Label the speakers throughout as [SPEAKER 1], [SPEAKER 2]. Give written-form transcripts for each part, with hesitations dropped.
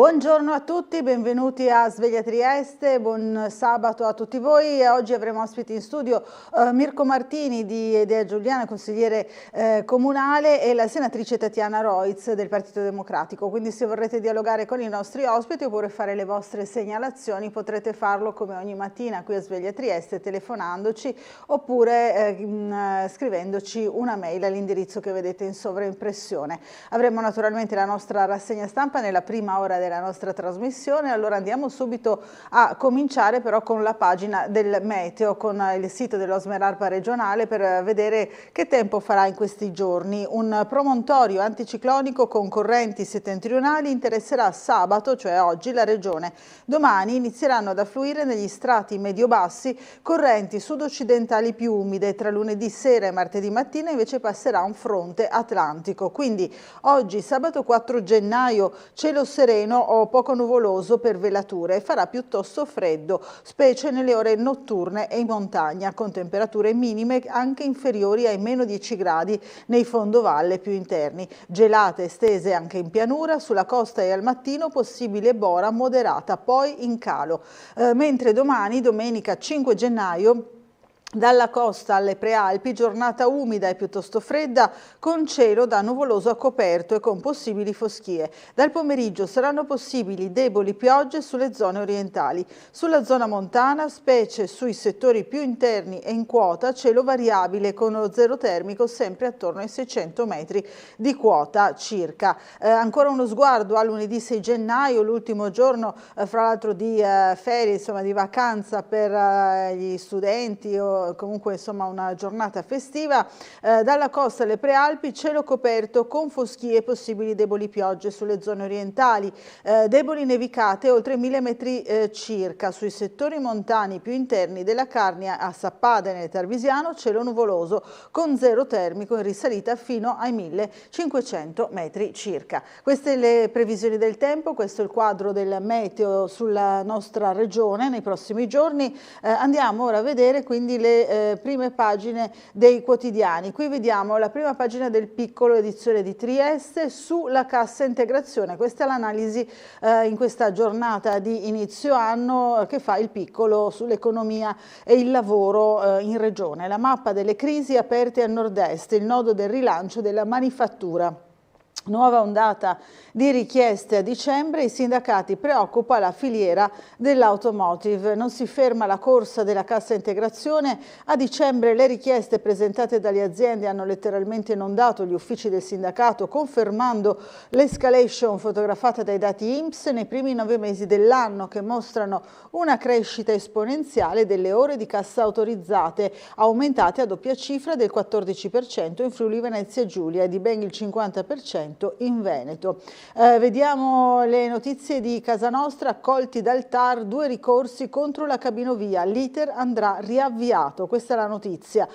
[SPEAKER 1] Buongiorno a tutti, benvenuti a Sveglia Trieste, buon sabato a tutti voi. Oggi avremo ospiti in studio Mirko Martini di Idea Giuliana, consigliere comunale, e la senatrice Tatiana Rojc del Partito Democratico. Quindi se vorrete dialogare con i nostri ospiti oppure fare le vostre segnalazioni potrete farlo come ogni mattina qui a Sveglia Trieste telefonandoci oppure scrivendoci una mail all'indirizzo che vedete in sovraimpressione. Avremo naturalmente la nostra rassegna stampa nella prima ora della nostra trasmissione. Allora andiamo subito a cominciare però con la pagina del meteo, con il sito dell'Osmeralpa regionale, per vedere che tempo farà in questi giorni. Un promontorio anticiclonico con correnti settentrionali interesserà sabato, cioè oggi, la regione. Domani inizieranno ad affluire negli strati medio-bassi correnti sud-occidentali più umide. Tra lunedì sera e martedì mattina invece passerà un fronte atlantico. Quindi oggi sabato 4 gennaio cielo sereno o poco nuvoloso per velature e farà piuttosto freddo, specie nelle ore notturne e in montagna, con temperature minime anche inferiori ai meno 10 gradi nei fondovalle più interni. Gelate estese anche in pianura, sulla costa e al mattino possibile bora moderata, poi in calo. Mentre domani, domenica 5 gennaio, dalla costa alle prealpi, giornata umida e piuttosto fredda, con cielo da nuvoloso a coperto e con possibili foschie. Dal pomeriggio saranno possibili deboli piogge sulle zone orientali. Sulla zona montana, specie sui settori più interni e in quota, cielo variabile con lo zero termico sempre attorno ai 600 metri di quota circa. Ancora uno sguardo a lunedì 6 gennaio, l'ultimo giorno fra l'altro di ferie, insomma di vacanza per gli studenti o comunque insomma una giornata festiva. Dalla costa alle prealpi cielo coperto con foschie e possibili deboli piogge sulle zone orientali, deboli nevicate oltre 1000 metri circa. Sui settori montani più interni della Carnia, a Sappada e nel Tarvisiano cielo nuvoloso con zero termico in risalita fino ai 1500 metri circa. Queste le previsioni del tempo, questo è il quadro del meteo sulla nostra regione nei prossimi giorni. Andiamo ora a vedere quindi le prime pagine dei quotidiani. Qui vediamo la prima pagina del Piccolo, edizione di Trieste, sulla cassa integrazione. Questa è l'analisi in questa giornata di inizio anno che fa il Piccolo sull'economia e il lavoro in regione. La mappa delle crisi aperte al nord-est, il nodo del rilancio della manifattura. Nuova ondata di richieste a dicembre, i sindacati preoccupa la filiera dell'automotive. Non si ferma la corsa della cassa integrazione. A dicembre le richieste presentate dalle aziende hanno letteralmente inondato gli uffici del sindacato, confermando l'escalation fotografata dai dati INPS nei primi 9 mesi dell'anno, che mostrano una crescita esponenziale delle ore di cassa autorizzate, aumentate a doppia cifra del 14% in Friuli Venezia Giulia e di ben il 50% in Veneto. Vediamo le notizie di Casa Nostra. Accolti dal TAR 2 ricorsi contro la cabinovia, l'iter andrà riavviato. Questa è la notizia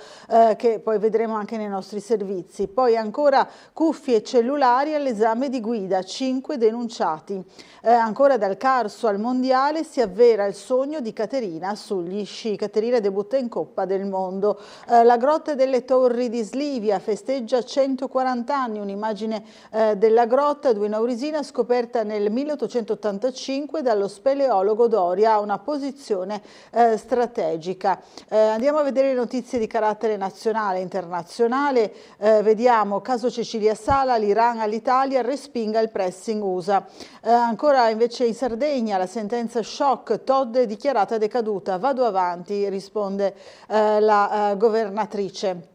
[SPEAKER 1] che poi vedremo anche nei nostri servizi. Poi ancora cuffie e cellulari all'esame di guida, 5 denunciati. Ancora dal Carso al Mondiale si avvera il sogno di Caterina sugli sci. Caterina debutta in Coppa del Mondo. La Grotta delle Torri di Slivia festeggia 140 anni, un'immagine della grotta Duino-Aurisina scoperta nel 1885 dallo speleologo Doria, a una posizione strategica. Andiamo a vedere le notizie di carattere nazionale e internazionale. Vediamo caso Cecilia Sala, l'Iran all'Italia respinga il pressing USA. Ancora invece in Sardegna la sentenza shock, Todd è dichiarata decaduta. Vado avanti, risponde la governatrice.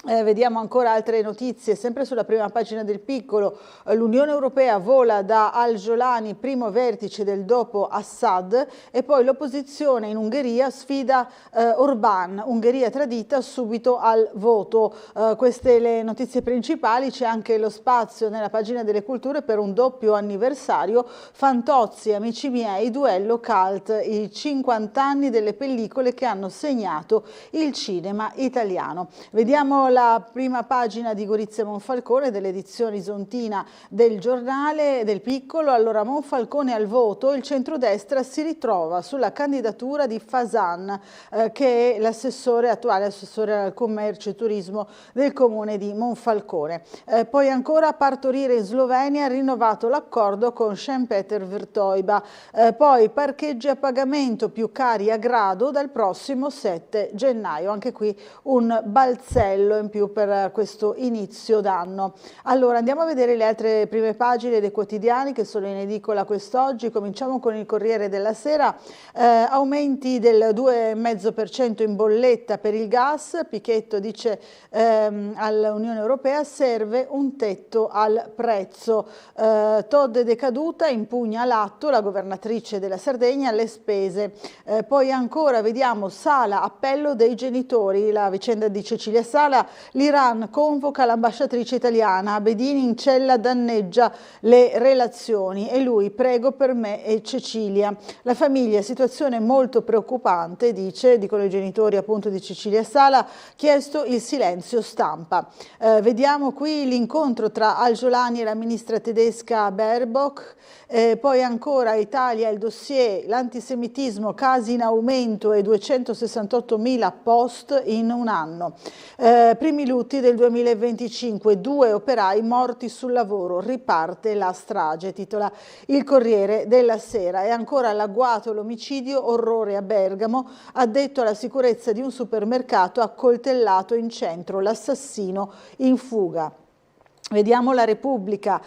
[SPEAKER 1] Vediamo ancora altre notizie, sempre sulla prima pagina del Piccolo. L'Unione Europea vola da Al-Jolani, primo vertice del dopo Assad, e poi l'opposizione in Ungheria sfida Orbán, Ungheria tradita subito al voto. Queste le notizie principali. C'è anche lo spazio nella pagina delle culture per un doppio anniversario. Fantozzi, amici miei, duello cult, i 50 anni delle pellicole che hanno segnato il cinema italiano. Vediamo la prima pagina di Gorizia Monfalcone dell'edizione isontina del giornale del Piccolo. Allora, Monfalcone al voto, il centrodestra si ritrova sulla candidatura di Fasan, che è l'assessore attuale, assessore al commercio e turismo del comune di Monfalcone. Poi ancora partorire in Slovenia, rinnovato l'accordo con Szentpéter Vörtőiba. Poi parcheggi a pagamento più cari a grado dal prossimo 7 gennaio. Anche qui un balzello in più per questo inizio d'anno. Allora andiamo a vedere le altre prime pagine dei quotidiani che sono in edicola quest'oggi. Cominciamo con il Corriere della Sera, aumenti del 2,5% in bolletta per il gas. Pichetto dice all'Unione Europea serve un tetto al prezzo. Todd è decaduta, impugna l'atto, la governatrice della Sardegna, le spese. Poi ancora vediamo Sala, appello dei genitori, la vicenda di Cecilia Sala, l'Iran convoca l'ambasciatrice italiana, Abedini in cella danneggia le relazioni e lui prego per me e Cecilia. La famiglia, situazione molto preoccupante, dicono i genitori appunto di Cecilia Sala, chiesto il silenzio stampa. Vediamo qui l'incontro tra Al-Jolani e la ministra tedesca Baerbock. Poi ancora Italia, il dossier, l'antisemitismo, casi in aumento e 268.000 post in un anno. Primi lutti del 2025, 2 operai morti sul lavoro, riparte la strage, titola il Corriere della Sera. E ancora l'agguato, l'omicidio, orrore a Bergamo, addetto alla sicurezza di un supermercato accoltellato in centro, l'assassino in fuga. Vediamo la Repubblica,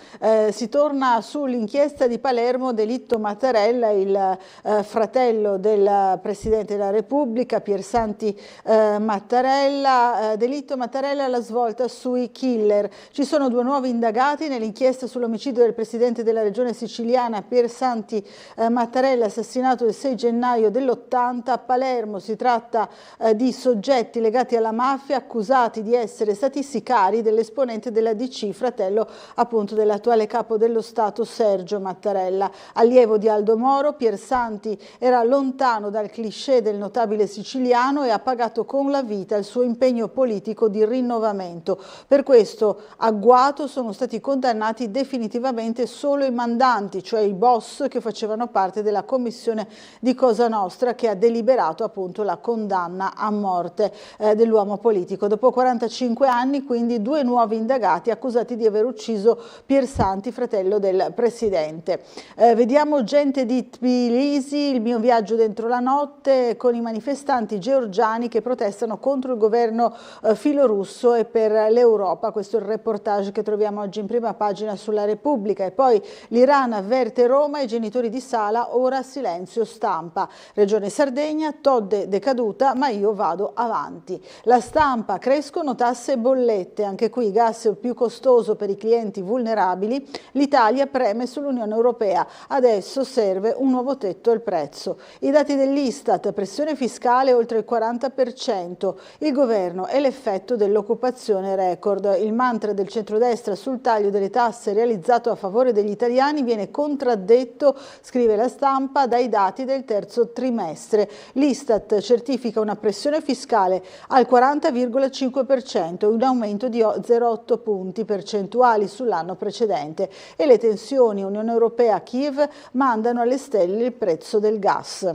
[SPEAKER 1] si torna sull'inchiesta di Palermo, delitto Mattarella, il fratello del Presidente della Repubblica, Piersanti Mattarella, delitto Mattarella, la svolta sui killer. Ci sono 2 nuovi indagati nell'inchiesta sull'omicidio del Presidente della Regione siciliana, Piersanti Mattarella, assassinato il 6 gennaio dell'80 a Palermo. Si tratta di soggetti legati alla mafia, accusati di essere stati sicari dell'esponente della DC, fratello appunto dell'attuale capo dello Stato Sergio Mattarella. Allievo di Aldo Moro, Piersanti era lontano dal cliché del notabile siciliano e ha pagato con la vita il suo impegno politico di rinnovamento. Per questo agguato sono stati condannati definitivamente solo i mandanti, cioè i boss che facevano parte della commissione di Cosa Nostra che ha deliberato appunto la condanna a morte dell'uomo politico. Dopo 45 anni quindi 2 nuovi indagati accusati di aver ucciso Piersanti, fratello del Presidente. Vediamo gente di Tbilisi, il mio viaggio dentro la notte, con i manifestanti georgiani che protestano contro il governo filorusso e per l'Europa. Questo è il reportage che troviamo oggi in prima pagina sulla Repubblica. E poi l'Iran avverte Roma, i genitori di Sala, ora silenzio stampa. Regione Sardegna, Todd è decaduta, ma io vado avanti. La Stampa, crescono tasse e bollette, anche qui gas più costoso per i clienti vulnerabili, l'Italia preme sull'Unione Europea, adesso serve un nuovo tetto al prezzo. I dati dell'Istat, pressione fiscale oltre il 40%, il governo e l'effetto dell'occupazione record. Il mantra del centrodestra sul taglio delle tasse realizzato a favore degli italiani viene contraddetto, scrive la Stampa, dai dati del terzo trimestre. L'Istat certifica una pressione fiscale al 40,5%, un aumento di 0,8 punti percentuali sull'anno precedente, e le tensioni Unione Europea-Kiev mandano alle stelle il prezzo del gas.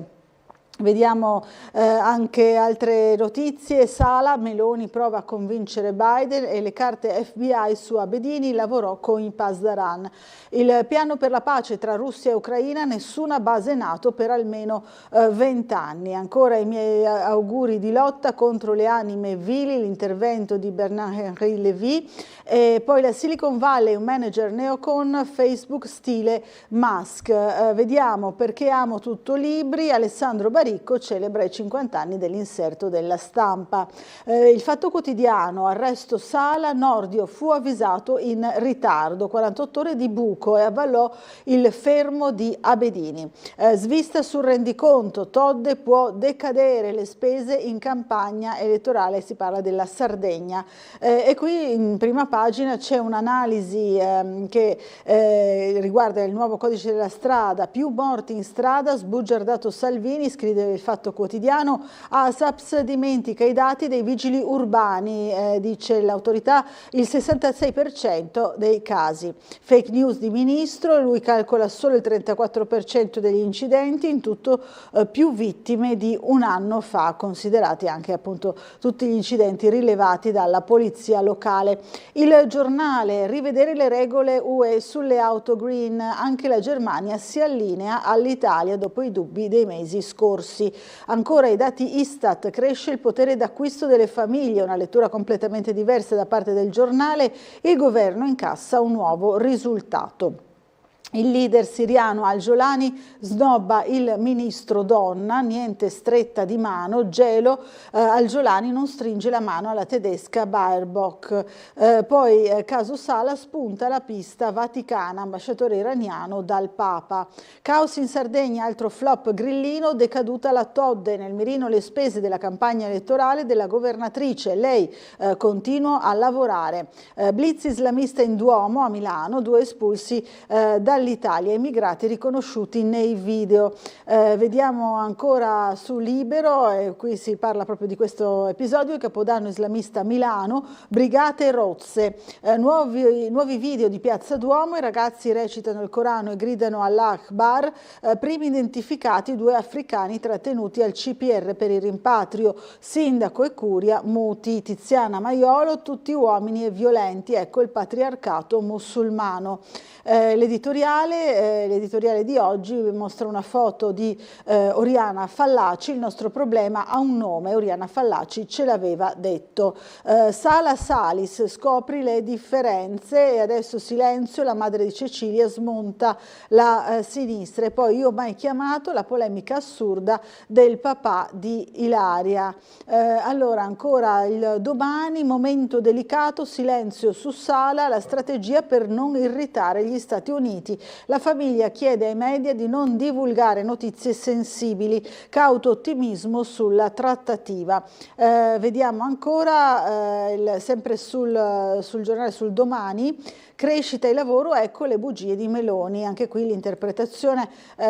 [SPEAKER 1] Vediamo anche altre notizie. Sala, Meloni prova a convincere Biden e le carte FBI su Abedini, lavorò con i Pasdaran. Il piano per la pace tra Russia e Ucraina, nessuna base NATO per almeno 20 anni. Ancora i miei auguri di lotta contro le anime vili, l'intervento di Bernard-Henri Lévy. E poi la Silicon Valley, un manager neocon, Facebook stile Musk. Vediamo perché amo tutto libri, Alessandro Baricco celebra i 50 anni dell'inserto della Stampa. Il Fatto Quotidiano, arresto Sala, Nordio fu avvisato in ritardo, 48 ore di buco e avvallò il fermo di Abedini. Svista sul rendiconto, Todde può decadere le spese in campagna elettorale, si parla della Sardegna. E qui in prima pagina c'è un'analisi che riguarda il nuovo codice della strada, più morti in strada, sbugiardato Salvini, scrive titoli del Fatto Quotidiano. ASAPS dimentica i dati dei vigili urbani, dice l'autorità, il 66% dei casi. Fake news di ministro, lui calcola solo il 34% degli incidenti, in tutto più vittime di un anno fa, considerati anche appunto tutti gli incidenti rilevati dalla polizia locale. Il Giornale, rivedere le regole UE sulle auto green, anche la Germania si allinea all'Italia dopo i dubbi dei mesi scorsi. Ancora i dati Istat, cresce il potere d'acquisto delle famiglie, una lettura completamente diversa da parte del Giornale, il governo incassa un nuovo risultato. Il leader siriano Al-Jolani snobba il ministro donna, niente stretta di mano, gelo, Al-Jolani non stringe la mano alla tedesca Baerbock. Poi caso Sala, spunta la pista vaticana, ambasciatore iraniano dal Papa. Caos in Sardegna, altro flop grillino, decaduta la Todde, nel mirino le spese della campagna elettorale della governatrice, lei continua a lavorare. Blitz islamista in Duomo a Milano, 2 espulsi dall'Italia, immigrati riconosciuti nei video. Vediamo ancora su Libero, qui si parla proprio di questo episodio, il Capodanno islamista a Milano, brigate rozze, nuovi video di Piazza Duomo, i ragazzi recitano il Corano e gridano Allah Akbar, primi identificati 2 africani trattenuti al CPR per il rimpatrio, sindaco e curia muti. Tiziana Maiolo, tutti uomini e violenti, ecco il patriarcato musulmano. L'editoriale di oggi mostra una foto di Oriana Fallaci, il nostro problema ha un nome, Oriana Fallaci ce l'aveva detto. Sala Salis, scopri le differenze, e adesso silenzio, la madre di Cecilia smonta la sinistra, e poi io ho mai chiamato, la polemica assurda del papà di Ilaria. Allora ancora il Domani, momento delicato, silenzio su Sala, la strategia per non irritare gli Stati Uniti. La famiglia chiede ai media di non divulgare notizie sensibili, cauto ottimismo sulla trattativa. Vediamo ancora, sempre sul giornale, sul Domani, crescita e lavoro, ecco le bugie di Meloni. Anche qui l'interpretazione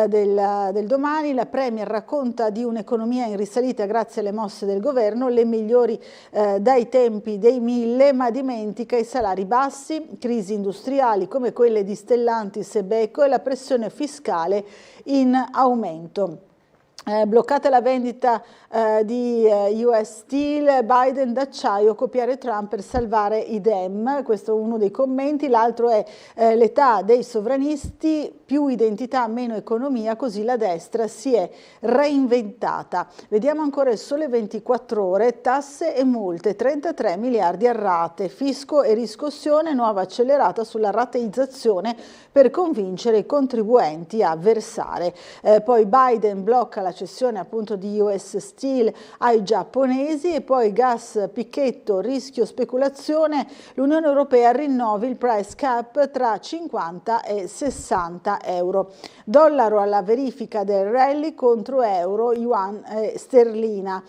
[SPEAKER 1] del Domani, la Premier racconta di un'economia in risalita grazie alle mosse del governo, le migliori dai tempi dei 1000, ma dimentica i salari bassi, crisi industriali come quelle di Stellantis e Beko e la pressione fiscale in aumento. Bloccata la vendita di US Steel, Biden d'acciaio, copiare Trump per salvare i Dem, questo è uno dei commenti. L'altro è l'età dei sovranisti, più identità, meno economia, così la destra si è reinventata. Vediamo ancora il Sole 24 Ore, tasse e multe, 33 miliardi a rate, fisco e riscossione, nuova accelerata sulla rateizzazione per convincere i contribuenti a versare. Poi Biden blocca la cessione appunto di US Steel ai giapponesi, e poi gas picchetto, rischio speculazione, l'Unione Europea rinnovi il price cap tra 50 e 60 euro. Dollaro alla verifica del rally contro euro, yuan e sterlina.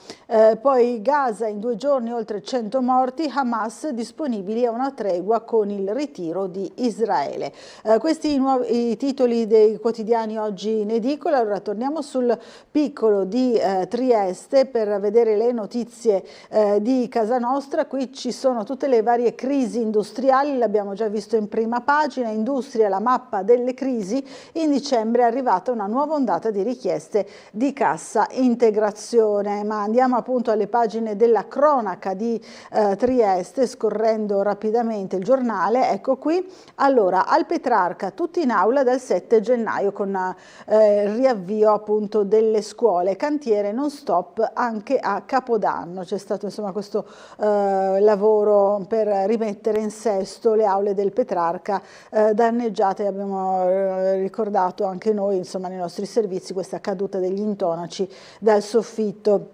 [SPEAKER 1] Poi Gaza in 2 giorni oltre 100 morti, Hamas disponibili a una tregua con il ritiro di Israele. Questi i titoli dei quotidiani oggi in edicola. Allora torniamo sul Piccolo di Trieste per vedere le notizie di casa nostra. Qui ci sono tutte le varie crisi industriali, l'abbiamo già visto in prima pagina, industria, la mappa delle crisi. In dicembre è arrivata una nuova ondata di richieste di cassa integrazione, ma andiamo appunto alle pagine della cronaca di Trieste, scorrendo rapidamente il giornale. Ecco qui, allora al Petrarca tutti in aula dal 7 gennaio con il riavvio appunto delle scuole, cantiere non stop anche a Capodanno. C'è stato insomma questo lavoro per rimettere in sesto le aule del Petrarca danneggiate, abbiamo ricordato anche noi insomma nei nostri servizi questa caduta degli intonaci dal soffitto.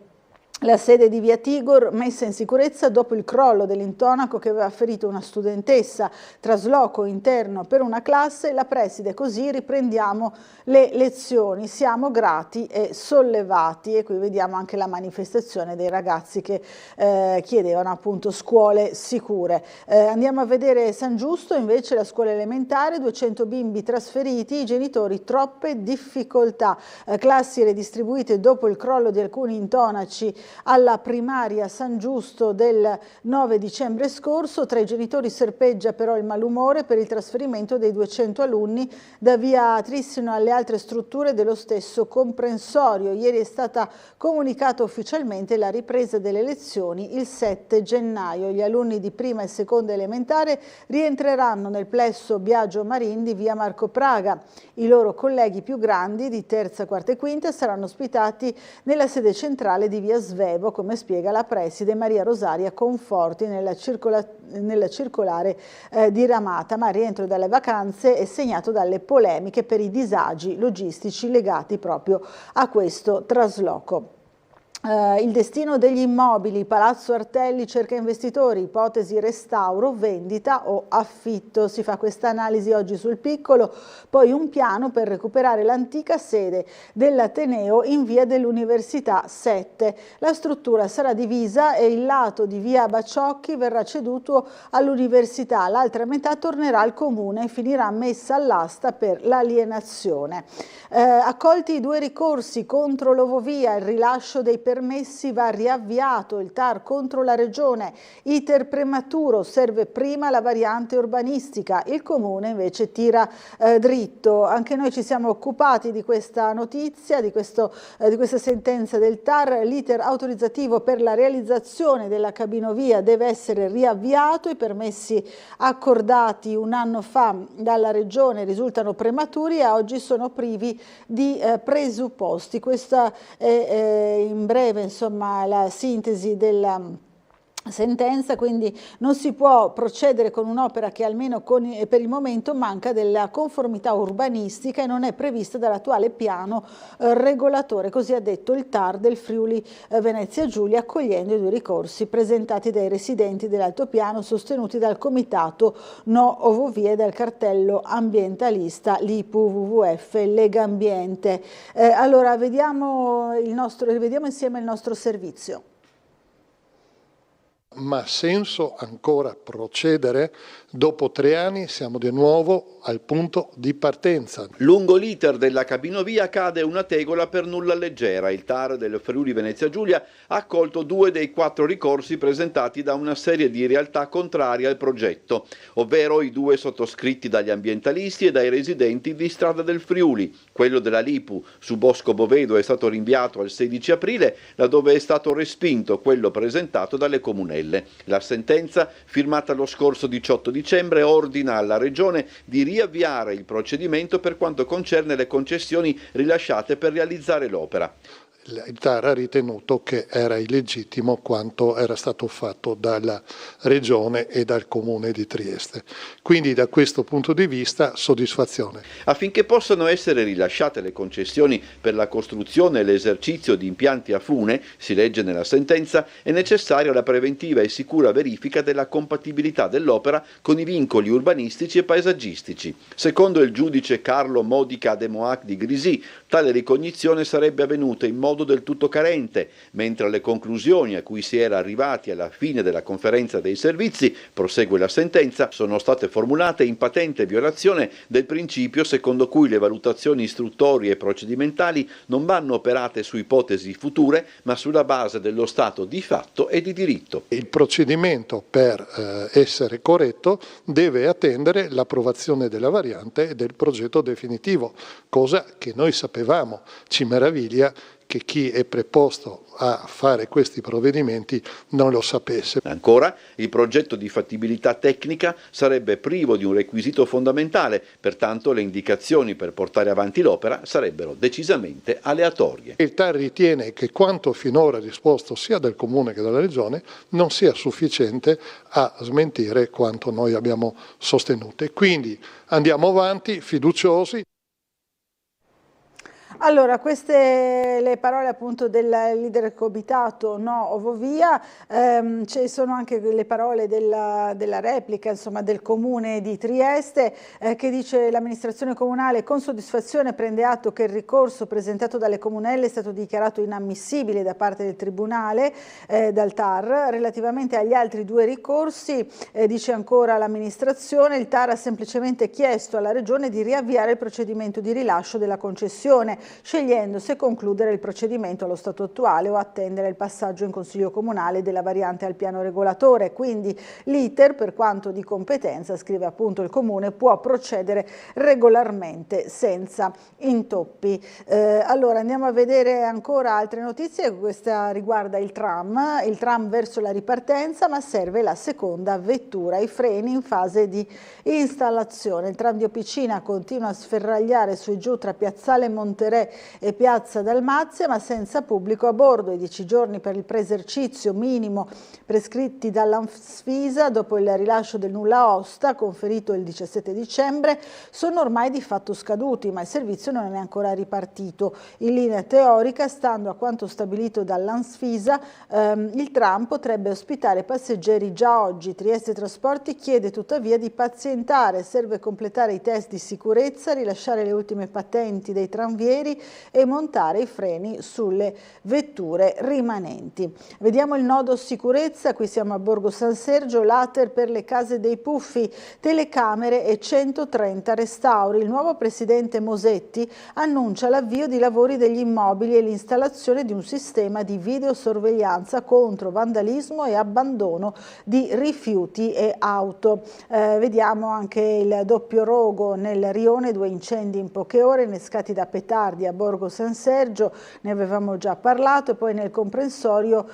[SPEAKER 1] La sede di via Tigor messa in sicurezza dopo il crollo dell'intonaco che aveva ferito una studentessa, trasloco interno per una classe, la preside così riprendiamo le lezioni, siamo grati e sollevati, e qui vediamo anche la manifestazione dei ragazzi che chiedevano appunto scuole sicure. Andiamo a vedere San Giusto, invece la scuola elementare, 200 bimbi trasferiti, i genitori troppe difficoltà, classi redistribuite dopo il crollo di alcuni intonaci alla primaria San Giusto del 9 dicembre scorso. Tra i genitori serpeggia però il malumore per il trasferimento dei 200 alunni da via Trissino alle altre strutture dello stesso comprensorio. Ieri è stata comunicata ufficialmente la ripresa delle lezioni il 7 gennaio. Gli alunni di prima e seconda elementare rientreranno nel plesso Biagio Marin di via Marco Praga. I loro colleghi più grandi di terza, quarta e quinta saranno ospitati nella sede centrale di via Svevo, come spiega la preside Maria Rosaria Conforti nella circolare diramata, ma il rientro dalle vacanze è segnato dalle polemiche per i disagi logistici legati proprio a questo trasloco. Il destino degli immobili, Palazzo Artelli cerca investitori, ipotesi restauro, vendita o affitto. Si fa questa analisi oggi sul Piccolo, poi un piano per recuperare l'antica sede dell'Ateneo in via dell'Università 7. La struttura sarà divisa e il lato di via Baciocchi verrà ceduto all'Università, l'altra metà tornerà al Comune e finirà messa all'asta per l'alienazione. Accolti i 2 ricorsi contro l'Ovovia, il rilascio dei permessi va riavviato, il TAR contro la Regione, iter prematuro, serve prima la variante urbanistica, il Comune invece tira dritto. Anche noi ci siamo occupati di questa notizia, di questa sentenza del TAR. L'iter autorizzativo per la realizzazione della cabinovia deve essere riavviato, i permessi accordati un anno fa dalla Regione risultano prematuri e oggi sono privi di presupposti. Questa è in breve insomma la sintesi della sentenza, quindi non si può procedere con un'opera che almeno per il momento manca della conformità urbanistica e non è prevista dall'attuale piano regolatore, così ha detto il TAR del Friuli Venezia Giulia, accogliendo i 2 ricorsi presentati dai residenti dell'altopiano sostenuti dal comitato No Ovovie e dal cartello ambientalista l'IPU WWF Lega Ambiente. Allora rivediamo insieme il nostro servizio.
[SPEAKER 2] Ma ha senso ancora procedere? Dopo 3 anni siamo di nuovo al punto di partenza.
[SPEAKER 3] Lungo l'iter della cabinovia cade una tegola per nulla leggera. Il TAR del Friuli Venezia Giulia ha accolto 2 dei 4 ricorsi presentati da una serie di realtà contrarie al progetto, ovvero i 2 sottoscritti dagli ambientalisti e dai residenti di Strada del Friuli. Quello della Lipu su Bosco Bovedo è stato rinviato al 16 aprile, laddove è stato respinto quello presentato dalle comunelle. La sentenza, firmata lo scorso 18 dicembre, ordina alla Regione di riavviare il procedimento per quanto concerne le concessioni rilasciate per realizzare l'opera.
[SPEAKER 2] Il TAR ha ritenuto che era illegittimo quanto era stato fatto dalla Regione e dal Comune di Trieste. Quindi da questo punto di vista soddisfazione.
[SPEAKER 3] Affinché possano essere rilasciate le concessioni per la costruzione e l'esercizio di impianti a fune, si legge nella sentenza, è necessaria la preventiva e sicura verifica della compatibilità dell'opera con i vincoli urbanistici e paesaggistici. Secondo il giudice Carlo Modica de Moac di Grisi, tale ricognizione sarebbe avvenuta in modo del tutto carente, mentre le conclusioni a cui si era arrivati alla fine della conferenza dei servizi, prosegue la sentenza, sono state formulate in patente violazione del principio secondo cui le valutazioni istruttorie e procedimentali non vanno operate su ipotesi future, ma sulla base dello stato di fatto e di diritto.
[SPEAKER 2] Il procedimento per essere corretto deve attendere l'approvazione della variante e del progetto definitivo, cosa che noi sapevamo. Ci meraviglia che chi è preposto a fare questi provvedimenti non lo sapesse.
[SPEAKER 3] Ancora, il progetto di fattibilità tecnica sarebbe privo di un requisito fondamentale, pertanto le indicazioni per portare avanti l'opera sarebbero decisamente aleatorie.
[SPEAKER 2] Il TAR ritiene che quanto finora disposto sia dal Comune che dalla Regione non sia sufficiente a smentire quanto noi abbiamo sostenuto. Quindi andiamo avanti fiduciosi.
[SPEAKER 1] Allora, queste le parole appunto del leader Cobitato, no Ovovia, ci sono anche le parole della replica, insomma, del comune di Trieste, che dice: l'amministrazione comunale con soddisfazione prende atto che il ricorso presentato dalle comunelle è stato dichiarato inammissibile da parte del tribunale, dal TAR. Relativamente agli altri due ricorsi, dice ancora l'amministrazione, il TAR ha semplicemente chiesto alla regione di riavviare il procedimento di rilascio della concessione, scegliendo se concludere il procedimento allo stato attuale o attendere il passaggio in Consiglio Comunale della variante al piano regolatore. Quindi l'iter, per quanto di competenza, scrive appunto il Comune, può procedere regolarmente senza intoppi. Allora andiamo a vedere ancora altre notizie. Questa riguarda il tram verso la ripartenza, ma serve la seconda vettura, i freni in fase di installazione. Il tram di Opicina continua a sferragliare su e giù tra Piazzale Monterè e Piazza Dalmazia, ma senza pubblico a bordo. I 10 giorni per il preesercizio minimo prescritti dall'Anfisa dopo il rilascio del nulla osta conferito il 17 dicembre sono ormai di fatto scaduti, ma il servizio non è ancora ripartito. In linea teorica, stando a quanto stabilito dall'Anfisa, il tram potrebbe ospitare passeggeri già oggi. Trieste Trasporti chiede tuttavia di pazientare, serve completare i test di sicurezza, rilasciare le ultime patenti dei tranvieri e montare i freni sulle vetture rimanenti. Vediamo il nodo sicurezza. Qui siamo a Borgo San Sergio, l'Ater per le case dei Puffi, telecamere e 130 restauri. Il nuovo presidente Mosetti annuncia l'avvio di lavori degli immobili e l'installazione di un sistema di videosorveglianza contro vandalismo e abbandono di rifiuti e auto. Vediamo anche il doppio rogo nel rione, 2 incendi in poche ore innescati da petardi a Borgo San Sergio, ne avevamo già parlato, e poi nel comprensorio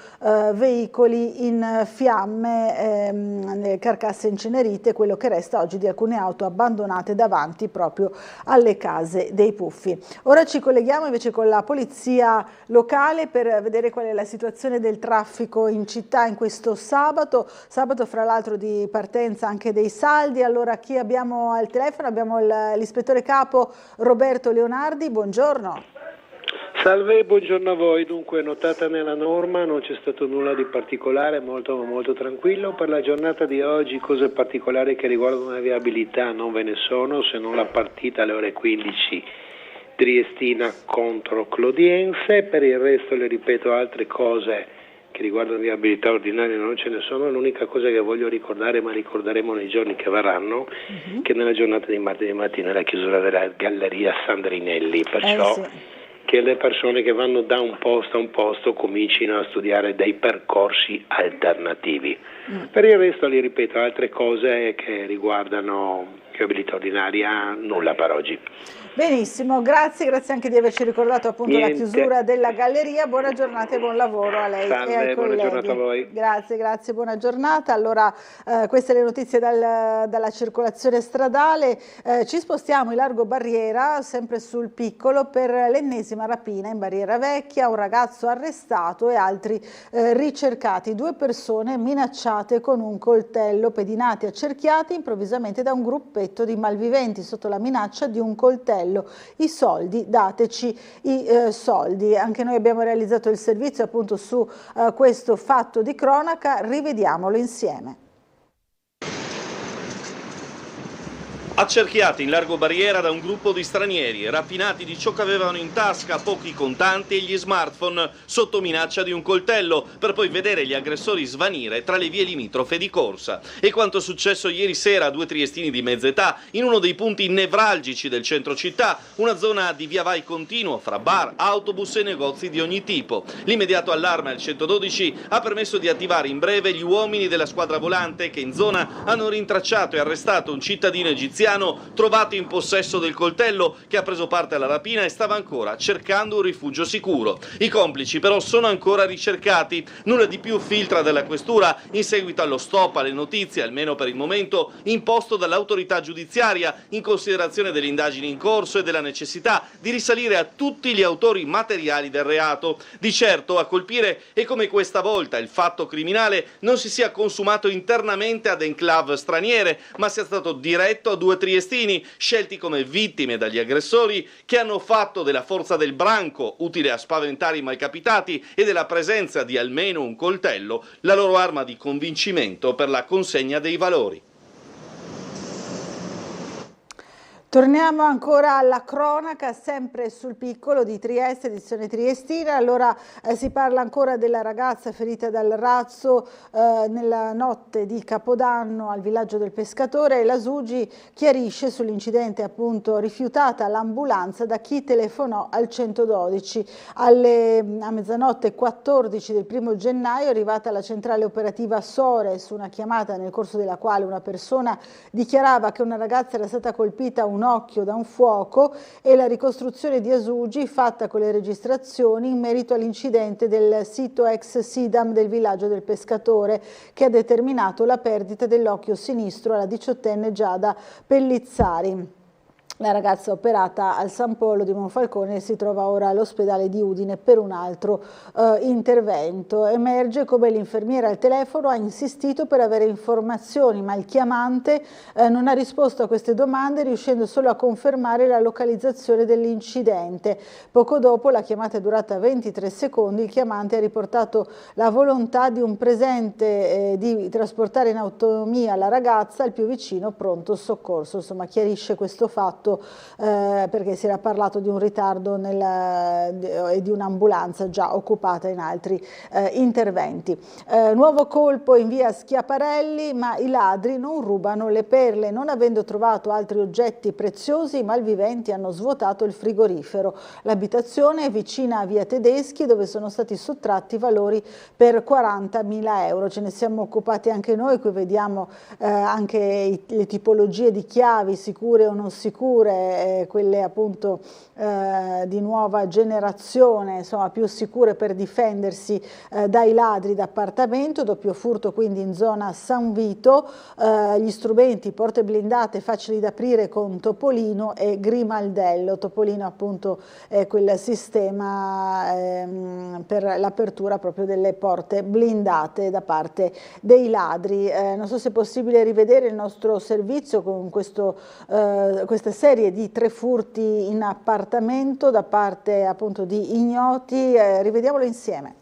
[SPEAKER 1] veicoli in fiamme, carcasse incenerite, quello che resta oggi di alcune auto abbandonate davanti proprio alle case dei Puffi. Ora ci colleghiamo invece con la polizia locale per vedere qual è la situazione del traffico in città in questo sabato fra l'altro di partenza anche dei saldi. Allora, chi abbiamo al telefono? Abbiamo l'ispettore capo Roberto Leonardi, buongiorno.
[SPEAKER 4] Salve, buongiorno a voi. Dunque, notata nella norma, non c'è stato nulla di particolare, molto tranquillo. Per la giornata di oggi cose particolari che riguardano la viabilità non ve ne sono, se non la partita alle ore 15 Triestina contro Clodiense. Per il resto, le ripeto, altre cose che riguardano viabilità ordinaria non ce ne sono. L'unica cosa che voglio ricordare, ma ricorderemo nei giorni che verranno, che nella giornata di martedì mattina è la chiusura della Galleria Sandrinelli, perciò
[SPEAKER 1] sì,
[SPEAKER 4] che le persone che vanno da un posto a un posto comincino a studiare dei percorsi alternativi. Per il resto, li ripeto, altre cose che riguardano viabilità ordinaria nulla per oggi.
[SPEAKER 1] Benissimo, grazie anche di averci ricordato appunto la chiusura della galleria. Buona giornata e buon lavoro a lei.
[SPEAKER 4] Salve,
[SPEAKER 1] e ai colleghi.
[SPEAKER 4] buona giornata a voi.
[SPEAKER 1] Grazie, buona giornata. Allora, queste le notizie dalla circolazione stradale. Ci spostiamo in largo Barriera, sempre sul Piccolo, per l'ennesima rapina in Barriera Vecchia. Un ragazzo arrestato e altri ricercati. 2 persone minacciate con un coltello, pedinati, accerchiati improvvisamente da un gruppetto di malviventi sotto la minaccia di un coltello. I soldi, dateci i soldi. Anche noi abbiamo realizzato il servizio appunto su questo fatto di cronaca, rivediamolo insieme.
[SPEAKER 5] Accerchiati in largo Barriera da un gruppo di stranieri, rapinati di ciò che avevano in tasca, pochi contanti e gli smartphone, sotto minaccia di un coltello, per poi vedere gli aggressori svanire tra le vie limitrofe di corsa. E quanto successo ieri sera a 2 triestini di mezza età, in uno dei punti nevralgici del centro città, una zona di via vai continuo fra bar, autobus e negozi di ogni tipo. L'immediato allarme al 112 ha permesso di attivare in breve gli uomini della squadra volante che in zona hanno rintracciato e arrestato un cittadino egiziano trovato in possesso del coltello che ha preso parte alla rapina e stava ancora cercando un rifugio sicuro. I complici però sono ancora ricercati. Nulla di più filtra dalla questura in seguito allo stop alle notizie, almeno per il momento, imposto dall'autorità giudiziaria in considerazione delle indagini in corso e della necessità di risalire a tutti gli autori materiali del reato. Di certo a colpire è come questa volta il fatto criminale non si sia consumato internamente ad enclave straniere, ma sia stato diretto a 2 5 triestini, scelti come vittime dagli aggressori, che hanno fatto della forza del branco, utile a spaventare i malcapitati, e della presenza di almeno un coltello, la loro arma di convincimento per la consegna dei valori.
[SPEAKER 1] Torniamo ancora alla cronaca, sempre sul piccolo di Trieste, edizione triestina. Allora si parla ancora della ragazza ferita dal razzo nella notte di Capodanno al villaggio del Pescatore, e la SUGI chiarisce sull'incidente, appunto, rifiutata l'ambulanza da chi telefonò al 112. A mezzanotte 14 del 1° gennaio è arrivata alla centrale operativa Sores una chiamata nel corso della quale una persona dichiarava che una ragazza era stata colpita a un occhio da un fuoco, e la ricostruzione di Asugi fatta con le registrazioni in merito all'incidente del sito ex Sidam del villaggio del Pescatore, che ha determinato la perdita dell'occhio sinistro alla 18enne Giada Pellizzari. La ragazza operata al San Polo di Monfalcone si trova ora all'ospedale di Udine per un altro intervento. Emerge come l'infermiera al telefono ha insistito per avere informazioni, ma il chiamante non ha risposto a queste domande, riuscendo solo a confermare la localizzazione dell'incidente. Poco dopo, la chiamata è durata 23 secondi, il chiamante ha riportato la volontà di un presente di trasportare in autonomia la ragazza al più vicino pronto soccorso. Insomma, chiarisce questo fatto perché si era parlato di un ritardo e di un'ambulanza già occupata in altri interventi. Nuovo colpo in via Schiaparelli, ma i ladri non rubano le perle. Non avendo trovato altri oggetti preziosi, i malviventi hanno svuotato il frigorifero. L'abitazione è vicina a via Tedeschi, dove sono stati sottratti valori per 40.000 euro. Ce ne siamo occupati anche noi, qui vediamo anche le tipologie di chiavi, sicure o non sicure, quelle appunto di nuova generazione, insomma più sicure per difendersi dai ladri d'appartamento. Doppio furto quindi in zona San Vito, gli strumenti, porte blindate facili da aprire con topolino e grimaldello. Topolino appunto è quel sistema per l'apertura proprio delle porte blindate da parte dei ladri. Non so se è possibile rivedere il nostro servizio con questa serie di 3 furti in appartamento da parte appunto di ignoti. Rivediamolo insieme.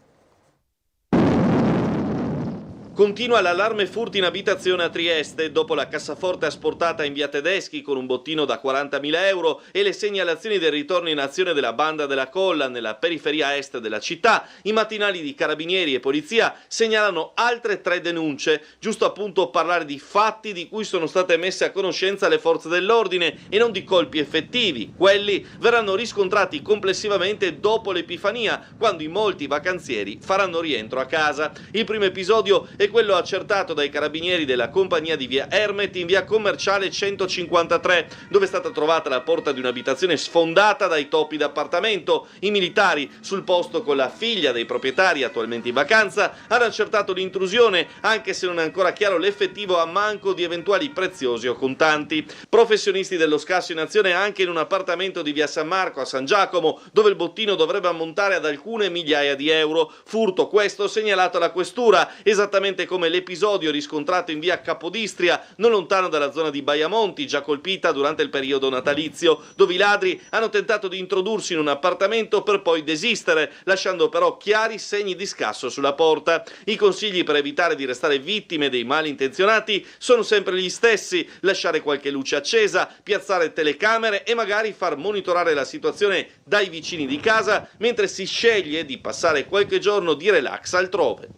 [SPEAKER 5] Continua l'allarme furti in abitazione a Trieste dopo la cassaforte asportata in via Tedeschi con un bottino da 40.000 euro e le segnalazioni del ritorno in azione della banda della Colla nella periferia est della città. I mattinali di Carabinieri e Polizia segnalano altre 3 denunce, giusto appunto parlare di fatti di cui sono state messe a conoscenza le forze dell'ordine e non di colpi effettivi. Quelli verranno riscontrati complessivamente dopo l'Epifania, quando i molti vacanzieri faranno rientro a casa. Il primo episodio è quello accertato dai carabinieri della compagnia di via Ermet in via Commerciale 153, dove è stata trovata la porta di un'abitazione sfondata dai topi d'appartamento. I militari sul posto con la figlia dei proprietari attualmente in vacanza hanno accertato l'intrusione, anche se non è ancora chiaro l'effettivo ammanco di eventuali preziosi o contanti. Professionisti dello scasso in azione anche in un appartamento di via San Marco a San Giacomo, dove il bottino dovrebbe ammontare ad alcune migliaia di euro. Furto questo segnalato alla questura, esattamente come l'episodio riscontrato in via Capodistria, non lontano dalla zona di Baiamonti, già colpita durante il periodo natalizio, dove i ladri hanno tentato di introdursi in un appartamento per poi desistere, lasciando però chiari segni di scasso sulla porta. I consigli per evitare di restare vittime dei malintenzionati sono sempre gli stessi: lasciare qualche luce accesa, piazzare telecamere e magari far monitorare la situazione dai vicini di casa mentre si sceglie di passare qualche giorno di relax altrove.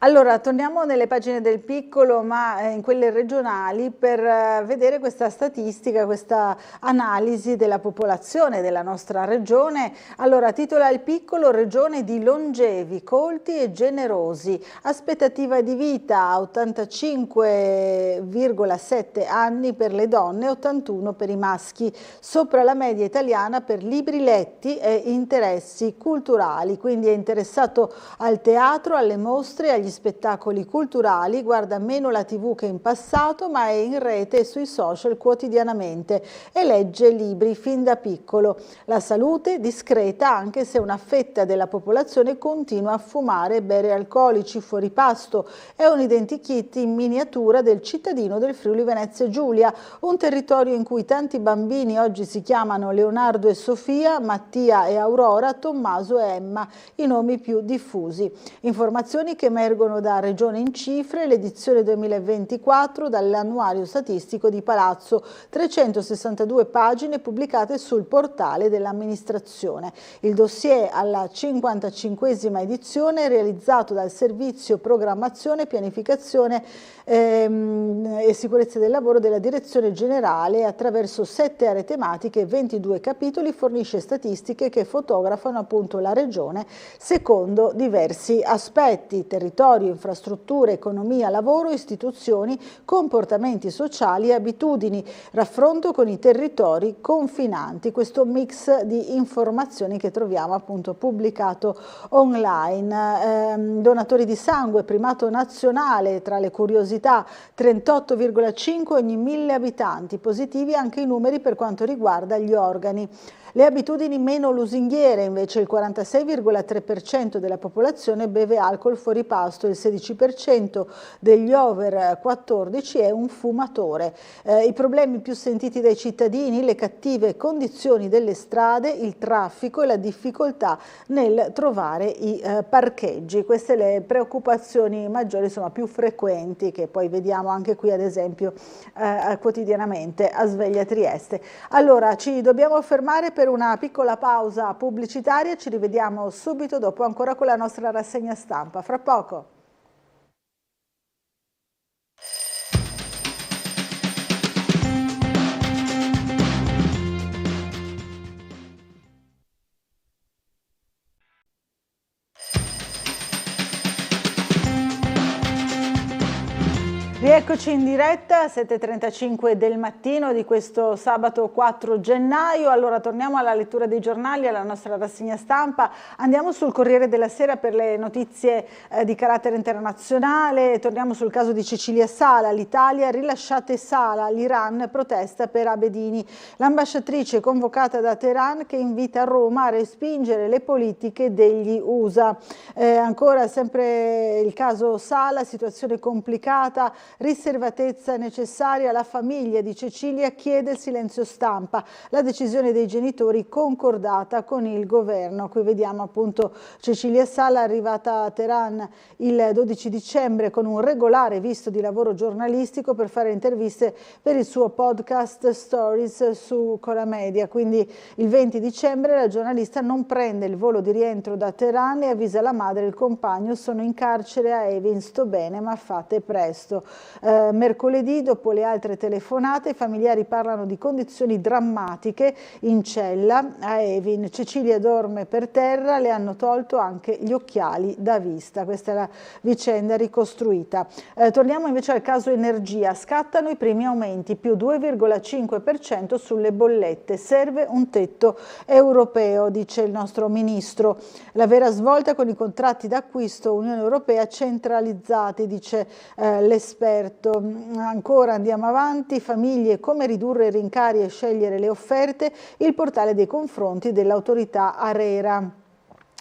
[SPEAKER 1] Allora, torniamo nelle pagine del piccolo, ma in quelle regionali, per vedere questa statistica, questa analisi della popolazione della nostra regione. Allora, titola il piccolo: regione di longevi, colti e generosi. Aspettativa di vita 85,7 anni per le donne, 81 per i maschi, sopra la media italiana per libri letti e interessi culturali. Quindi è interessato al teatro, alle mostre, agli spettacoli culturali, guarda meno la TV che in passato, ma è in rete e sui social quotidianamente e legge libri fin da piccolo. La salute discreta anche se una fetta della popolazione continua a fumare e bere alcolici fuori pasto. È un identikit in miniatura del cittadino del Friuli Venezia Giulia, un territorio in cui tanti bambini oggi si chiamano Leonardo e Sofia, Mattia e Aurora, Tommaso e Emma, i nomi più diffusi. Informazioni che emergono da Regione in cifre, l'edizione 2024 dall'annuario statistico di Palazzo, 362 pagine pubblicate sul portale dell'amministrazione. Il dossier alla 55esima edizione realizzato dal Servizio Programmazione, Pianificazione e Sicurezza del Lavoro della Direzione Generale attraverso 7 aree tematiche e 22 capitoli fornisce statistiche che fotografano appunto la Regione secondo diversi aspetti: territorio, infrastrutture, economia, lavoro, istituzioni, comportamenti sociali e abitudini, raffronto con i territori confinanti. Questo mix di informazioni che troviamo appunto pubblicato online. Donatori di sangue, primato nazionale tra le curiosità, 38,5 ogni 1000 abitanti, positivi anche i numeri per quanto riguarda gli organi. Le abitudini meno lusinghiere, invece il 46,3% della popolazione beve alcol fuori pasto, il 16% degli over 14 è un fumatore. I problemi più sentiti dai cittadini, le cattive condizioni delle strade, il traffico e la difficoltà nel trovare i parcheggi. Queste le preoccupazioni maggiori, insomma più frequenti, che poi vediamo anche qui ad esempio quotidianamente a Sveglia Trieste. Allora ci dobbiamo fermare per una piccola pausa pubblicitaria, ci rivediamo subito dopo ancora con la nostra rassegna stampa. Fra poco. Rieccoci in diretta, 7:35 del mattino di questo sabato 4 gennaio. Allora torniamo alla lettura dei giornali, alla nostra rassegna stampa. Andiamo sul Corriere della Sera per le notizie di carattere internazionale. Torniamo sul caso di Cecilia Sala. L'Italia, rilasciate Sala, l'Iran protesta per Abedini. L'ambasciatrice convocata da Teheran che invita Roma a respingere le politiche degli USA. Ancora sempre il caso Sala, situazione complicata. Riservatezza necessaria, la famiglia di Cecilia chiede il silenzio stampa, la decisione dei genitori concordata con il governo. Qui vediamo appunto Cecilia Sala arrivata a Teheran il 12 dicembre con un regolare visto di lavoro giornalistico per fare interviste per il suo podcast Stories su Cora Media. Quindi il 20 dicembre la giornalista non prende il volo di rientro da Teheran e avvisa la madre e il compagno: sono in carcere a Evin, sto bene ma fate presto. Mercoledì, dopo le altre telefonate, i familiari parlano di condizioni drammatiche in cella a Evin. Cecilia dorme per terra, le hanno tolto anche gli occhiali da vista. Questa è la vicenda ricostruita. Torniamo invece al caso energia. Scattano i primi aumenti, più 2,5% sulle bollette. Serve un tetto europeo, dice il nostro ministro. La vera svolta con i contratti d'acquisto Unione Europea centralizzati, dice l'esperto. Ancora andiamo avanti, famiglie, come ridurre i rincari e scegliere le offerte, il portale dei confronti dell'autorità ARERA.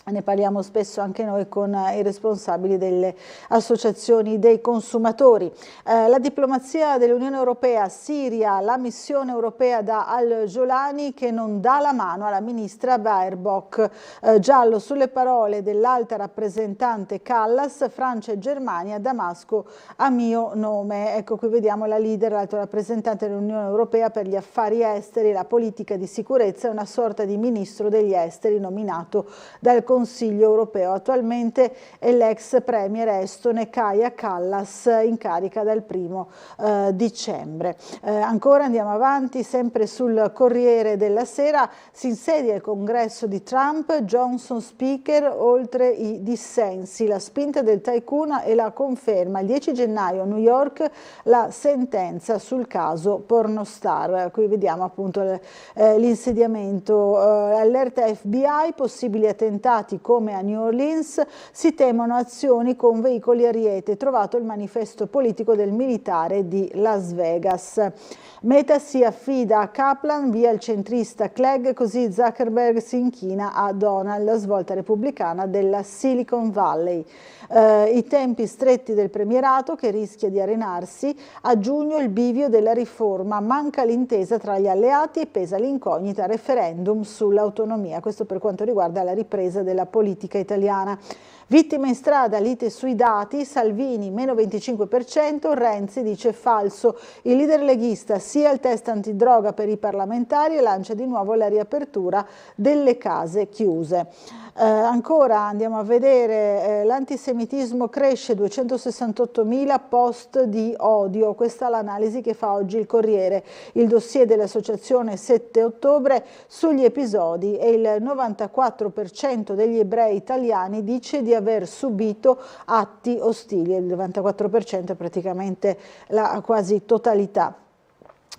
[SPEAKER 1] Ne parliamo spesso anche noi con i responsabili delle associazioni dei consumatori. La diplomazia dell'Unione Europea, Siria, la missione europea da Al-Jolani che non dà la mano alla ministra Baerbock. Giallo sulle parole dell'alta rappresentante Callas, Francia e Germania, Damasco a mio nome. Ecco, qui vediamo la leader, l'alto rappresentante dell'Unione Europea per gli affari esteri e la politica di sicurezza, una sorta di ministro degli esteri nominato dal Consiglio europeo. Attualmente è l'ex premier estone Kaja Kallas, in carica dal 1° dicembre. Ancora andiamo avanti, sempre sul Corriere della Sera, si insedia il congresso di Trump, Johnson speaker oltre i dissensi, la spinta del tycoon e la conferma. Il 10 gennaio a New York la sentenza sul caso pornostar. Qui vediamo appunto l'insediamento, allerta FBI, possibili attentati sfruttati come a New Orleans, si temono azioni con veicoli Ariete, trovato il manifesto politico del militare di Las Vegas. Meta si affida a Kaplan via il centrista Clegg, così Zuckerberg si inchina a Donald, la svolta repubblicana della Silicon Valley. I tempi stretti del premierato che rischia di arenarsi, a giugno il bivio della riforma, manca l'intesa tra gli alleati e pesa l'incognita referendum sull'autonomia, questo per quanto riguarda la ripresa della politica italiana. Vittime in strada, lite sui dati, Salvini meno 25%, Renzi dice falso. Il leader leghista sia il test antidroga per i parlamentari e lancia di nuovo la riapertura delle case chiuse. Ancora andiamo a vedere l'antisemitismo cresce, 268.000 post di odio, questa è l'analisi che fa oggi il Corriere, il dossier dell'associazione 7 ottobre sugli episodi e il 94% degli ebrei italiani dice di aver subito atti ostili, il 94% è praticamente la quasi totalità.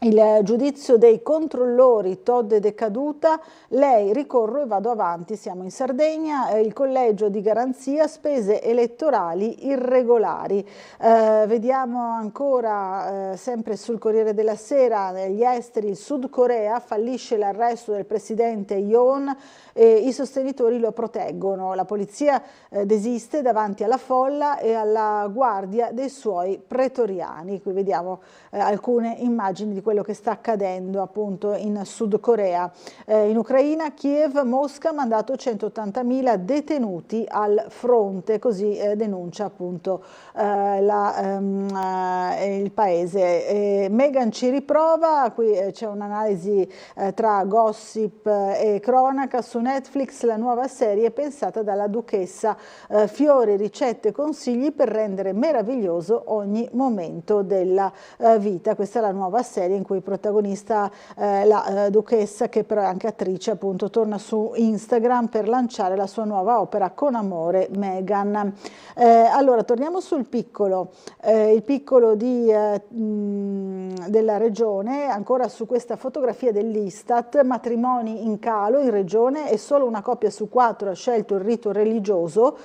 [SPEAKER 1] Il giudizio dei controllori, Todd è decaduta, lei ricorro e vado avanti, siamo in Sardegna, il collegio di garanzia, spese elettorali irregolari. Vediamo ancora, sempre sul Corriere della Sera, negli esteri, il Sud Corea fallisce l'arresto del presidente Yoon e i sostenitori lo proteggono. La polizia desiste davanti alla folla e alla guardia dei suoi pretoriani. Qui vediamo alcune immagini di quello che sta accadendo appunto in Sud Corea. In Ucraina, Kiev, Mosca ha mandato 180.000 detenuti al fronte, così denuncia appunto il paese. Meghan ci riprova, qui c'è un'analisi tra gossip e cronaca su Netflix, la nuova serie pensata dalla duchessa, fiori, ricette e consigli per rendere meraviglioso ogni momento della vita. Questa è la nuova serie in cui protagonista la duchessa, che però è anche attrice, appunto torna su Instagram per lanciare la sua nuova opera Con amore Meghan. Allora torniamo sul piccolo, il piccolo della regione, ancora su questa fotografia dell'Istat, matrimoni in calo in regione e solo una coppia su 4 ha scelto il rito religioso.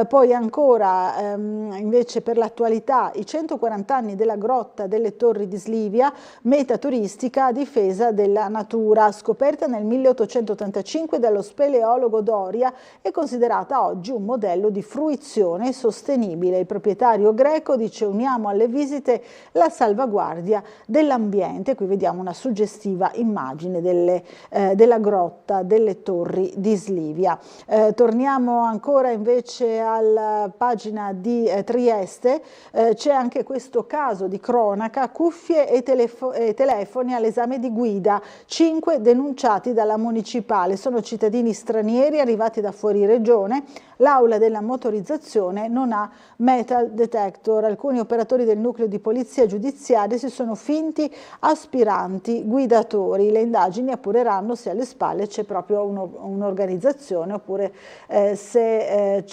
[SPEAKER 1] Poi ancora invece per l'attualità i 140 anni della grotta delle Torri di Slivia, meta turistica a difesa della natura, scoperta nel 1885 dallo speleologo Doria, è considerata oggi un modello di fruizione sostenibile. Il proprietario greco dice: uniamo alle visite la salvaguardia dell'ambiente. Qui vediamo una suggestiva immagine della grotta delle Torri di Slivia. Torniamo ancora invece alla pagina di Trieste, c'è anche questo caso di cronaca, cuffie e telefoni all'esame di guida, 5 denunciati dalla municipale, sono cittadini stranieri arrivati da fuori regione, l'aula della motorizzazione non ha metal detector, alcuni operatori del nucleo di polizia giudiziaria si sono finti aspiranti guidatori, le indagini appureranno se alle spalle c'è proprio un'organizzazione oppure se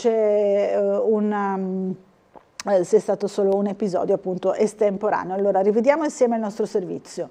[SPEAKER 1] se è stato solo un episodio appunto estemporaneo. Allora rivediamo insieme il nostro servizio.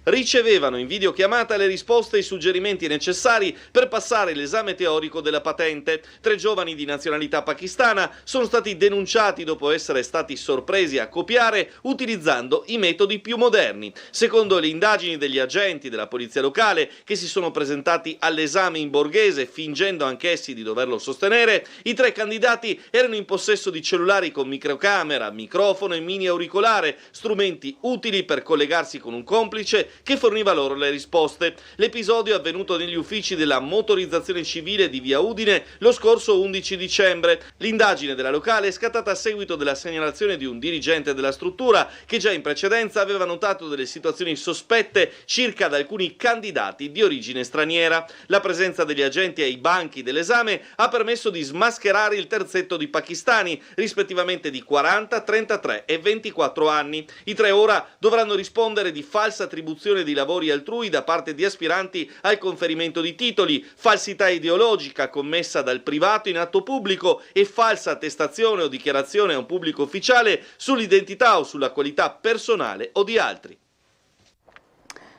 [SPEAKER 5] Ricevevano in videochiamata le risposte e i suggerimenti necessari per passare l'esame teorico della patente. 3 giovani di nazionalità pakistana sono stati denunciati dopo essere stati sorpresi a copiare utilizzando i metodi più moderni. Secondo le indagini degli agenti della polizia locale che si sono presentati all'esame in borghese fingendo anch'essi di doverlo sostenere, i 3 candidati erano in possesso di cellulari con microcamera, microfono e mini auricolare, strumenti utili per collegarsi con un complice che forniva loro le risposte. L'episodio è avvenuto negli uffici della motorizzazione civile di Via Udine lo scorso 11 dicembre. L'indagine della locale è scattata a seguito della segnalazione di un dirigente della struttura che già in precedenza aveva notato delle situazioni sospette circa ad alcuni candidati di origine straniera. La presenza degli agenti ai banchi dell'esame ha permesso di smascherare il terzetto di pakistani, rispettivamente di 40, 33 e 24 anni. I 3 ora dovranno rispondere di falsa attribuzione di lavori altrui da parte di aspiranti al conferimento di titoli, falsità ideologica commessa dal privato in atto pubblico e falsa attestazione o dichiarazione a un pubblico ufficiale sull'identità o sulla qualità personale o di altri.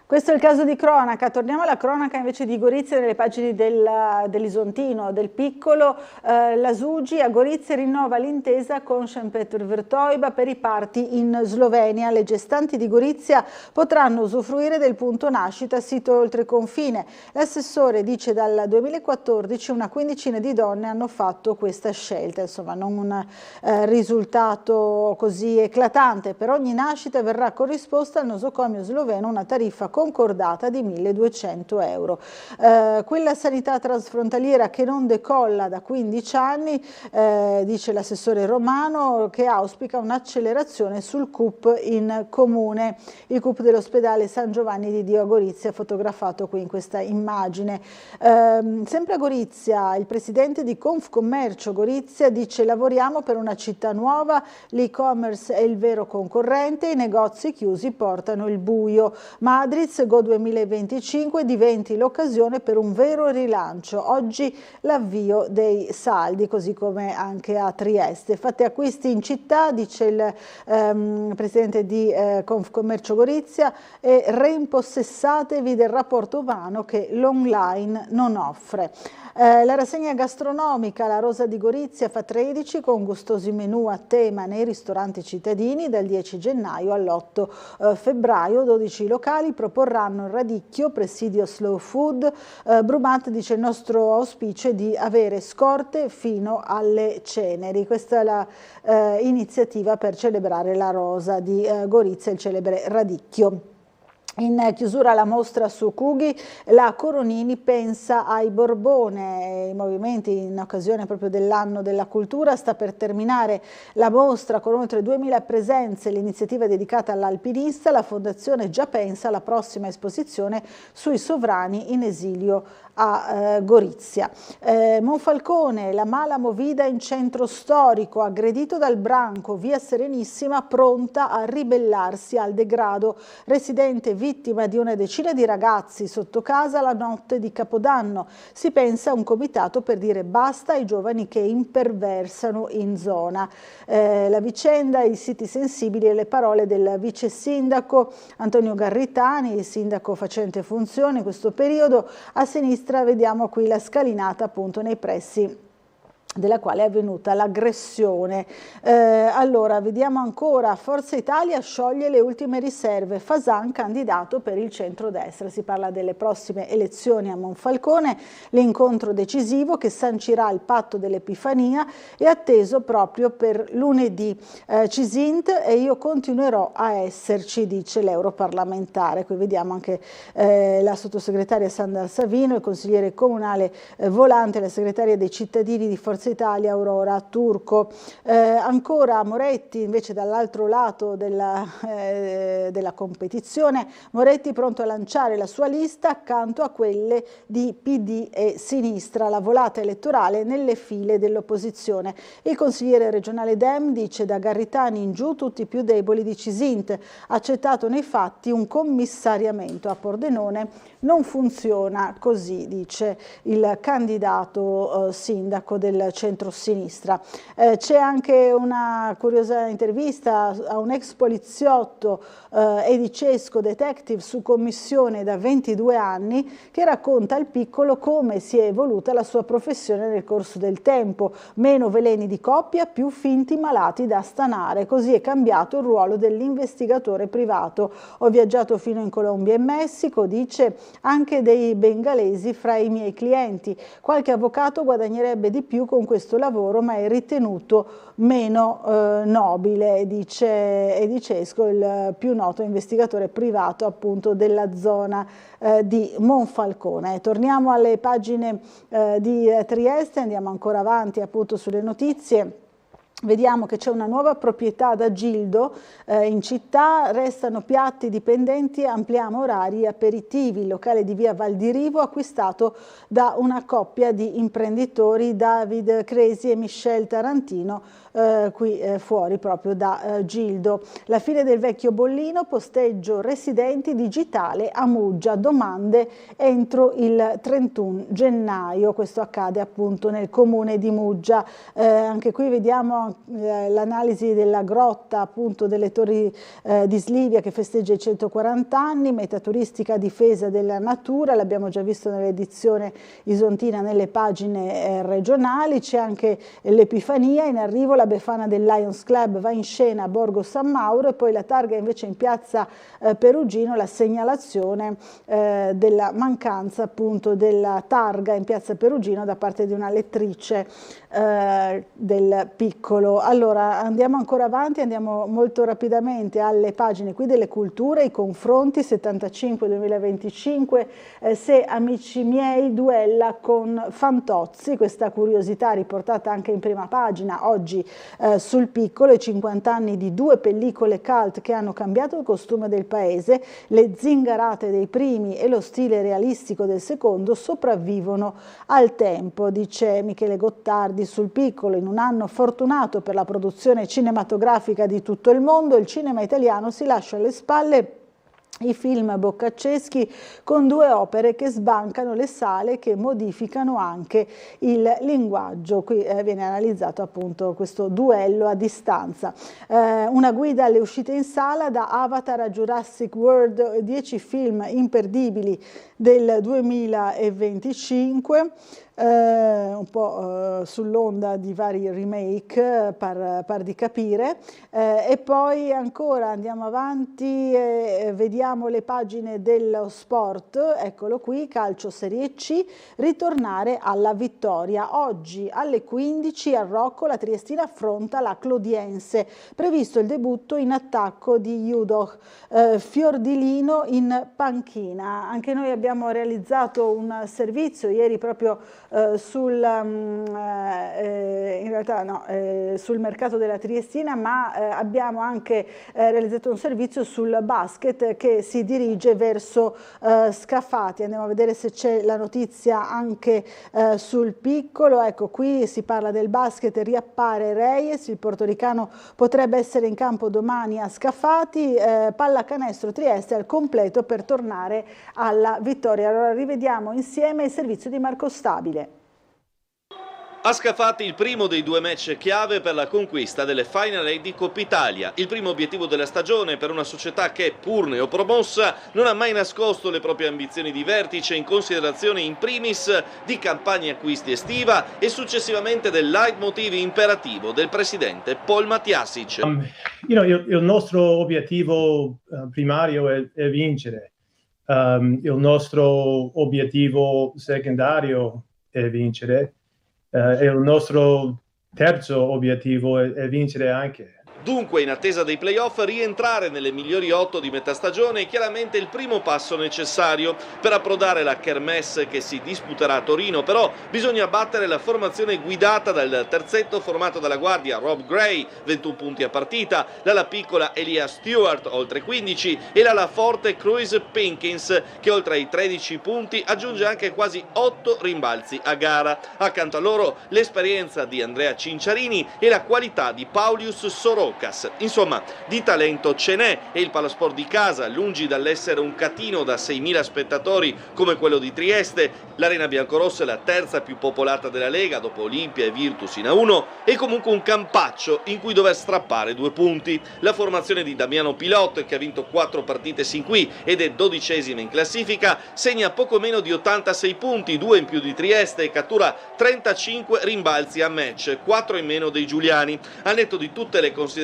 [SPEAKER 1] Questo è il caso di cronaca. Torniamo alla cronaca invece di Gorizia nelle pagine dell'Isontino, del Piccolo. La Sugi a Gorizia rinnova l'intesa con St. Petersburg per i parti in Slovenia. Le gestanti di Gorizia potranno usufruire del punto nascita sito oltreconfine. L'assessore dice dal 2014 una quindicina di donne hanno fatto questa scelta, insomma non un risultato così eclatante. Per ogni nascita verrà corrisposta al nosocomio sloveno una tariffa concordata di 1.200 euro. Quella sanità transfrontaliera che non decolla da 15 anni, dice l'assessore Romano, che auspica un'accelerazione sul CUP in comune, il CUP dell'ospedale San Giovanni di Dio a Gorizia, fotografato qui in questa immagine. Sempre a Gorizia, il presidente di Confcommercio Gorizia dice: lavoriamo per una città nuova, l'e-commerce è il vero concorrente, i negozi chiusi portano il buio. Madrid Go 2025 diventi l'occasione per un vero rilancio. Oggi l'avvio dei saldi, così come anche a Trieste. Fate acquisti in città, dice il presidente di Confcommercio Gorizia, e reimpossessatevi del rapporto umano che l'online non offre. La rassegna gastronomica La Rosa di Gorizia fa 13 con gustosi menù a tema nei ristoranti cittadini dal 10 gennaio all'8 febbraio. 12 locali proporranno il radicchio, presidio slow food. Brumat dice: il nostro auspicio è di avere scorte fino alle ceneri. Questa è la iniziativa per celebrare La Rosa di Gorizia, il celebre radicchio. In chiusura la mostra su Cughi, la Coronini pensa ai Borbone, i movimenti in occasione proprio dell'anno della cultura. Sta per terminare la mostra con oltre 2000 presenze, l'iniziativa dedicata all'alpinista. La fondazione già pensa alla prossima esposizione sui sovrani in esilio a Gorizia. Monfalcone, la mala movida in centro storico, aggredito dal branco, via Serenissima, pronta a ribellarsi al degrado. Residente vittima di una decina di ragazzi sotto casa la notte di Capodanno. Si pensa a un comitato per dire basta ai giovani che imperversano in zona. La vicenda, i siti sensibili e le parole del vice sindaco Antonio Garritani, il sindaco facente funzione in questo periodo. A sinistra vediamo qui la scalinata appunto nei pressi della quale è avvenuta l'aggressione. Allora, vediamo ancora, Forza Italia scioglie le ultime riserve, Fasan candidato per il centrodestra. Si parla delle prossime elezioni a Monfalcone, l'incontro decisivo che sancirà il patto dell'Epifania è atteso proprio per lunedì. Cisint e io continuerò a esserci, dice l'europarlamentare. Qui vediamo anche la sottosegretaria Sandra Savino, il consigliere comunale Volante, la segretaria dei cittadini di Forza Italia Aurora Turco. Ancora Moretti invece dall'altro lato della competizione, Moretti pronto a lanciare la sua lista accanto a quelle di PD e Sinistra, la volata elettorale nelle file dell'opposizione. Il consigliere regionale Dem dice: da Garritani in giù tutti più deboli di Cisint, accettato nei fatti un commissariamento a Pordenone, non funziona così, dice il candidato sindaco del centro-sinistra. C'è anche una curiosa intervista a un ex poliziotto edicesco detective su commissione da 22 anni che racconta al piccolo come si è evoluta la sua professione nel corso del tempo. Meno veleni di coppia, più finti malati da stanare. Così è cambiato il ruolo dell'investigatore privato. Ho viaggiato fino in Colombia e Messico, dice, anche dei bengalesi fra i miei clienti. Qualche avvocato guadagnerebbe di più con questo lavoro, ma è ritenuto meno nobile, dice Edicesco, il più noto investigatore privato appunto della zona di Monfalcone. Torniamo alle pagine di Trieste, andiamo ancora avanti appunto sulle notizie. Vediamo che c'è una nuova proprietà da Gildo in città, restano piatti dipendenti, ampliamo orari e aperitivi. Il locale di via Val di Rivo acquistato da una coppia di imprenditori, David Cresi e Michelle Tarantino, qui fuori proprio da Gildo. La fine del vecchio bollino, posteggio residenti digitale a Muggia, domande entro il 31 gennaio. Questo accade appunto nel comune di Muggia. Anche qui vediamo l'analisi della grotta appunto delle Torri di Slivia che festeggia i 140 anni, meta turistica a difesa della natura, l'abbiamo già visto nell'edizione isontina nelle pagine regionali. C'è anche l'Epifania, in arrivo la Befana del Lions Club va in scena a Borgo San Mauro, e poi la targa invece in piazza Perugino, la segnalazione della mancanza appunto della targa in piazza Perugino da parte di una lettrice del Piccolo. Allora andiamo ancora avanti, andiamo molto rapidamente alle pagine qui delle culture, i confronti 75-2025, se Amici miei duella con Fantozzi, questa curiosità riportata anche in prima pagina oggi sul Piccolo, i 50 anni di due pellicole cult che hanno cambiato il costume del paese, le zingarate dei primi e lo stile realistico del secondo sopravvivono al tempo, dice Michele Gottardi sul Piccolo. In un anno fortunato per la produzione cinematografica di tutto il mondo, il cinema italiano si lascia alle spalle i film boccacceschi con due opere che sbancano le sale, che modificano anche il linguaggio. Qui viene analizzato appunto questo duello a distanza. Una guida alle uscite in sala, da Avatar a Jurassic World, 10 film imperdibili del 2025. Un po' sull'onda di vari remake, par di capire, e poi ancora andiamo avanti e vediamo le pagine dello sport. Eccolo qui, calcio Serie C, ritornare alla vittoria. Oggi alle 15 a Rocco la Triestina affronta la Clodiense, previsto il debutto in attacco di Judoch, Fiordilino in panchina. Anche noi abbiamo realizzato un servizio ieri proprio sul mercato della Triestina, ma abbiamo anche realizzato un servizio sul basket che si dirige verso Scafati. Andiamo a vedere se c'è la notizia anche sul Piccolo. Ecco, qui si parla del basket, riappare Reyes, il portoricano potrebbe essere in campo domani a Scafati, pallacanestro Trieste al completo per tornare alla vittoria. Allora rivediamo insieme il servizio di Marco Stabile.
[SPEAKER 5] A Scafati il primo dei due match chiave per la conquista delle Final 8 di Coppa Italia. Il primo obiettivo della stagione per una società che, pur neopromossa, non ha mai nascosto le proprie ambizioni di vertice in considerazione in primis di campagna acquisti estiva e successivamente del leitmotiv imperativo del presidente Paul Matiasic.
[SPEAKER 6] Il nostro obiettivo primario è vincere. Il nostro obiettivo secondario è vincere. E il nostro terzo obiettivo è vincere anche.
[SPEAKER 5] Dunque, in attesa dei playoff, rientrare nelle migliori 8 di metà stagione è chiaramente il primo passo necessario per approdare la kermesse che si disputerà a Torino. Però bisogna battere la formazione guidata dal terzetto formato dalla guardia Rob Gray, 21 punti a partita, l'ala piccola Elia Stewart, oltre 15, e l'ala forte Cruise Pinkins, che oltre ai 13 punti aggiunge anche quasi 8 rimbalzi a gara. Accanto a loro l'esperienza di Andrea Cinciarini e la qualità di Paulius Soro. Insomma, di talento ce n'è, e il Palasport di casa, lungi dall'essere un catino da 6.000 spettatori come quello di Trieste, l'arena biancorossa è la terza più popolata della Lega dopo Olimpia e Virtus in A1, è comunque un campaccio in cui dover strappare 2 punti. La formazione di Damiano Pilot, che ha vinto 4 partite sin qui ed è 12esima in classifica, segna poco meno di 86 punti, 2 in più di Trieste, e cattura 35 rimbalzi a match, 4 in meno dei giuliani. Al netto di tutte le considerazioni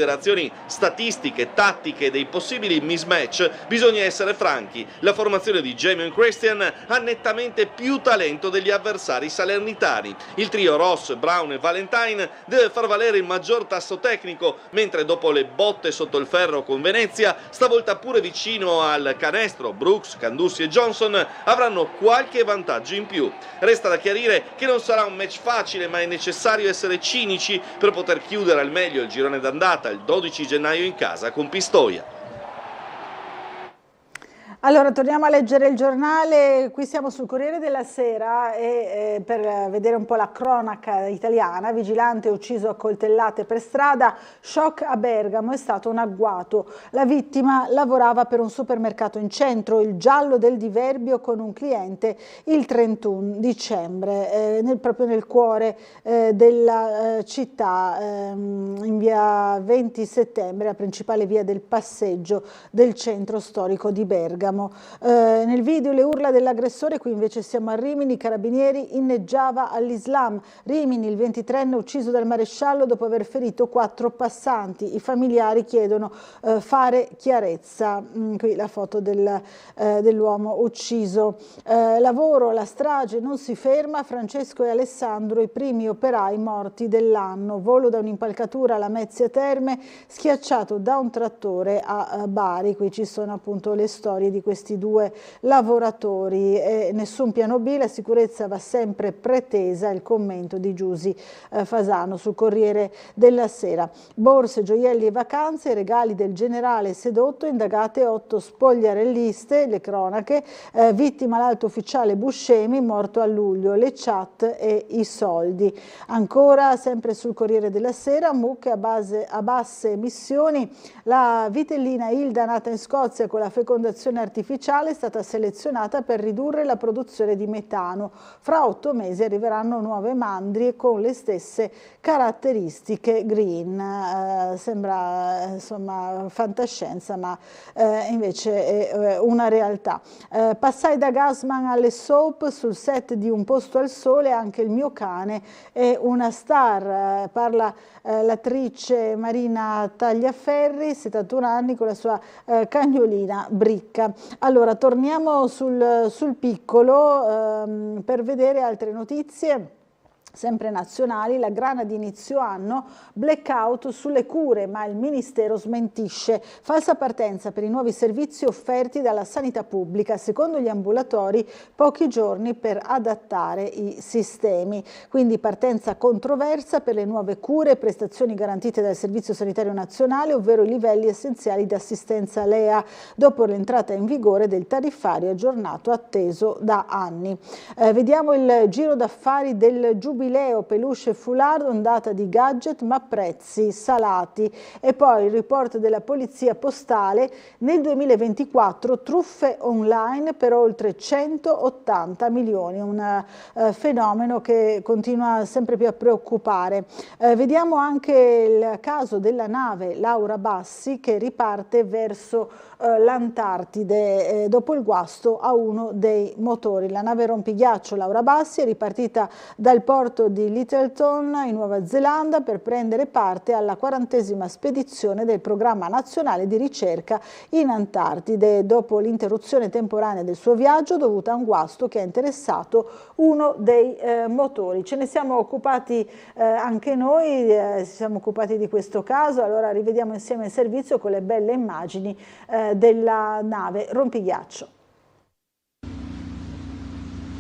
[SPEAKER 5] statistiche, tattiche e dei possibili mismatch, bisogna essere franchi: la formazione di Jamion Christian ha nettamente più talento degli avversari salernitani. Il trio Ross, Brown e Valentine deve far valere il maggior tasso tecnico, mentre dopo le botte sotto il ferro con Venezia, stavolta pure vicino al canestro, Brooks, Candussi e Johnson avranno qualche vantaggio in più. Resta da chiarire che non sarà un match facile, ma è necessario essere cinici per poter chiudere al meglio il girone d'andata il 12 gennaio in casa con Pistoia.
[SPEAKER 1] Allora, torniamo a leggere il giornale, qui siamo sul Corriere della Sera e per vedere un po' la cronaca italiana. Vigilante ucciso a coltellate per strada, shock a Bergamo, è stato un agguato. La vittima lavorava per un supermercato in centro, il giallo del diverbio con un cliente il 31 dicembre, proprio nel cuore della città, in via 20 settembre, la principale via del passeggio del centro storico di Bergamo. Nel video le urla dell'aggressore, qui invece siamo a Rimini, carabinieri inneggiava all'Islam. Rimini, il 23enne ucciso dal maresciallo dopo aver ferito 4 passanti. I familiari chiedono fare chiarezza. Qui la foto dell'uomo ucciso. Lavoro, la strage non si ferma, Francesco e Alessandro i primi operai morti dell'anno. Volo da un'impalcatura alla Mezzia Terme, schiacciato da un trattore a Bari. Qui ci sono appunto le storie di questi 2 lavoratori. Nessun piano B, la sicurezza va sempre pretesa, il commento di Giusi Fasano sul Corriere della Sera. Borse, gioielli e vacanze, regali del generale sedotto, indagate 8 spogliarelliste, le cronache, vittima l'alto ufficiale Buscemi, morto a luglio, le chat e i soldi. Ancora sempre sul Corriere della Sera, mucche a basse emissioni, la vitellina Hilda nata in Scozia con la fecondazione artificiale è stata selezionata per ridurre la produzione di metano. Fra 8 mesi arriveranno nuove mandrie con le stesse caratteristiche green. Sembra insomma fantascienza, ma invece è una realtà. Passai da Gassman alle soap sul set di Un posto al sole, anche il mio cane è una star. Parla l'attrice Marina Tagliaferri, 71 anni, con la sua cagnolina Bricca. Allora, torniamo sul piccolo per vedere altre notizie. Sempre nazionali, la grana di inizio anno, blackout sulle cure, ma il Ministero smentisce. Falsa partenza per i nuovi servizi offerti dalla sanità pubblica. Secondo gli ambulatori, pochi giorni per adattare i sistemi. Quindi partenza controversa per le nuove cure e prestazioni garantite dal Servizio Sanitario Nazionale, ovvero i livelli essenziali di assistenza LEA, dopo l'entrata in vigore del tariffario aggiornato atteso da anni. Vediamo il giro d'affari del Giubileo, peluche e foulard, ondata di gadget ma prezzi salati. E poi il report della Polizia Postale, nel 2024 truffe online per oltre 180 milioni, un fenomeno che continua sempre più a preoccupare. Vediamo anche il caso della nave Laura Bassi che riparte verso l'Antartide dopo il guasto a uno dei motori. La nave rompighiaccio Laura Bassi è ripartita dal porto di Littleton in Nuova Zelanda per prendere parte alla 40ª spedizione del Programma Nazionale di Ricerca in Antartide, dopo l'interruzione temporanea del suo viaggio dovuta a un guasto che ha interessato uno dei motori. Ce ne siamo occupati anche noi, siamo occupati di questo caso, allora rivediamo insieme il servizio con le belle immagini della nave rompighiaccio.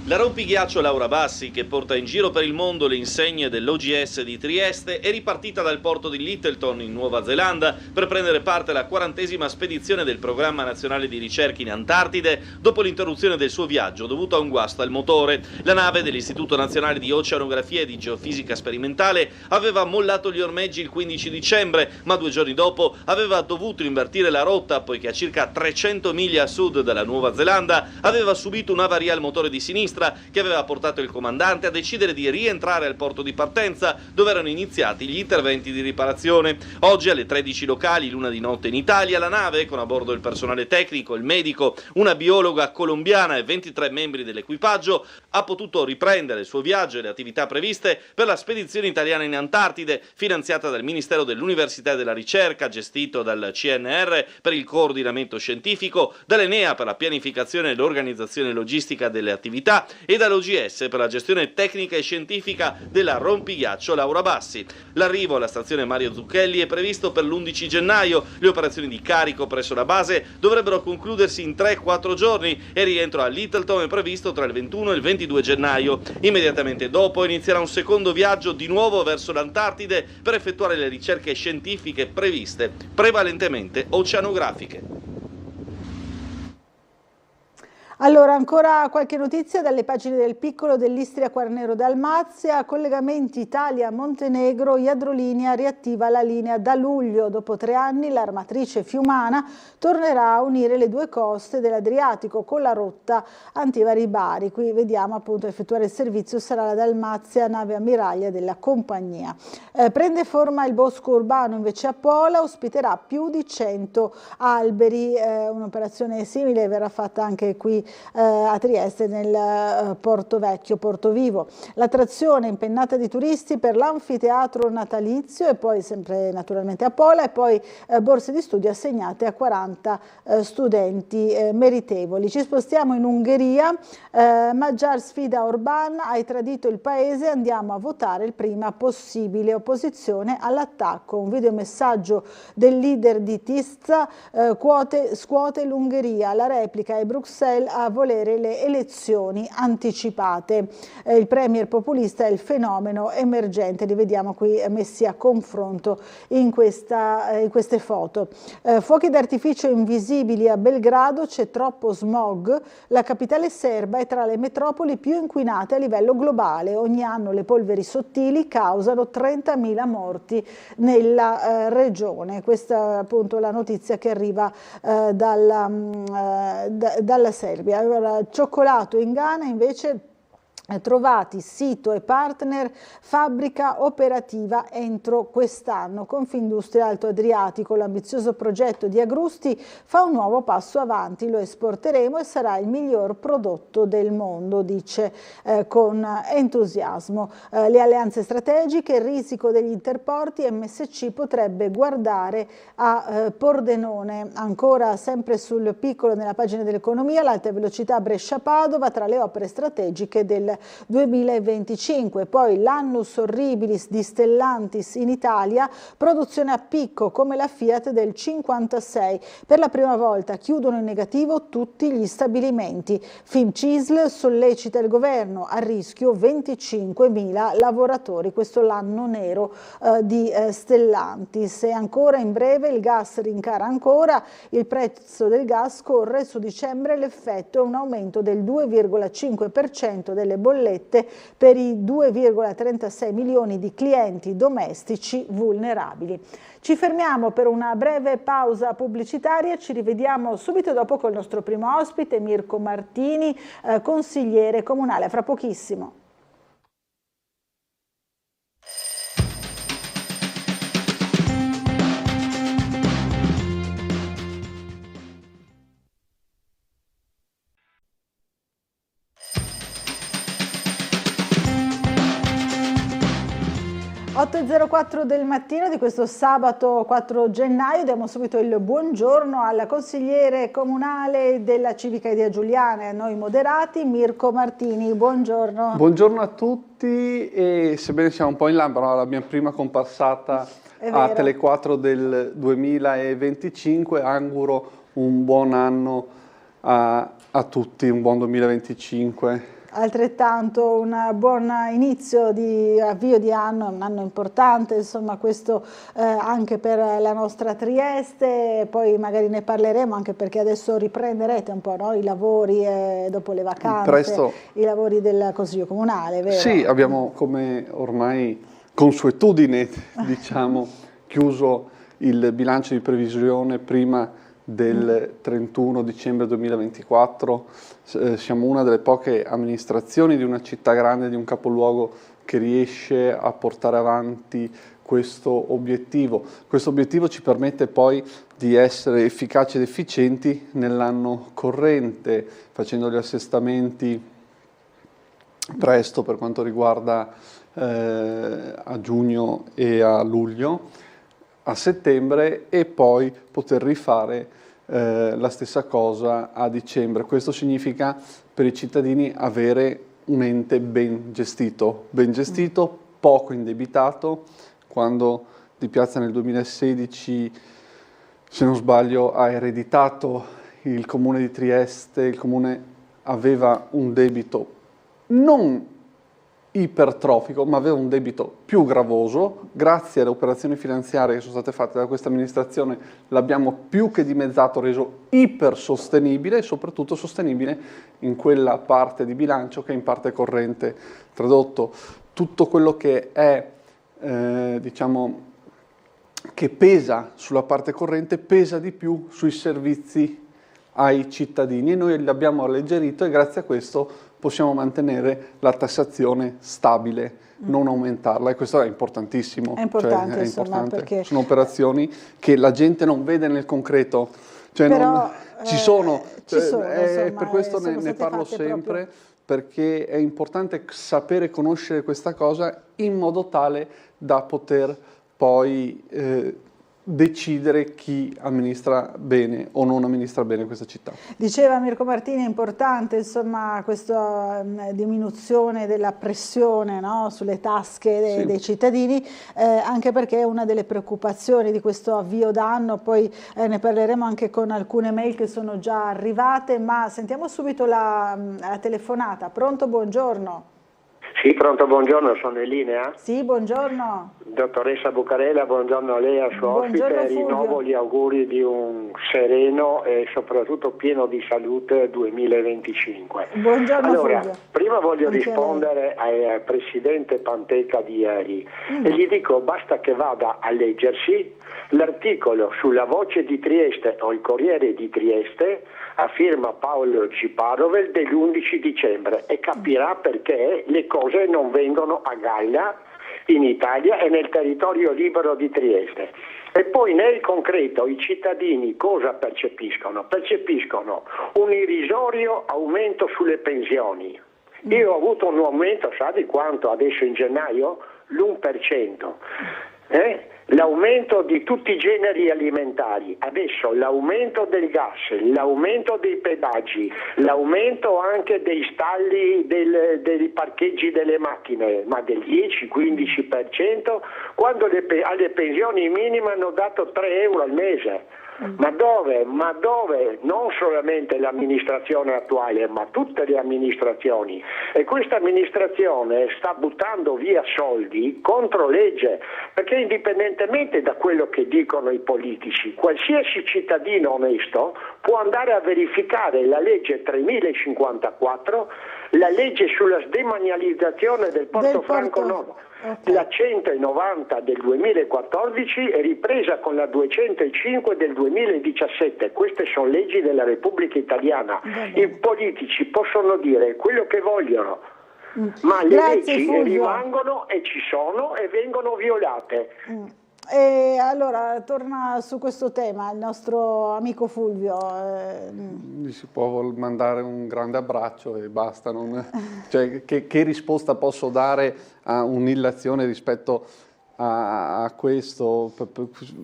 [SPEAKER 5] La rompighiaccio Laura Bassi, che porta in giro per il mondo le insegne dell'OGS di Trieste, è ripartita dal porto di Littleton in Nuova Zelanda per prendere parte alla 40ª spedizione del Programma Nazionale di Ricerca in Antartide dopo l'interruzione del suo viaggio dovuto a un guasto al motore. La nave dell'Istituto Nazionale di Oceanografia e di Geofisica Sperimentale aveva mollato gli ormeggi il 15 dicembre, ma 2 giorni dopo aveva dovuto invertire la rotta poiché a circa 300 miglia a sud dalla Nuova Zelanda aveva subito un'avaria al motore di sinistra che aveva portato il comandante a decidere di rientrare al porto di partenza dove erano iniziati gli interventi di riparazione. Oggi alle 13 locali, l'una di notte in Italia, la nave, con a bordo il personale tecnico, il medico, una biologa colombiana e 23 membri dell'equipaggio, ha potuto riprendere il suo viaggio e le attività previste per la spedizione italiana in Antartide, finanziata dal Ministero dell'Università e della Ricerca, gestito dal CNR per il coordinamento scientifico, dall'Enea per la pianificazione e l'organizzazione logistica delle attività e dall'OGS per la gestione tecnica e scientifica della rompighiaccio Laura Bassi. L'arrivo alla stazione Mario Zucchelli è previsto per l'11 gennaio. Le operazioni di carico presso la base dovrebbero concludersi in 3-4 giorni e il rientro a Littleton è previsto tra il 21 e il 22 gennaio. Immediatamente dopo inizierà un secondo viaggio di nuovo verso l'Antartide per effettuare le ricerche scientifiche previste, prevalentemente oceanografiche.
[SPEAKER 1] Allora, ancora qualche notizia dalle pagine del Piccolo, dell'Istria, Quarnero, Dalmazia. Collegamenti Italia-Montenegro, Jadrolinea riattiva la linea da luglio. Dopo 3 anni l'armatrice fiumana tornerà a unire le due coste dell'Adriatico con la rotta Antivari-Bari. Qui vediamo appunto effettuare il servizio sarà la Dalmazia, nave ammiraglia della compagnia. Prende forma il bosco urbano invece a Pola, ospiterà più di 100 alberi. Un'operazione simile verrà fatta anche qui a Trieste nel Porto Vecchio, Porto Vivo. L'attrazione impennata di turisti per l'anfiteatro natalizio e poi sempre naturalmente a Pola e poi borse di studio assegnate a 40 studenti meritevoli. Ci spostiamo in Ungheria, Magyar sfida Orbán, hai tradito il paese, andiamo a votare il prima possibile, opposizione all'attacco. Un videomessaggio del leader di Tisza scuote l'Ungheria, la replica è Bruxelles a volere le elezioni anticipate. Il premier populista è il fenomeno emergente, li vediamo qui messi a confronto in queste foto. Fuochi d'artificio invisibili a Belgrado, c'è troppo smog, la capitale serba è tra le metropoli più inquinate a livello globale, ogni anno le polveri sottili causano 30.000 morti nella regione. Questa è appunto la notizia che arriva dalla Serbia. Allora, cioccolato in Ghana invece trovati sito e partner, fabbrica operativa entro quest'anno. Confindustria Alto Adriatico, l'ambizioso progetto di Agrusti fa un nuovo passo avanti, lo esporteremo e sarà il miglior prodotto del mondo, dice con entusiasmo. Le alleanze strategiche, il risico degli interporti, MSC potrebbe guardare a Pordenone. Ancora sempre sul Piccolo nella pagina dell'economia, l'alta velocità Brescia-Padova tra le opere strategiche del 2025, poi l'annus horribilis di Stellantis in Italia, produzione a picco come la Fiat del 56, per la prima volta chiudono in negativo tutti gli stabilimenti. FIMCISL sollecita il governo, a rischio 25.000 lavoratori, questo l'anno nero di Stellantis. E ancora in breve il gas rincara ancora, il prezzo del gas corre su dicembre, l'effetto è un aumento del 2,5% delle bollette per i 2,36 milioni di clienti domestici vulnerabili. Ci fermiamo per una breve pausa pubblicitaria, ci rivediamo subito dopo col nostro primo ospite Mirko Martini, consigliere comunale, fra pochissimo. Ore 8:04 del mattino di questo sabato 4 gennaio diamo subito il buongiorno al consigliere comunale della Civica Idea Giuliana e a noi moderati, Mirko Martini. Buongiorno.
[SPEAKER 7] Buongiorno a tutti e sebbene siamo un po' in là, però la mia prima comparsata a Tele4 del 2025, auguro un buon anno a tutti, un buon 2025.
[SPEAKER 1] Altrettanto un buon inizio di avvio di anno, un anno importante, insomma questo anche per la nostra Trieste, poi magari ne parleremo anche perché adesso riprenderete un po', no? I lavori dopo le vacanze, presto, i lavori del Consiglio Comunale, vero?
[SPEAKER 7] Sì, abbiamo come ormai consuetudine, diciamo, chiuso il bilancio di previsione prima del 31 dicembre 2024, siamo una delle poche amministrazioni di una città grande, di un capoluogo che riesce a portare avanti questo obiettivo. Questo obiettivo ci permette poi di essere efficaci ed efficienti nell'anno corrente, facendo gli assestamenti presto per quanto riguarda a giugno e a luglio, a settembre e poi poter rifare la stessa cosa a dicembre. Questo significa per i cittadini avere un ente ben gestito, poco indebitato. Quando Di Piazza nel 2016, se non sbaglio, ha ereditato il Comune di Trieste, il Comune aveva un debito non ipertrofico, ma aveva un debito più gravoso. Grazie alle operazioni finanziarie che sono state fatte da questa amministrazione l'abbiamo più che dimezzato, reso ipersostenibile e soprattutto sostenibile in quella parte di bilancio che è in parte corrente. Tradotto, tutto quello che è, diciamo, che pesa sulla parte corrente pesa di più sui servizi ai cittadini e noi l'abbiamo alleggerito e grazie a questo possiamo mantenere la tassazione stabile, non aumentarla e questo è importantissimo.
[SPEAKER 1] È importante,
[SPEAKER 7] è
[SPEAKER 1] insomma,
[SPEAKER 7] importante.
[SPEAKER 1] perché
[SPEAKER 7] Sono operazioni che la gente non vede nel concreto, cioè
[SPEAKER 1] però,
[SPEAKER 7] ci sono,
[SPEAKER 1] insomma,
[SPEAKER 7] per questo ne parlo sempre, perché è importante sapere conoscere questa cosa in modo tale da poter poi decidere chi amministra bene o non amministra bene questa città.
[SPEAKER 1] Diceva Mirko Martini, è importante insomma questa diminuzione della pressione, no, sulle tasche dei cittadini, anche perché è una delle preoccupazioni di questo avvio d'anno, poi ne parleremo anche con alcune mail che sono già arrivate, ma sentiamo subito la telefonata. Pronto, buongiorno.
[SPEAKER 8] Sì, pronto, buongiorno, sono in linea.
[SPEAKER 1] Sì, buongiorno.
[SPEAKER 8] Dottoressa Bucarella, buongiorno a lei e al suo ospite. Rinnovo gli auguri di un sereno e soprattutto pieno di salute 2025.
[SPEAKER 1] Buongiorno
[SPEAKER 8] allora,
[SPEAKER 1] Fulvio.
[SPEAKER 8] Prima voglio rispondere al Presidente Panteca di ieri e gli dico basta che vada a leggersi l'articolo sulla Voce di Trieste o il Corriere di Trieste a firma Paolo Ciparovel dell'11 dicembre e capirà perché le cose non vengono a galla in Italia e nel territorio libero di Trieste. E poi nel concreto i cittadini cosa percepiscono? Percepiscono un irrisorio aumento sulle pensioni. Io ho avuto un aumento, sa di quanto adesso in gennaio? L'1%. L'aumento di tutti i generi alimentari, adesso l'aumento del gas, l'aumento dei pedaggi, l'aumento anche dei stalli dei parcheggi delle macchine, ma del 10-15%, quando alle pensioni minime hanno dato 3 euro al mese. Ma dove? Non solamente l'amministrazione attuale, ma tutte le amministrazioni. E questa amministrazione sta buttando via soldi contro legge, perché indipendentemente da quello che dicono i politici, qualsiasi cittadino onesto può andare a verificare la legge 3054, la legge sulla sdemanializzazione del Porto Franco Nuovo. Okay. La 190 del 2014 è ripresa con la 205 del 2017. Queste sono leggi della Repubblica Italiana. I politici possono dire quello che vogliono, ma le leggi rimangono e ci sono e vengono violate.
[SPEAKER 1] E allora torna su questo tema il nostro amico Fulvio.
[SPEAKER 7] Gli si può mandare un grande abbraccio e basta. Cioè, che risposta posso dare a un'illazione rispetto a questo?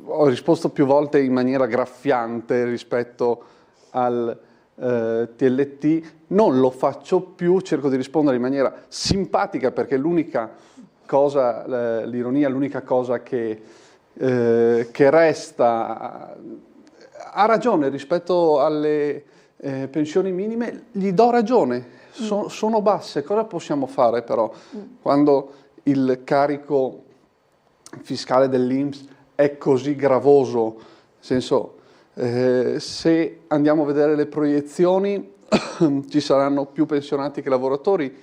[SPEAKER 7] Ho risposto più volte in maniera graffiante rispetto al TLT, non lo faccio più, cerco di rispondere in maniera simpatica perché l'unica cosa, l'ironia, l'unica cosa che resta. Ha ragione rispetto alle pensioni minime, gli do ragione, sono basse. Cosa possiamo fare però quando il carico fiscale dell'INPS è così gravoso? Nel senso, se andiamo a vedere le proiezioni ci saranno più pensionati che lavoratori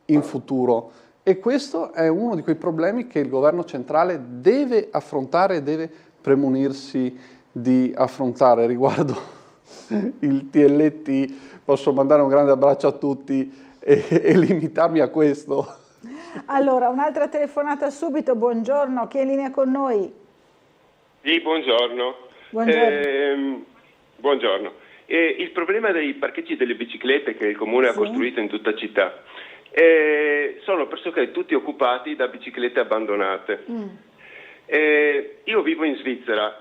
[SPEAKER 7] in futuro. E questo è uno di quei problemi che il governo centrale deve affrontare e deve premunirsi di affrontare. Riguardo il TLT posso mandare un grande abbraccio a tutti e limitarmi a questo.
[SPEAKER 1] Allora, un'altra telefonata subito, buongiorno, chi è in linea con noi?
[SPEAKER 9] Sì, buongiorno.
[SPEAKER 1] Buongiorno.
[SPEAKER 9] Buongiorno. Il problema dei parcheggi delle biciclette che il Comune ha costruito in tutta città sono pressoché tutti occupati da biciclette abbandonate. Io vivo in Svizzera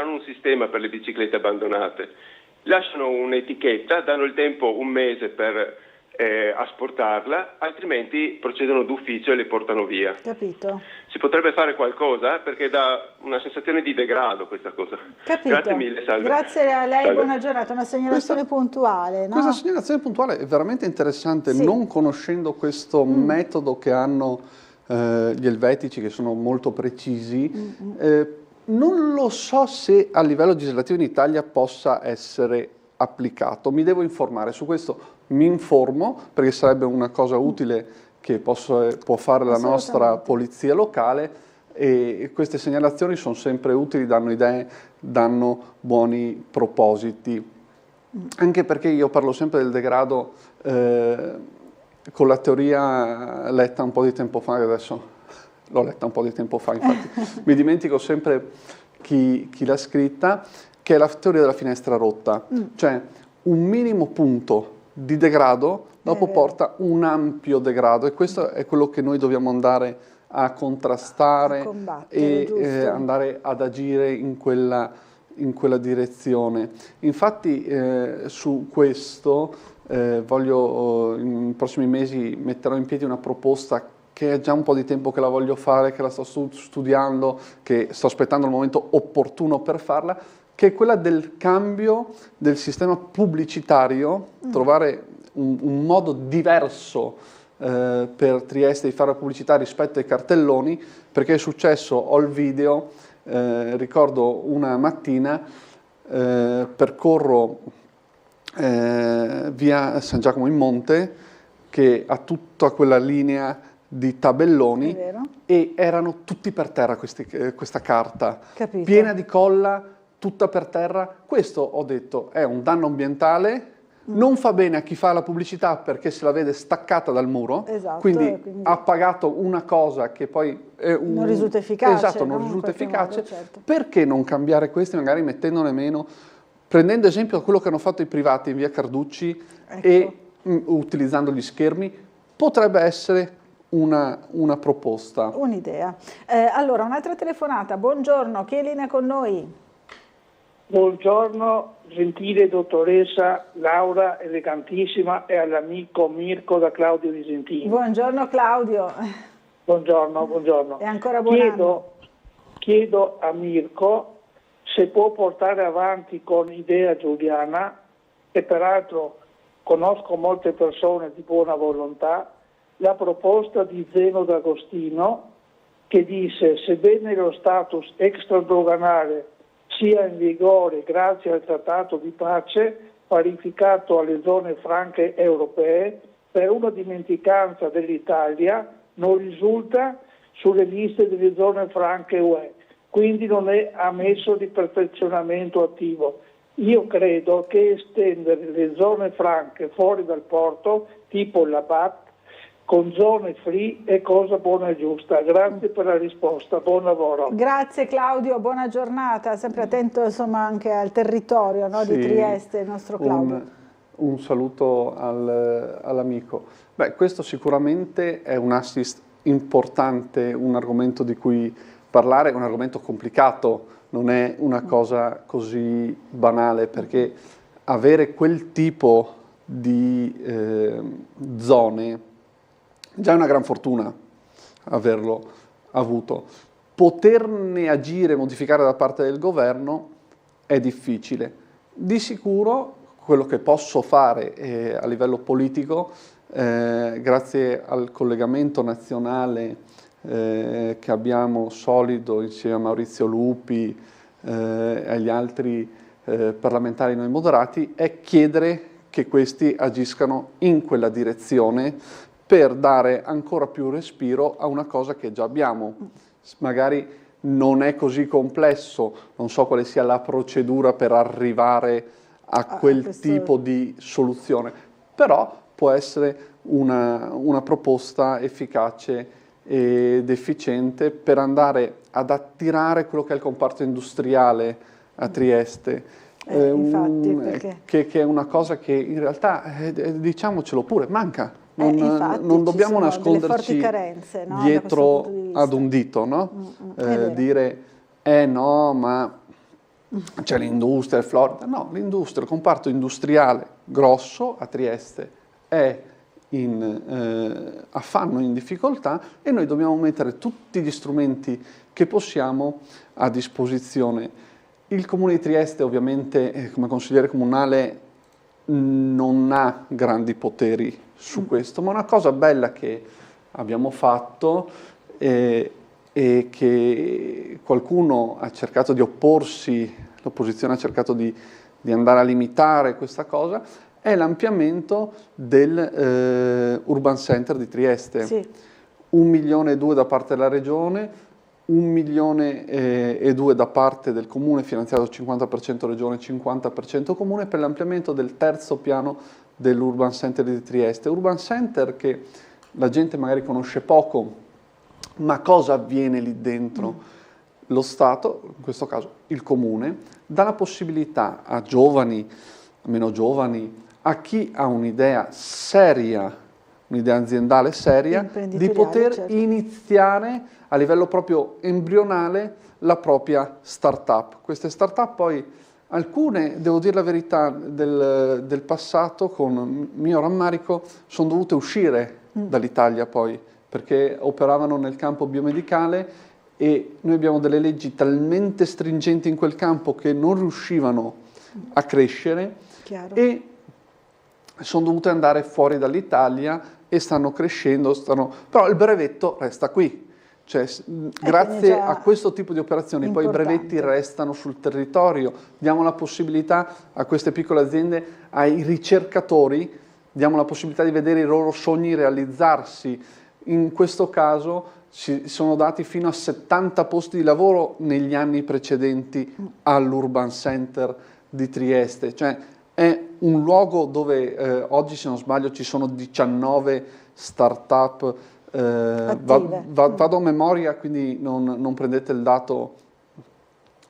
[SPEAKER 9] hanno un sistema per le biciclette abbandonate, lasciano un'etichetta, danno il tempo un mese per asportarla, altrimenti procedono d'ufficio e le portano via.
[SPEAKER 1] Capito.
[SPEAKER 9] Si potrebbe fare qualcosa perché dà una sensazione di degrado questa cosa.
[SPEAKER 1] Capito.
[SPEAKER 9] Grazie mille, salve.
[SPEAKER 1] Grazie a lei,
[SPEAKER 9] Salve.
[SPEAKER 1] Buona giornata. Una segnalazione puntuale, no?
[SPEAKER 7] Questa segnalazione puntuale è veramente interessante,
[SPEAKER 1] Sì.
[SPEAKER 7] non conoscendo questo metodo che hanno gli elvetici, che sono molto precisi. Non lo so se a livello legislativo in Italia possa essere applicato. Mi devo informare su questo. Mi informo perché sarebbe una cosa utile che può fare la nostra polizia locale, e queste segnalazioni sono sempre utili, danno idee, danno buoni propositi. Anche perché io parlo sempre del degrado con la teoria letta un po' di tempo fa, adesso l'ho letta un po' di tempo fa, infatti mi dimentico sempre chi l'ha scritta, che è la teoria della finestra rotta, cioè un minimo punto di degrado dopo porta un ampio degrado, e questo è quello che noi dobbiamo andare a contrastare, e andare ad agire in quella direzione. Infatti su questo in prossimi mesi metterò in piedi una proposta che è già un po' di tempo che la voglio fare, che la sto studiando, che sto aspettando il momento opportuno per farla, che è quella del cambio del sistema pubblicitario, trovare un modo diverso per Trieste di fare la pubblicità rispetto ai cartelloni, perché è successo, ho il video, ricordo una mattina, percorro via San Giacomo in Monte, che ha tutta quella linea di tabelloni, e erano tutti per terra questa carta,
[SPEAKER 1] Capito.
[SPEAKER 7] piena di colla, tutta per terra. Questo, ho detto, è un danno ambientale, non fa bene a chi fa la pubblicità perché se la vede staccata dal muro, quindi ha pagato una cosa che poi
[SPEAKER 1] non risulta efficace.
[SPEAKER 7] Esatto, non risulta efficace.
[SPEAKER 1] Modo, certo.
[SPEAKER 7] Perché non cambiare questi, magari mettendone meno, prendendo esempio da quello che hanno fatto i privati in via Carducci, e utilizzando gli schermi? Potrebbe essere una proposta.
[SPEAKER 1] Un'idea. Allora, un'altra telefonata. Buongiorno, chi è in linea con noi?
[SPEAKER 10] Buongiorno, gentile dottoressa Laura, elegantissima, e all'amico Mirko da Claudio Visentini.
[SPEAKER 1] Buongiorno Claudio.
[SPEAKER 10] Buongiorno.
[SPEAKER 1] E ancora buon anno.
[SPEAKER 10] Chiedo a Mirko se può portare avanti con Idea Giuliana, e peraltro conosco molte persone di buona volontà, la proposta di Zeno D'Agostino, che disse: sebbene lo status extradoganale sia in vigore grazie al trattato di pace parificato alle zone franche europee, per una dimenticanza dell'Italia non risulta sulle liste delle zone franche UE, quindi non è ammesso di perfezionamento attivo. Io credo che estendere le zone franche fuori dal porto, tipo la BAT, con zone free è cosa buona e giusta. Grazie per la risposta, buon lavoro.
[SPEAKER 1] Grazie Claudio, buona giornata, sempre attento insomma anche al territorio, no, di Trieste, il nostro Claudio.
[SPEAKER 7] Un saluto all'amico. Beh, questo sicuramente è un assist importante, un argomento di cui parlare, un argomento complicato, non è una cosa così banale, perché avere quel tipo di zone già è una gran fortuna averlo avuto. Poterne agire e modificare da parte del governo è difficile. Di sicuro quello che posso fare a livello politico, grazie al collegamento nazionale che abbiamo solido insieme a Maurizio Lupi e agli altri parlamentari noi moderati, è chiedere che questi agiscano in quella direzione, per dare ancora più respiro a una cosa che già abbiamo. Magari non è così complesso, non so quale sia la procedura per arrivare a quel tipo di soluzione, però può essere una proposta efficace ed efficiente per andare ad attirare quello che è il comparto industriale a Trieste.
[SPEAKER 1] Infatti,
[SPEAKER 7] che è una cosa che in realtà, diciamocelo pure, manca.
[SPEAKER 1] Infatti,
[SPEAKER 7] non dobbiamo nasconderci
[SPEAKER 1] carenze, no?
[SPEAKER 7] dietro ad un dito, no? Dire no, ma c'è l'industria, il Florida. No, l'industria, il comparto industriale grosso a Trieste è in affanno, in difficoltà, e noi dobbiamo mettere tutti gli strumenti che possiamo a disposizione. Il Comune di Trieste ovviamente come consigliere comunale non ha grandi poteri su questo, ma una cosa bella che abbiamo fatto e che qualcuno ha cercato di opporsi, l'opposizione ha cercato di andare a limitare questa cosa, è l'ampliamento del Urban Center di Trieste. Sì. 1,2 milioni da parte della Regione, 1,2 milioni da parte del Comune, finanziato 50% Regione, 50% Comune, per l'ampliamento del terzo piano dell'Urban Center di Trieste. Urban Center che la gente magari conosce poco, ma cosa avviene lì dentro? Lo Stato, in questo caso il Comune, dà la possibilità a giovani, a meno giovani, a chi ha un'idea seria, un'idea aziendale seria, di poter iniziare a livello proprio embrionale la propria start-up. Queste start-up poi, alcune, devo dire la verità, del passato, con mio rammarico, sono dovute uscire dall'Italia poi, perché operavano nel campo biomedicale e noi abbiamo delle leggi talmente stringenti in quel campo che non riuscivano a crescere. Chiaro. E sono dovute andare fuori dall'Italia e stanno crescendo, però il brevetto resta qui. Cioè, grazie a questo tipo di operazioni poi i brevetti restano sul territorio, diamo la possibilità a queste piccole aziende, ai ricercatori, diamo la possibilità di vedere i loro sogni realizzarsi. In questo caso si sono dati fino a 70 posti di lavoro negli anni precedenti all'Urban Center di Trieste. Cioè, è un luogo dove oggi, se non sbaglio, ci sono 19 start-up. Vado a memoria, quindi non prendete il dato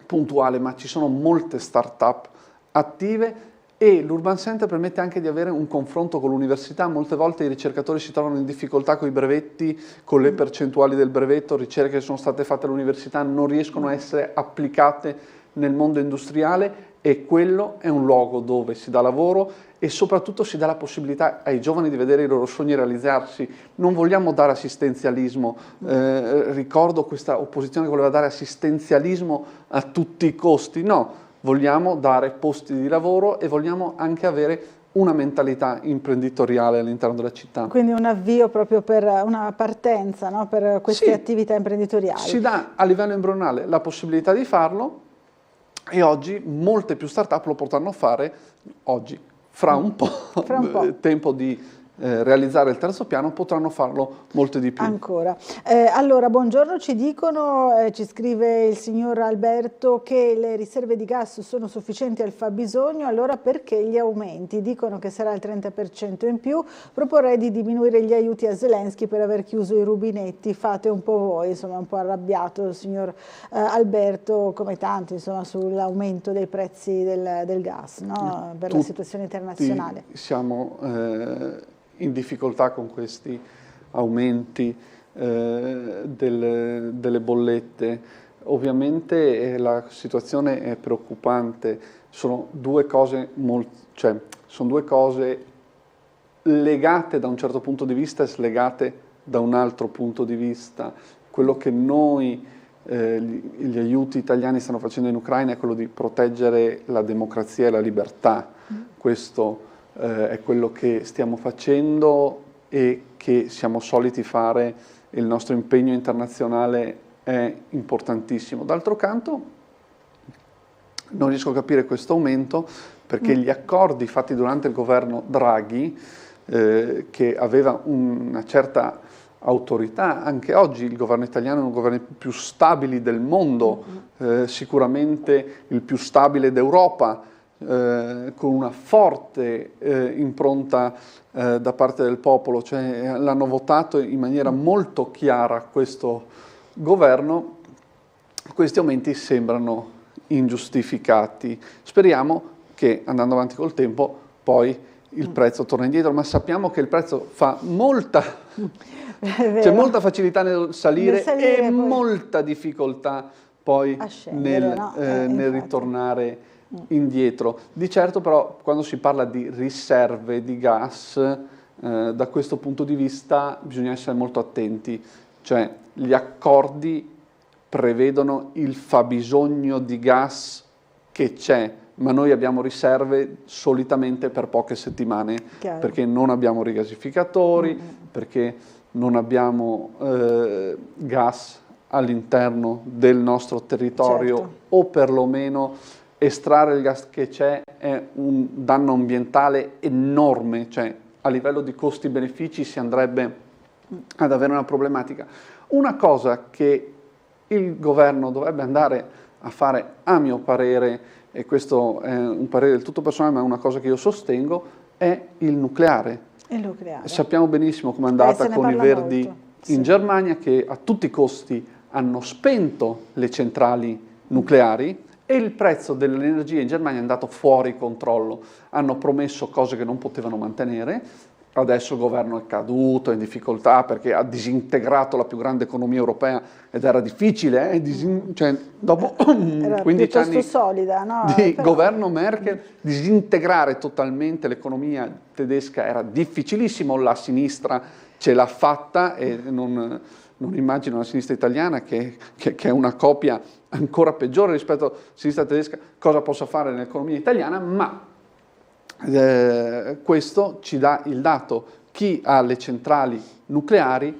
[SPEAKER 7] puntuale, ma ci sono molte start-up attive e l'Urban Center permette anche di avere un confronto con l'università. Molte volte i ricercatori si trovano in difficoltà con i brevetti, con le percentuali del brevetto, ricerche che sono state fatte all'università non riescono a essere applicate nel mondo industriale, e quello è un luogo dove si dà lavoro e soprattutto si dà la possibilità ai giovani di vedere i loro sogni realizzarsi. Non vogliamo dare assistenzialismo, ricordo questa opposizione che voleva dare assistenzialismo a tutti i costi, no, vogliamo dare posti di lavoro e vogliamo anche avere una mentalità imprenditoriale all'interno della città.
[SPEAKER 1] Quindi un avvio proprio per una partenza, no? Per queste attività imprenditoriali.
[SPEAKER 7] Si dà a livello embrionale la possibilità di farlo e oggi molte più start-up lo potranno fare oggi. Fra un po', tempo di realizzare il terzo piano, potranno farlo molte di più.
[SPEAKER 1] Ancora. Allora, buongiorno, ci dicono, ci scrive il signor Alberto, che le riserve di gas sono sufficienti al fabbisogno, allora perché gli aumenti? Dicono che sarà il 30% in più, proporrei di diminuire gli aiuti a Zelensky per aver chiuso i rubinetti, fate un po' voi, insomma è un po' arrabbiato il signor Alberto, come tanti, insomma, sull'aumento dei prezzi del gas, no? Per la situazione internazionale.
[SPEAKER 7] Siamo in difficoltà con questi aumenti delle bollette. Ovviamente la situazione è preoccupante, sono due cose legate da un certo punto di vista e slegate da un altro punto di vista. Quello che noi, gli aiuti italiani stanno facendo in Ucraina è quello di proteggere la democrazia e la libertà. Questo è quello che stiamo facendo e che siamo soliti fare. Il nostro impegno internazionale è importantissimo. D'altro canto non riesco a capire questo aumento perché gli accordi fatti durante il governo Draghi, che aveva una certa autorità, anche oggi il governo italiano è uno dei governi più stabili del mondo, sicuramente il più stabile d'Europa, con una forte impronta da parte del popolo, cioè l'hanno votato in maniera molto chiara questo governo. Questi aumenti sembrano ingiustificati. Speriamo che andando avanti col tempo poi il prezzo torna indietro, ma sappiamo che il prezzo fa c'è molta facilità nel salire e poi molta difficoltà poi nel ritornare indietro. Di certo però quando si parla di riserve di gas Da questo punto di vista bisogna essere molto attenti, cioè gli accordi prevedono il fabbisogno di gas che c'è, ma noi abbiamo riserve solitamente per poche settimane, perché non abbiamo rigasificatori, perché non abbiamo gas all'interno del nostro territorio, o perlomeno estrarre il gas che c'è è un danno ambientale enorme, cioè a livello di costi-benefici si andrebbe ad avere una problematica. Una cosa che il governo dovrebbe andare a fare, a mio parere, e questo è un parere del tutto personale, ma è una cosa che io sostengo, è il nucleare.
[SPEAKER 1] Il nucleare.
[SPEAKER 7] Sappiamo benissimo com'è andata con i Verdi in Germania, che a tutti i costi hanno spento le centrali nucleari e il prezzo dell'energia in Germania è andato fuori controllo. Hanno promesso cose che non potevano mantenere. Adesso il governo è caduto, è in difficoltà perché ha disintegrato la più grande economia europea ed era difficile, cioè, dopo 15 anni
[SPEAKER 1] solida, no?
[SPEAKER 7] di governo Merkel, disintegrare totalmente l'economia tedesca era difficilissimo. La sinistra ce l'ha fatta e non immagino la sinistra italiana, che è una copia ancora peggiore rispetto alla sinistra tedesca, cosa possa fare nell'economia italiana, ma questo ci dà il dato: chi ha le centrali nucleari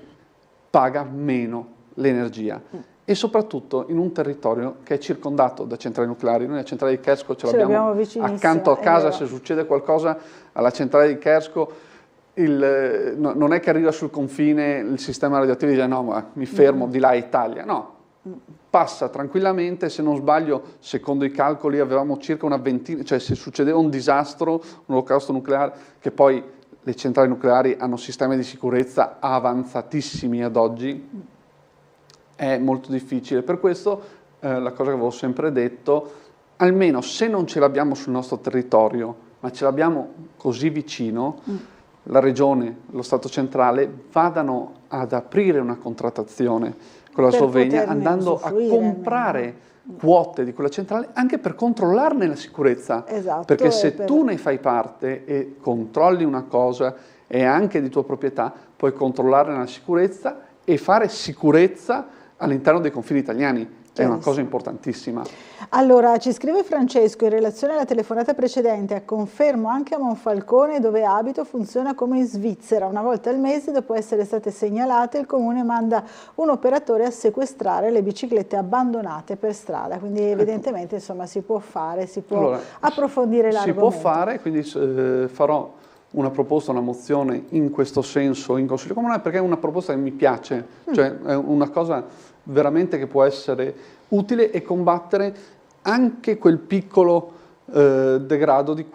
[SPEAKER 7] paga meno l'energia e soprattutto in un territorio che è circondato da centrali nucleari. Noi la centrale di Chersko ce l'abbiamo accanto a casa, se succede qualcosa alla centrale di Chersko non è che arriva sul confine il sistema radioattivo e dice no, ma mi fermo, di là è Italia, no. Passa tranquillamente, se non sbaglio, secondo i calcoli avevamo circa una ventina, cioè se succedeva un disastro, un olocausto nucleare, che poi le centrali nucleari hanno sistemi di sicurezza avanzatissimi ad oggi, è molto difficile. Per questo la cosa che avevo sempre detto, almeno se non ce l'abbiamo sul nostro territorio, ma ce l'abbiamo così vicino, la regione, lo Stato centrale vadano ad aprire una contrattazione con la Slovenia, andando a comprare quote di quella centrale anche per controllarne la sicurezza. Perché se tu ne fai parte e controlli una cosa e anche di tua proprietà, puoi controllarne la sicurezza e fare sicurezza all'interno dei confini italiani. È una cosa importantissima.
[SPEAKER 1] Allora, ci scrive Francesco, in relazione alla telefonata precedente, confermo anche a Monfalcone, dove abito, funziona come in Svizzera. Una volta al mese, dopo essere state segnalate, il comune manda un operatore a sequestrare le biciclette abbandonate per strada. Quindi evidentemente insomma si può fare, si può approfondire l'argomento.
[SPEAKER 7] Si può fare, quindi farò una proposta, una mozione in questo senso in Consiglio Comunale, perché è una proposta che mi piace, cioè è una cosa veramente che può essere utile e combattere anche quel piccolo degrado di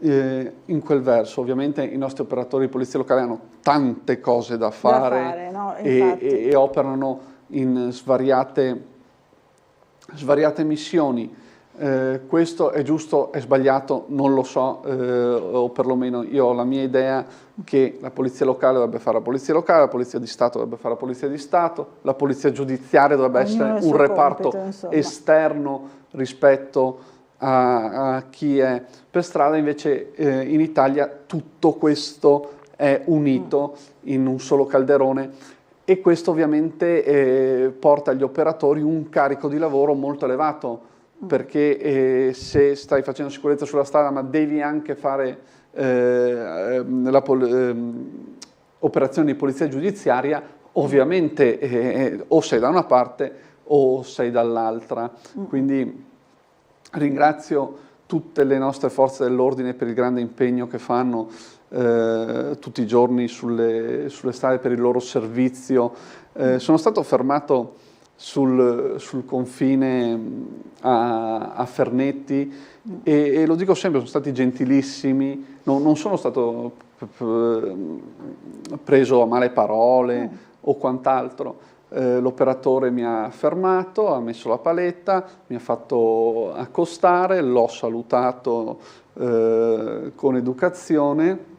[SPEAKER 7] in quel verso. Ovviamente i nostri operatori di polizia locale hanno tante cose da fare,
[SPEAKER 1] no?
[SPEAKER 7] e operano in svariate missioni. Questo è giusto, è sbagliato, non lo so, o perlomeno io ho la mia idea che la polizia locale dovrebbe fare la polizia locale, la polizia di Stato dovrebbe fare la polizia di Stato, la polizia giudiziaria dovrebbe essere un reparto esterno rispetto a chi è per strada. Invece in Italia tutto questo è unito in un solo calderone e questo ovviamente porta agli operatori un carico di lavoro molto elevato, perché se stai facendo sicurezza sulla strada ma devi anche fare operazioni di polizia giudiziaria, ovviamente o sei da una parte o sei dall'altra. Quindi ringrazio tutte le nostre forze dell'ordine per il grande impegno che fanno tutti i giorni sulle strade per il loro servizio. Sono stato fermato sul confine a Fernetti e lo dico sempre, sono stati gentilissimi, non sono stato preso a male parole o quant'altro. L'operatore mi ha fermato, ha messo la paletta, mi ha fatto accostare, l'ho salutato con educazione,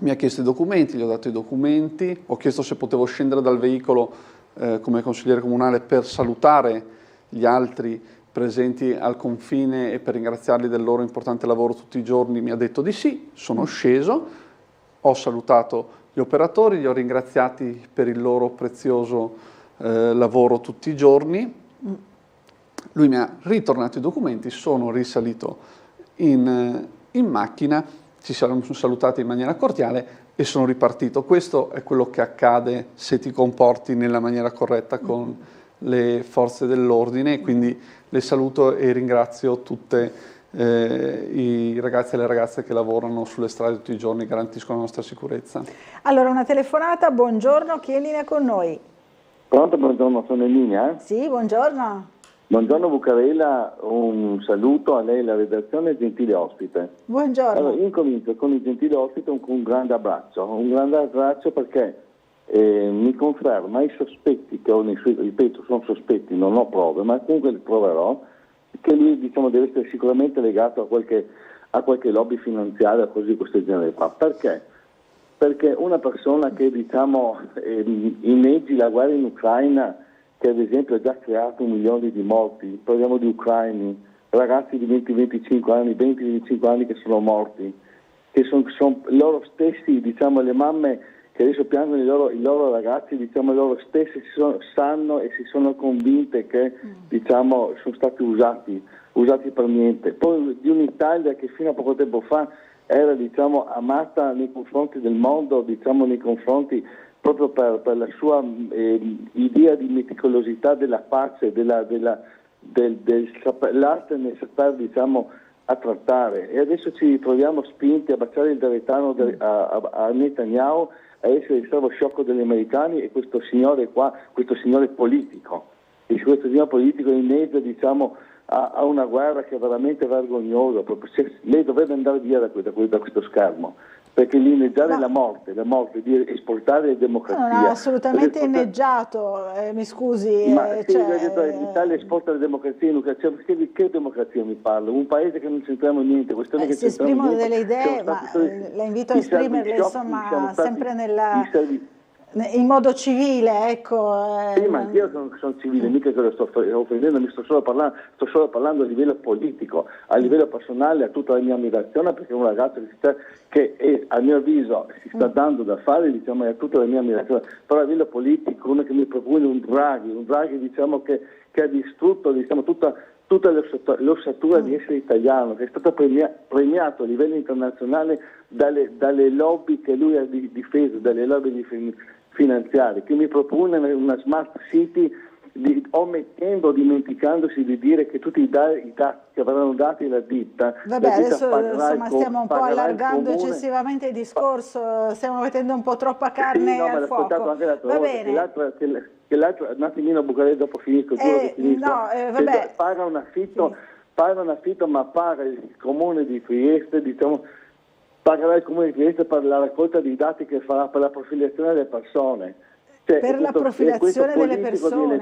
[SPEAKER 7] mi ha chiesto i documenti, gli ho dato i documenti, ho chiesto se potevo scendere dal veicolo come consigliere comunale per salutare gli altri presenti al confine e per ringraziarli del loro importante lavoro tutti i giorni. Mi ha detto di sì, sono sceso, ho salutato gli operatori, li ho ringraziati per il loro prezioso lavoro tutti i giorni. Lui mi ha ritornato i documenti, sono risalito in macchina, ci siamo salutati in maniera cordiale e sono ripartito. Questo è quello che accade se ti comporti nella maniera corretta con le forze dell'ordine, quindi le saluto e ringrazio tutte i ragazzi e le ragazze che lavorano sulle strade tutti i giorni, garantiscono la nostra sicurezza.
[SPEAKER 1] Allora, una telefonata, buongiorno, chi è in linea con noi?
[SPEAKER 11] Pronto, buongiorno, sono in linea?
[SPEAKER 1] Sì, buongiorno.
[SPEAKER 11] Buongiorno Bucarella, un saluto a lei, alla redazione e gentile ospite.
[SPEAKER 1] Buongiorno.
[SPEAKER 11] Allora, io incomincio con il gentile ospite un grande abbraccio perché mi conferma i sospetti che ho nei suoi, ripeto, sono sospetti, non ho prove, ma comunque li proverò, che lui deve essere sicuramente legato a qualche lobby finanziaria, così di questo genere qua. Perché? Perché una persona che inneggi la guerra in Ucraina, che ad esempio ha già creato 1 milione di morti, parliamo di ucraini, ragazzi di 20-25 anni che sono morti, che sono loro stessi, le mamme che adesso piangono i loro ragazzi, loro stessi sanno e si sono convinte che sono stati usati per niente. Poi di un'Italia che fino a poco tempo fa era amata nei confronti del mondo, nei confronti proprio per la sua idea di meticolosità della pace, l'arte nel saper a trattare, e adesso ci troviamo spinti a baciare il deretano a Netanyahu, a essere il servo sciocco degli americani, e questo signore qua, questo signore politico inneggia a una guerra che è veramente vergognosa. Lei dovrebbe andare via da questo schermo, perché l'inneggiare la morte di esportare democrazia.
[SPEAKER 1] Non ha assolutamente inneggiato, mi scusi.
[SPEAKER 11] L'Italia esporta la democrazia in Ucraina, che democrazia mi parla? Un paese che non c'entriamo niente.
[SPEAKER 1] Si esprimono delle idee, ma la invito a esprimerle insomma sempre in modo civile, ecco.
[SPEAKER 11] Sì, ma io sono civile, mica che lo sto offendendo, mi sto solo parlando a livello politico, a livello personale, a tutta la mia ammirazione, perché è un ragazzo che a mio avviso si sta dando da fare, e a tutta la mia ammirazione, però a livello politico uno che mi propone un Draghi che ha distrutto tutta l'ossatura di essere italiano, che è stato premiato a livello internazionale dalle lobby che lui ha difeso, dalle lobby finanziarie, che mi propone una smart city dimenticandosi di dire che tutti i dati che verranno dati alla ditta.
[SPEAKER 1] Vabbè, adesso stiamo un po' allargando eccessivamente il discorso, stiamo mettendo un po' troppa carne al fuoco.
[SPEAKER 11] Anche
[SPEAKER 1] Va bene.
[SPEAKER 11] Che l'altro, un attimino Bucarella, dopo finisco, paga un affitto, ma paga il comune di Trieste, pagherà il comune di Trieste per la raccolta di dati che farà per la profilazione delle persone.
[SPEAKER 1] Per la profilazione delle persone,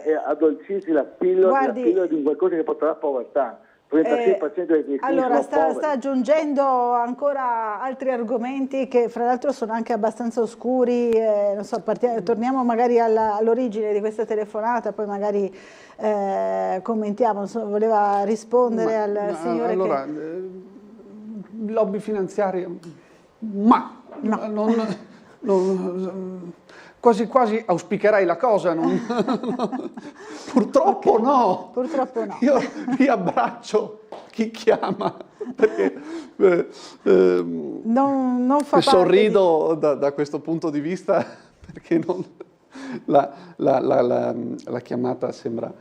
[SPEAKER 11] e addolcirsi la pillola di qualcosa che porterà a povertà. 36% dei
[SPEAKER 1] allora sta aggiungendo ancora altri argomenti che fra l'altro sono anche abbastanza oscuri, non so, torniamo magari all'origine di questa telefonata, poi magari commentiamo. Voleva rispondere al signore
[SPEAKER 7] allora, lobby finanziaria, quasi quasi auspicherei la cosa, purtroppo no.
[SPEAKER 1] Purtroppo no.
[SPEAKER 7] Io riabbraccio chi chiama, perché
[SPEAKER 1] non fa
[SPEAKER 7] sorrido da questo punto di vista, perché la chiamata sembra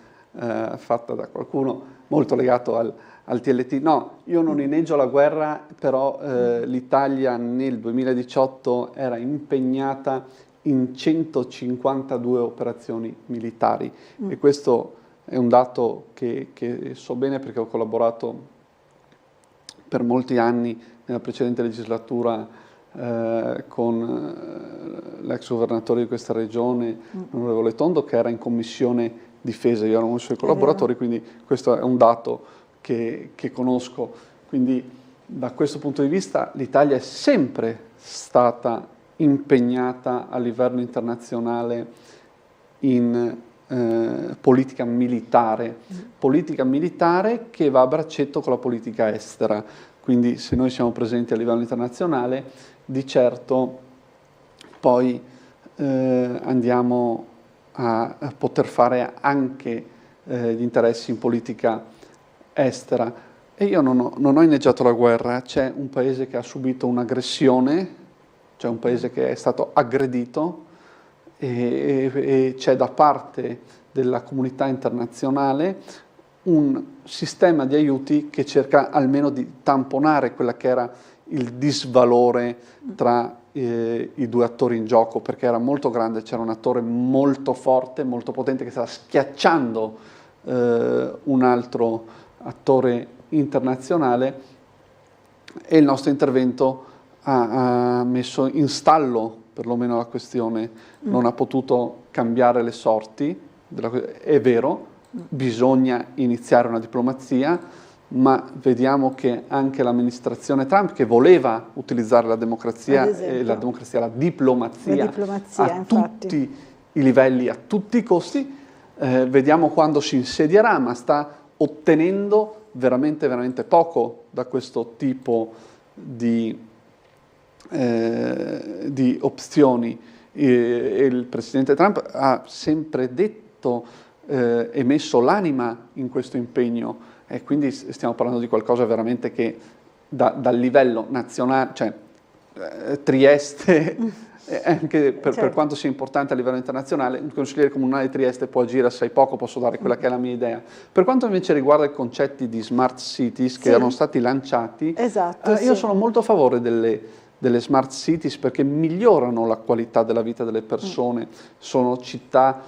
[SPEAKER 7] fatta da qualcuno molto legato al TLT. No, io non inneggio la guerra, però l'Italia nel 2018 era impegnata in 152 operazioni militari e questo è un dato che so bene perché ho collaborato per molti anni nella precedente legislatura con l'ex governatore di questa regione, l'onorevole Tondo, che era in commissione difesa, io ero uno dei suoi collaboratori, quindi questo è un dato che conosco. Quindi da questo punto di vista l'Italia è sempre stata impegnata a livello internazionale in politica militare che va a braccetto con la politica estera. Quindi se noi siamo presenti a livello internazionale di certo poi andiamo a poter fare anche gli interessi in politica estera. E io non ho inneggiato la guerra, c'è un paese che ha subito un'aggressione, c'è un paese che è stato aggredito e c'è da parte della comunità internazionale un sistema di aiuti che cerca almeno di tamponare quella che era il disvalore tra i due attori in gioco, perché era molto grande, c'era un attore molto forte, molto potente che stava schiacciando un altro attore internazionale, e il nostro intervento ha messo in stallo perlomeno la questione, non ha potuto cambiare le sorti, è vero, bisogna iniziare una diplomazia, ma vediamo che anche l'amministrazione Trump, che voleva utilizzare la democrazia, la diplomazia a tutti i livelli, a tutti i costi, vediamo quando si insedierà, ma sta ottenendo veramente, veramente poco da questo tipo di opzioni. E il presidente Trump ha sempre detto e messo l'anima in questo impegno, e quindi stiamo parlando di qualcosa veramente che dal livello nazionale, cioè Trieste, anche per quanto sia importante a livello internazionale, il consigliere comunale di Trieste può agire assai poco, posso dare quella che è la mia idea. Per quanto invece riguarda i concetti di smart cities che erano stati lanciati, io sono molto a favore delle smart cities, perché migliorano la qualità della vita delle persone. Sono città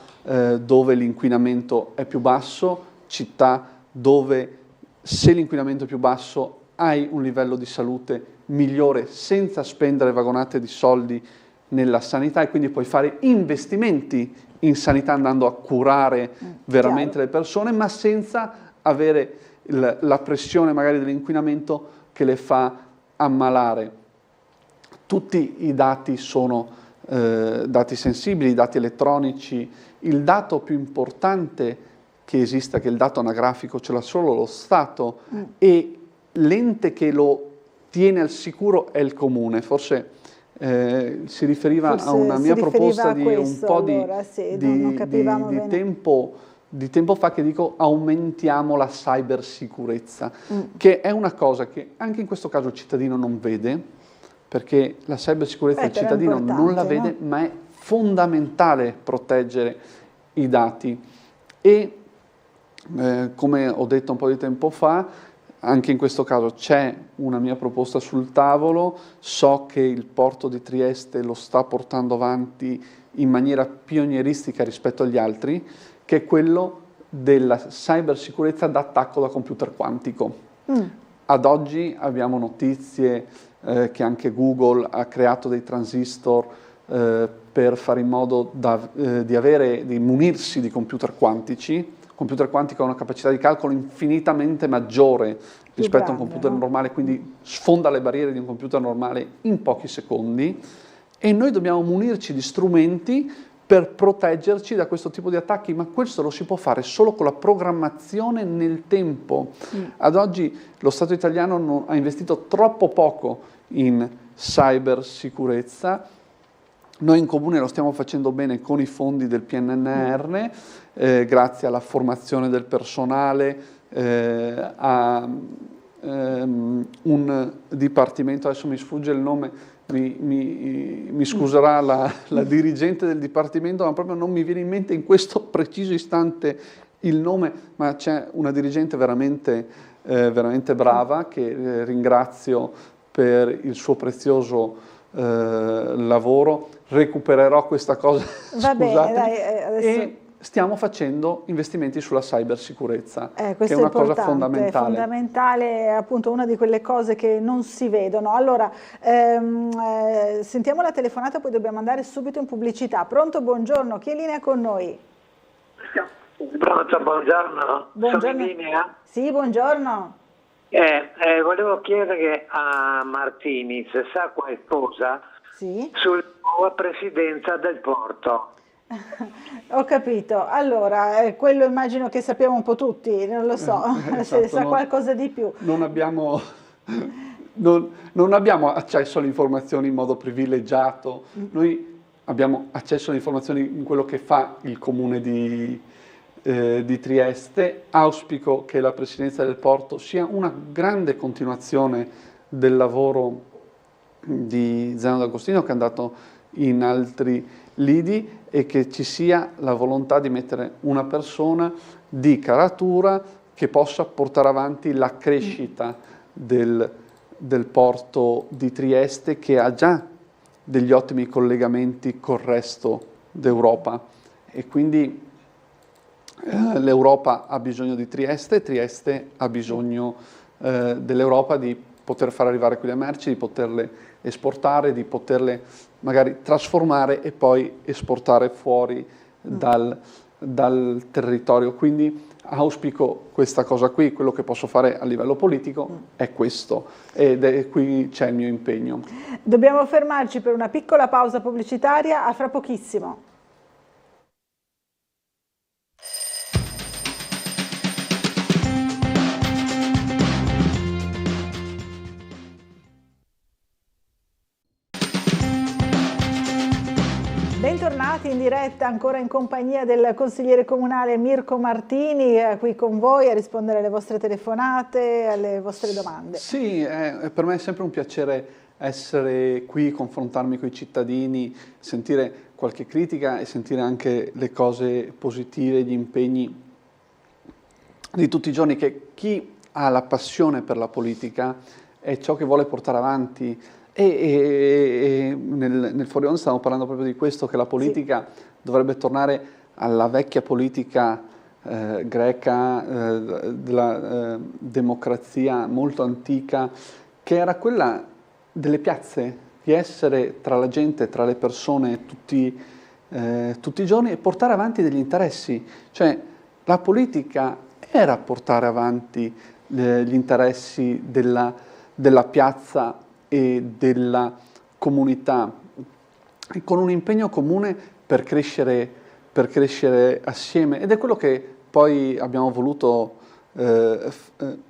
[SPEAKER 7] dove l'inquinamento è più basso, città dove, se l'inquinamento è più basso, hai un livello di salute migliore senza spendere vagonate di soldi nella sanità, e quindi puoi fare investimenti in sanità andando a curare veramente le persone, ma senza avere la pressione magari dell'inquinamento che le fa ammalare. Tutti i dati sono dati sensibili, dati elettronici. Il dato più importante che esista, che il dato anagrafico ce l'ha solo lo Stato, e l'ente che lo tiene al sicuro è il comune. Forse si riferiva a una mia proposta di un po' di tempo fa, che dico aumentiamo la cybersicurezza, che è una cosa che anche in questo caso il cittadino non vede, perché la cybersicurezza il cittadino non la vede, no? Ma è fondamentale proteggere i dati. E come ho detto un po' di tempo fa, anche in questo caso c'è una mia proposta sul tavolo. So che il porto di Trieste lo sta portando avanti in maniera pionieristica rispetto agli altri, che è quello della cybersicurezza d'attacco da computer quantico. Ad oggi abbiamo notizie che anche Google ha creato dei transistor per fare in modo di munirsi di computer quantici. Il computer quantico ha una capacità di calcolo infinitamente maggiore rispetto a un computer normale, quindi sfonda le barriere di un computer normale in pochi secondi, e noi dobbiamo munirci di strumenti per proteggerci da questo tipo di attacchi, ma questo lo si può fare solo con la programmazione nel tempo. Ad oggi lo Stato italiano ha investito troppo poco in cybersicurezza. Noi in Comune lo stiamo facendo bene con i fondi del PNRR, grazie alla formazione del personale, a un dipartimento, adesso mi sfugge il nome, mi scuserà la dirigente del dipartimento, ma proprio non mi viene in mente in questo preciso istante il nome, ma c'è una dirigente veramente brava, che ringrazio per il suo prezioso lavoro. Recupererò questa cosa, scusate, adesso... E stiamo facendo investimenti sulla cybersicurezza, che è una cosa fondamentale. È
[SPEAKER 1] fondamentale, appunto, una di quelle cose che non si vedono. Allora, sentiamo la telefonata, poi dobbiamo andare subito in pubblicità. Pronto, buongiorno, chi è in linea con noi?
[SPEAKER 12] Pronto, buongiorno.
[SPEAKER 1] Sono
[SPEAKER 12] in linea?
[SPEAKER 1] Sì, buongiorno.
[SPEAKER 12] Volevo chiedere a Martini se sa qualcosa sulla nuova presidenza del porto.
[SPEAKER 1] Ho capito. Allora, quello immagino che sappiamo un po' tutti, non lo so,
[SPEAKER 7] esatto,
[SPEAKER 1] se sa qualcosa di più.
[SPEAKER 7] Non abbiamo non abbiamo accesso alle informazioni in modo privilegiato, noi abbiamo accesso alle informazioni in quello che fa il Comune di Trieste. Auspico che la Presidenza del Porto sia una grande continuazione del lavoro di Zeno D'Agostino, che è andato in altri lidi, e che ci sia la volontà di mettere una persona di caratura che possa portare avanti la crescita del porto di Trieste, che ha già degli ottimi collegamenti col resto d'Europa, e quindi l'Europa ha bisogno di Trieste, Trieste ha bisogno dell'Europa, di poter far arrivare qui le merci, di poterle esportare, di poterle magari trasformare e poi esportare fuori dal territorio. Quindi auspico questa cosa qui. Quello che posso fare a livello politico è questo, ed qui c'è il mio impegno.
[SPEAKER 1] Dobbiamo fermarci per una piccola pausa pubblicitaria, a fra pochissimo. Bentornati in diretta, ancora in compagnia del consigliere comunale Mirko Martini, qui con voi a rispondere alle vostre telefonate, alle vostre domande.
[SPEAKER 7] Sì, per me è sempre un piacere essere qui, confrontarmi con i cittadini, sentire qualche critica e sentire anche le cose positive, gli impegni di tutti i giorni, che chi ha la passione per la politica è ciò che vuole portare avanti. E nel fuori onda stavamo parlando proprio di questo, che la politica dovrebbe tornare alla vecchia politica greca, della democrazia molto antica, che era quella delle piazze, di essere tra la gente, tra le persone tutti i giorni, e portare avanti degli interessi. Cioè la politica era portare avanti gli interessi della piazza e della comunità, con un impegno comune per crescere assieme, ed è quello che poi abbiamo voluto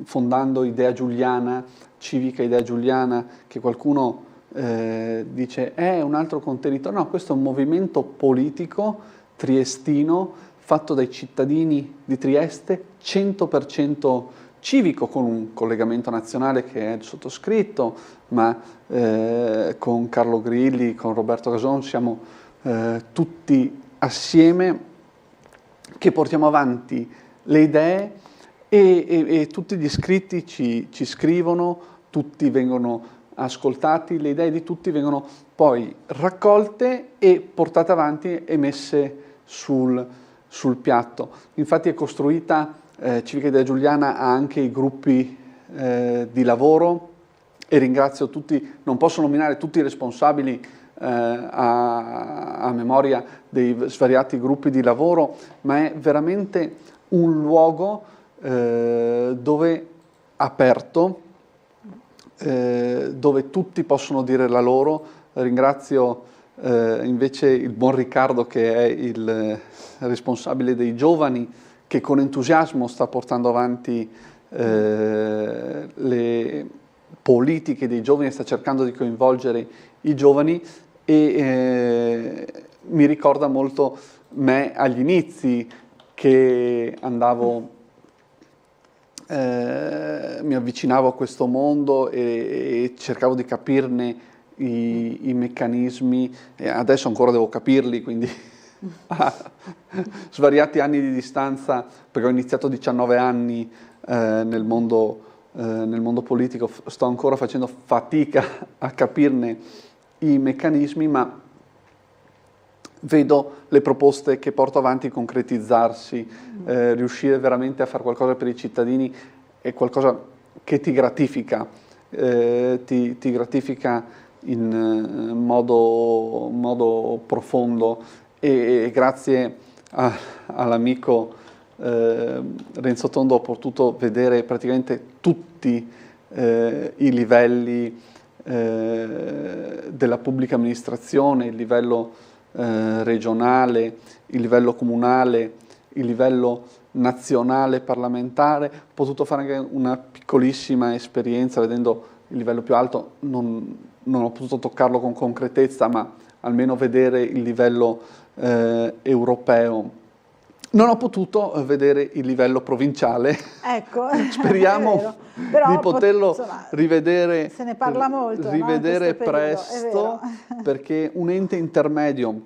[SPEAKER 7] fondando Idea Giuliana, Civica Idea Giuliana, che qualcuno dice è un altro contenitore. No, questo è un movimento politico triestino fatto dai cittadini di Trieste, 100% civico, con un collegamento nazionale che è il sottoscritto, ma con Carlo Grilli, con Roberto Cason siamo tutti assieme che portiamo avanti le idee, e tutti gli iscritti ci scrivono, tutti vengono ascoltati, le idee di tutti vengono poi raccolte e portate avanti e messe sul piatto. Infatti è costruita, Civica Idea Giuliana ha anche i gruppi di lavoro, e ringrazio tutti, non posso nominare tutti i responsabili a memoria dei svariati gruppi di lavoro, ma è veramente un luogo dove aperto, dove tutti possono dire la loro. Ringrazio invece il buon Riccardo, che è il responsabile dei giovani, che con entusiasmo sta portando avanti le politiche dei giovani, sta cercando di coinvolgere i giovani, e mi ricorda molto me agli inizi, che andavo, mi avvicinavo a questo mondo e cercavo di capirne i meccanismi, e adesso ancora devo capirli, quindi a svariati anni di distanza, perché ho iniziato a 19 anni nel mondo politico, sto ancora facendo fatica a capirne i meccanismi, ma vedo le proposte che porto avanti concretizzarsi. Riuscire veramente a fare qualcosa per i cittadini è qualcosa che ti gratifica, ti gratifica in modo profondo, e grazie all'amico Renzo Tondo ho potuto vedere praticamente tutti i livelli della pubblica amministrazione, il livello regionale, il livello comunale, il livello nazionale parlamentare. Ho potuto fare anche una piccolissima esperienza vedendo il livello più alto, non ho potuto toccarlo con concretezza, ma almeno vedere il livello europeo. Non ho potuto vedere il livello provinciale.
[SPEAKER 1] Ecco,
[SPEAKER 7] speriamo di poterlo rivedere,
[SPEAKER 1] se ne parla molto,
[SPEAKER 7] rivedere presto, perché un ente intermedio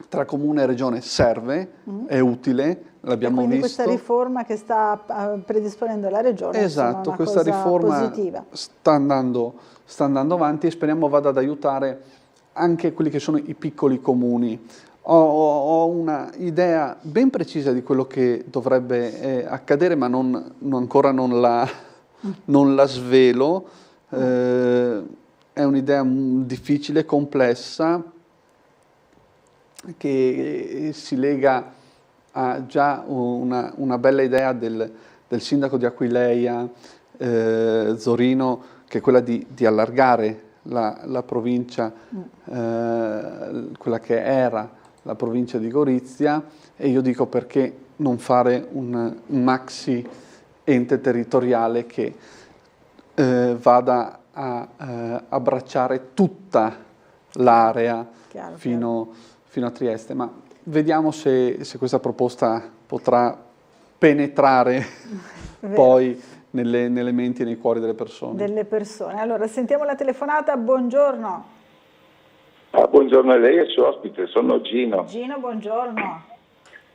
[SPEAKER 7] tra comune e regione serve, è utile, l'abbiamo visto.
[SPEAKER 1] Questa riforma che sta predisponendo la regione,
[SPEAKER 7] esatto, questa riforma
[SPEAKER 1] positiva.
[SPEAKER 7] sta andando avanti e speriamo vada ad aiutare anche quelli che sono i piccoli comuni. Ho una idea ben precisa di quello che dovrebbe accadere, ma ancora non la svelo. È un'idea difficile, complessa, che si lega a già una bella idea del sindaco di Aquileia, Zorino, che è quella di allargare la provincia, quella che era la provincia di Gorizia, e io dico perché non fare un maxi ente territoriale che vada a abbracciare tutta l'area fino a Trieste, ma vediamo se questa proposta potrà penetrare poi nelle menti e nei cuori delle persone.
[SPEAKER 1] Allora, sentiamo la telefonata. Buongiorno.
[SPEAKER 13] Buongiorno a lei e al suo ospite, sono Gino.
[SPEAKER 1] Gino, buongiorno.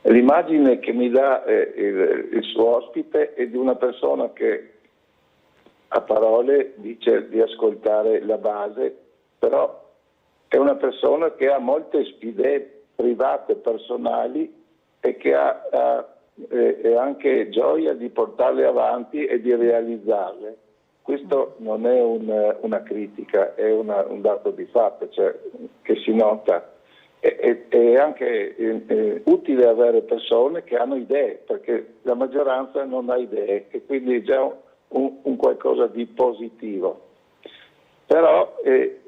[SPEAKER 13] L'immagine che mi dà il suo ospite è di una persona che a parole dice di ascoltare la base, però è una persona che ha molte idee private, personali, e che ha anche gioia di portarle avanti e di realizzarle. Questo non è una critica, è un dato di fatto, cioè, che si nota. È anche utile avere persone che hanno idee, perché la maggioranza non ha idee e quindi è già un qualcosa di positivo. Però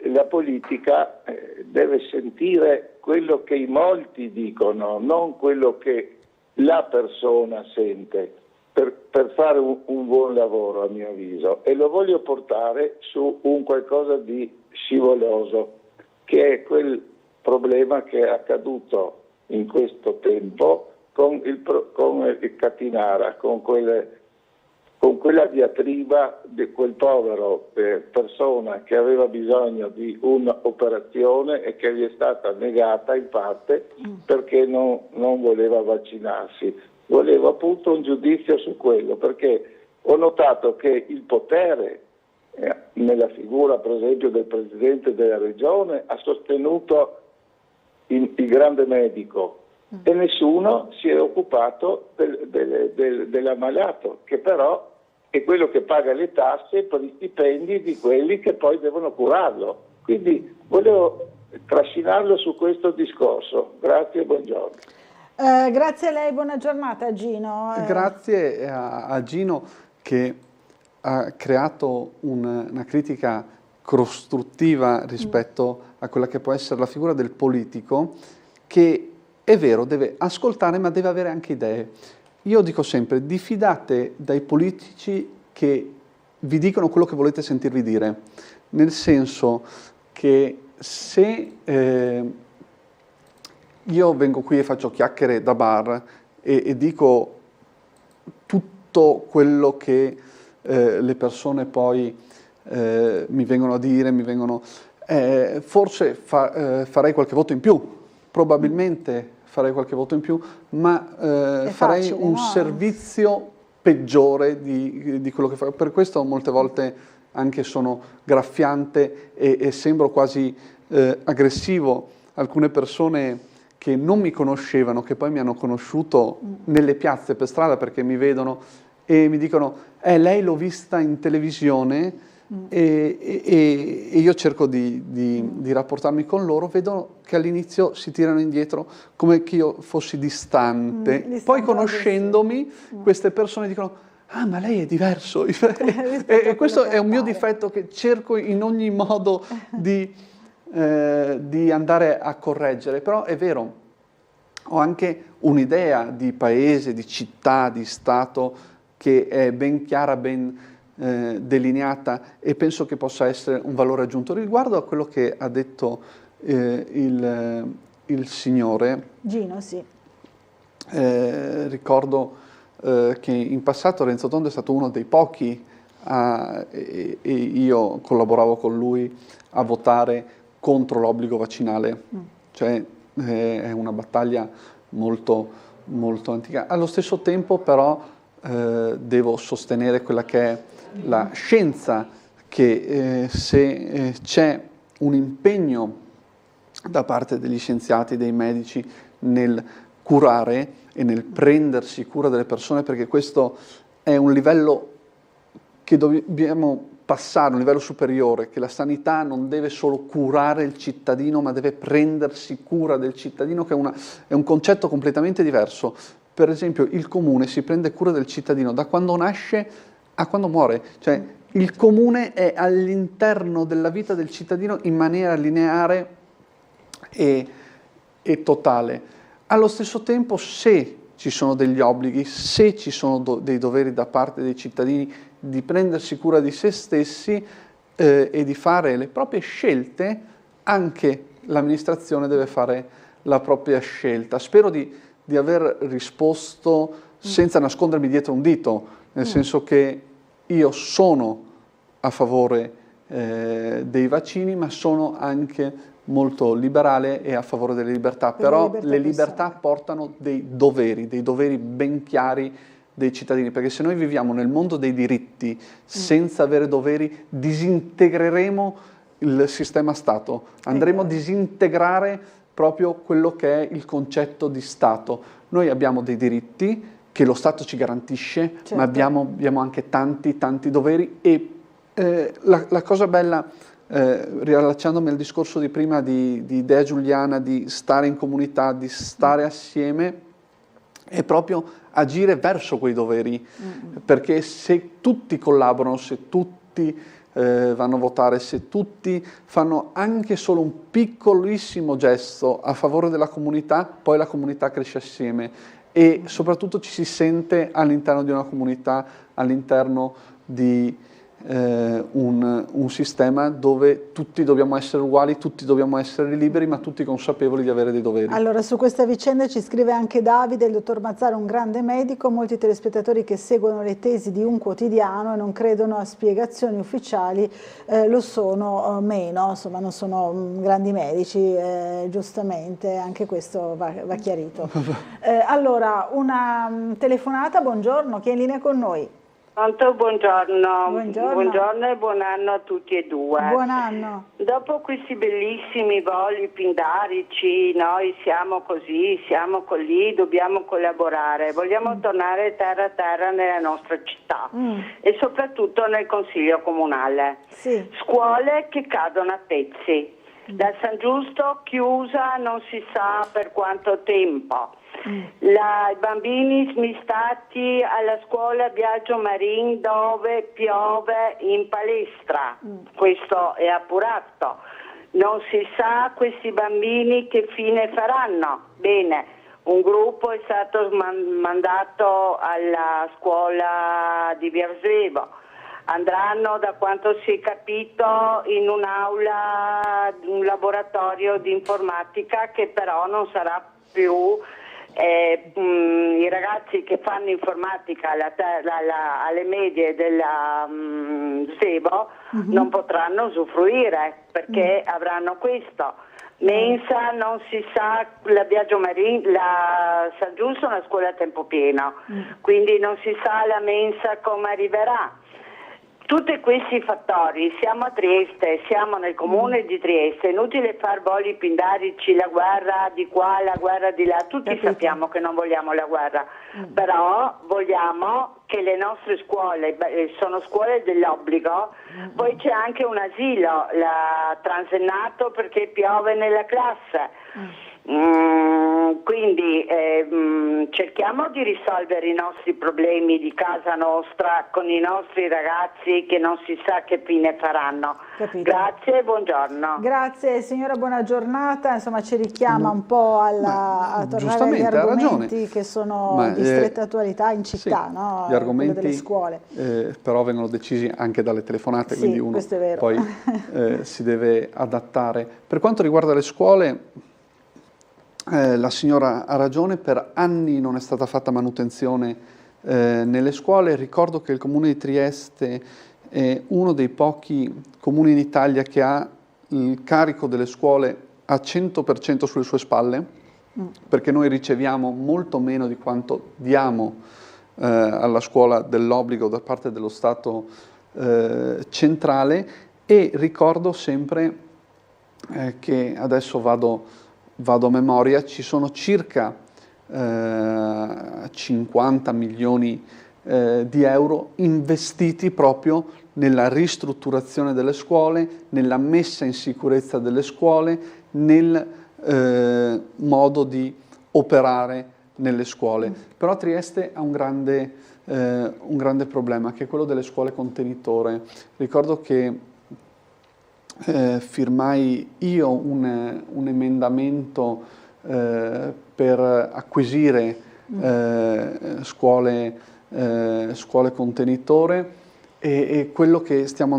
[SPEAKER 13] la politica deve sentire quello che i molti dicono, non quello che la persona sente, per fare un buon lavoro, a mio avviso, e lo voglio portare su un qualcosa di scivoloso, che è quel problema che è accaduto in questo tempo con il Catinara, con quella diatriba di quel povero persona che aveva bisogno di un'operazione e che gli è stata negata in parte perché non voleva vaccinarsi. Volevo appunto un giudizio su quello, perché ho notato che il potere, nella figura per esempio del Presidente della Regione, ha sostenuto il grande medico e nessuno si è occupato dell'ammalato, che però è quello che paga le tasse per gli stipendi di quelli che poi devono curarlo. Quindi volevo trascinarlo su questo discorso. Grazie e buongiorno.
[SPEAKER 1] Grazie a lei, buona giornata Gino.
[SPEAKER 7] Grazie a Gino che ha creato una critica costruttiva rispetto a quella che può essere la figura del politico, che è vero, deve ascoltare ma deve avere anche idee. Io dico sempre, diffidate dai politici che vi dicono quello che volete sentirvi dire, nel senso che se io vengo qui e faccio chiacchiere da bar e dico tutto quello che le persone poi mi vengono a dire, forse farei qualche voto in più, probabilmente farei qualche voto in più, ma farei un servizio peggiore di quello che fa. Per questo molte volte anche sono graffiante e sembro quasi aggressivo. Alcune persone che non mi conoscevano, che poi mi hanno conosciuto nelle piazze per strada perché mi vedono e mi dicono lei l'ho vista in televisione e io cerco di rapportarmi con loro, vedo che all'inizio si tirano indietro come che io fossi distante, poi conoscendomi queste persone dicono ma lei è diverso e questo è un mio difetto che cerco in ogni modo di andare a correggere, però è vero, ho anche un'idea di paese, di città, di Stato che è ben chiara, ben delineata e penso che possa essere un valore aggiunto. Riguardo a quello che ha detto il signore
[SPEAKER 1] Gino, sì.
[SPEAKER 7] Ricordo che in passato Renzo Tondo è stato uno dei pochi e io collaboravo con lui a votare contro l'obbligo vaccinale, cioè è una battaglia molto, molto antica. Allo stesso tempo però devo sostenere quella che è la scienza, che se c'è un impegno da parte degli scienziati, dei medici nel curare e nel prendersi cura delle persone, perché questo è un livello che dobbiamo passare, un livello superiore, che la sanità non deve solo curare il cittadino, ma deve prendersi cura del cittadino, che è un concetto completamente diverso. Per esempio, il comune si prende cura del cittadino da quando nasce a quando muore, cioè il comune è all'interno della vita del cittadino in maniera lineare e totale. Allo stesso tempo, se ci sono degli obblighi, se ci sono dei doveri da parte dei cittadini di prendersi cura di se stessi e di fare le proprie scelte, anche l'amministrazione deve fare la propria scelta. Spero di aver risposto senza nascondermi dietro un dito, nel senso che io sono a favore dei vaccini, ma sono anche molto liberale e a favore delle libertà, però le libertà portano dei doveri ben chiari dei cittadini, perché se noi viviamo nel mondo dei diritti senza avere doveri, disintegreremo il sistema Stato, andremo a disintegrare proprio quello che è il concetto di Stato. Noi abbiamo dei diritti che lo Stato ci garantisce, certo, ma abbiamo anche tanti doveri e la cosa bella, riallacciandomi al discorso di prima di Idea Giuliana, di stare in comunità, di stare assieme, è proprio agire verso quei doveri, perché se tutti collaborano, se tutti vanno a votare, se tutti fanno anche solo un piccolissimo gesto a favore della comunità, poi la comunità cresce assieme e soprattutto ci si sente all'interno di una comunità, all'interno di un sistema dove tutti dobbiamo essere uguali, tutti dobbiamo essere liberi, ma tutti consapevoli di avere dei doveri.
[SPEAKER 1] Allora, su questa vicenda ci scrive anche Davide, il dottor Mazzara, un grande medico, molti telespettatori che seguono le tesi di un quotidiano e non credono a spiegazioni ufficiali lo sono meno, insomma non sono grandi medici, giustamente, anche questo va chiarito. Allora, una telefonata, buongiorno, chi è in linea con noi?
[SPEAKER 14] Buongiorno e buon anno a tutti e due.
[SPEAKER 1] Buon anno.
[SPEAKER 14] Dopo questi bellissimi voli pindarici, noi siamo così, siamo così, dobbiamo collaborare, vogliamo tornare terra a terra nella nostra città e soprattutto nel Consiglio Comunale.
[SPEAKER 1] Sì.
[SPEAKER 14] Scuole che cadono a pezzi, la San Giusto chiusa non si sa per quanto tempo. I bambini smistati alla scuola Biagio Marin dove piove in palestra, questo è appurato, non si sa questi bambini che fine faranno. Bene, un gruppo è stato mandato alla scuola di Vierslevo, andranno, da quanto si è capito, in un'aula, un laboratorio di informatica che però non sarà più i ragazzi che fanno informatica alle medie della Sebo non potranno usufruire perché avranno questo. Mensa non si sa, la Biagio Marin, la San Giusto è una scuola a tempo pieno, quindi non si sa la mensa come arriverà. Tutti questi fattori, siamo a Trieste, siamo nel comune di Trieste, è inutile far voli pindarici, la guerra di qua, la guerra di là, tutti sappiamo che non vogliamo la guerra, però vogliamo che le nostre scuole, sono scuole dell'obbligo, poi c'è anche un asilo, la Transennato perché piove nella classe. Quindi cerchiamo di risolvere i nostri problemi di casa nostra con i nostri ragazzi che non si sa che fine faranno.
[SPEAKER 1] Capito.
[SPEAKER 14] Grazie, buongiorno.
[SPEAKER 1] Grazie signora, buona giornata. Insomma ci richiama un po' a tornare agli argomenti che sono di stretta attualità in città,
[SPEAKER 7] sì,
[SPEAKER 1] no?
[SPEAKER 7] Gli argomenti
[SPEAKER 1] delle scuole.
[SPEAKER 7] Però vengono decisi anche dalle telefonate,
[SPEAKER 1] Sì,
[SPEAKER 7] quindi uno
[SPEAKER 1] questo è vero.
[SPEAKER 7] poi si deve adattare. Per quanto riguarda le scuole, la signora ha ragione, per anni non è stata fatta manutenzione nelle scuole. Ricordo che il Comune di Trieste è uno dei pochi comuni in Italia che ha il carico delle scuole a 100% sulle sue spalle, perché noi riceviamo molto meno di quanto diamo alla scuola dell'obbligo da parte dello Stato centrale, e ricordo sempre che adesso vado a memoria, ci sono circa 50 milioni di euro investiti proprio nella ristrutturazione delle scuole, nella messa in sicurezza delle scuole, nel modo di operare nelle scuole. Però Trieste ha un grande problema, che è quello delle scuole contenitore. Ricordo che firmai io un emendamento per acquisire scuole contenitore, e quello che stiamo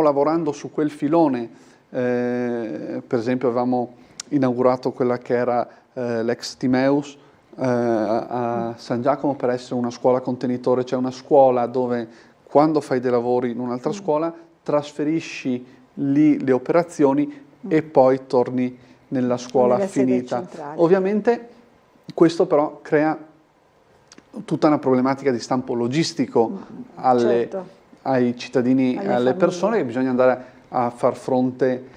[SPEAKER 7] lavorando su quel filone. Per esempio avevamo inaugurato quella che era l'ex Timeus a San Giacomo per essere una scuola contenitore, cioè una scuola dove quando fai dei lavori in un'altra scuola trasferisci lì le operazioni e poi torni nella scuola finita. Ovviamente questo però crea tutta una problematica di stampo logistico ai cittadini e alle persone, che bisogna andare a far fronte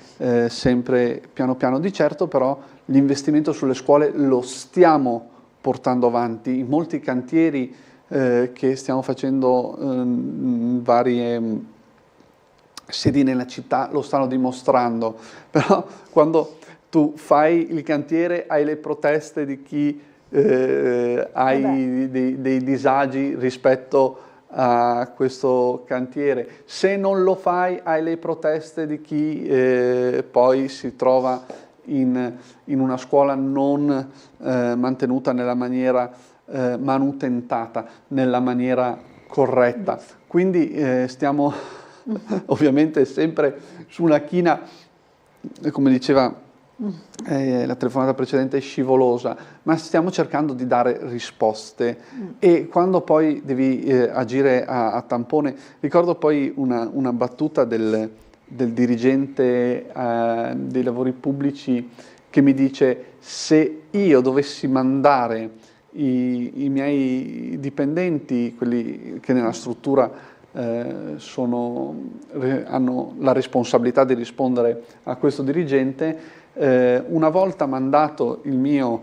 [SPEAKER 7] sempre piano piano. Di certo però l'investimento sulle scuole lo stiamo portando avanti. In molti cantieri che stiamo facendo in varie sedi nella città lo stanno dimostrando, però quando tu fai il cantiere hai le proteste di chi ha dei disagi rispetto a questo cantiere. Se non lo fai hai le proteste di chi poi si trova in una scuola non mantenuta nella maniera manutentata, nella maniera corretta. Quindi stiamo ovviamente sempre su una china, come diceva la telefonata precedente, è scivolosa, ma stiamo cercando di dare risposte. E quando poi devi agire a tampone, ricordo poi una battuta del dirigente dei lavori pubblici che mi dice: se io dovessi mandare i miei dipendenti, quelli che nella struttura hanno la responsabilità di rispondere a questo dirigente, una volta mandato il mio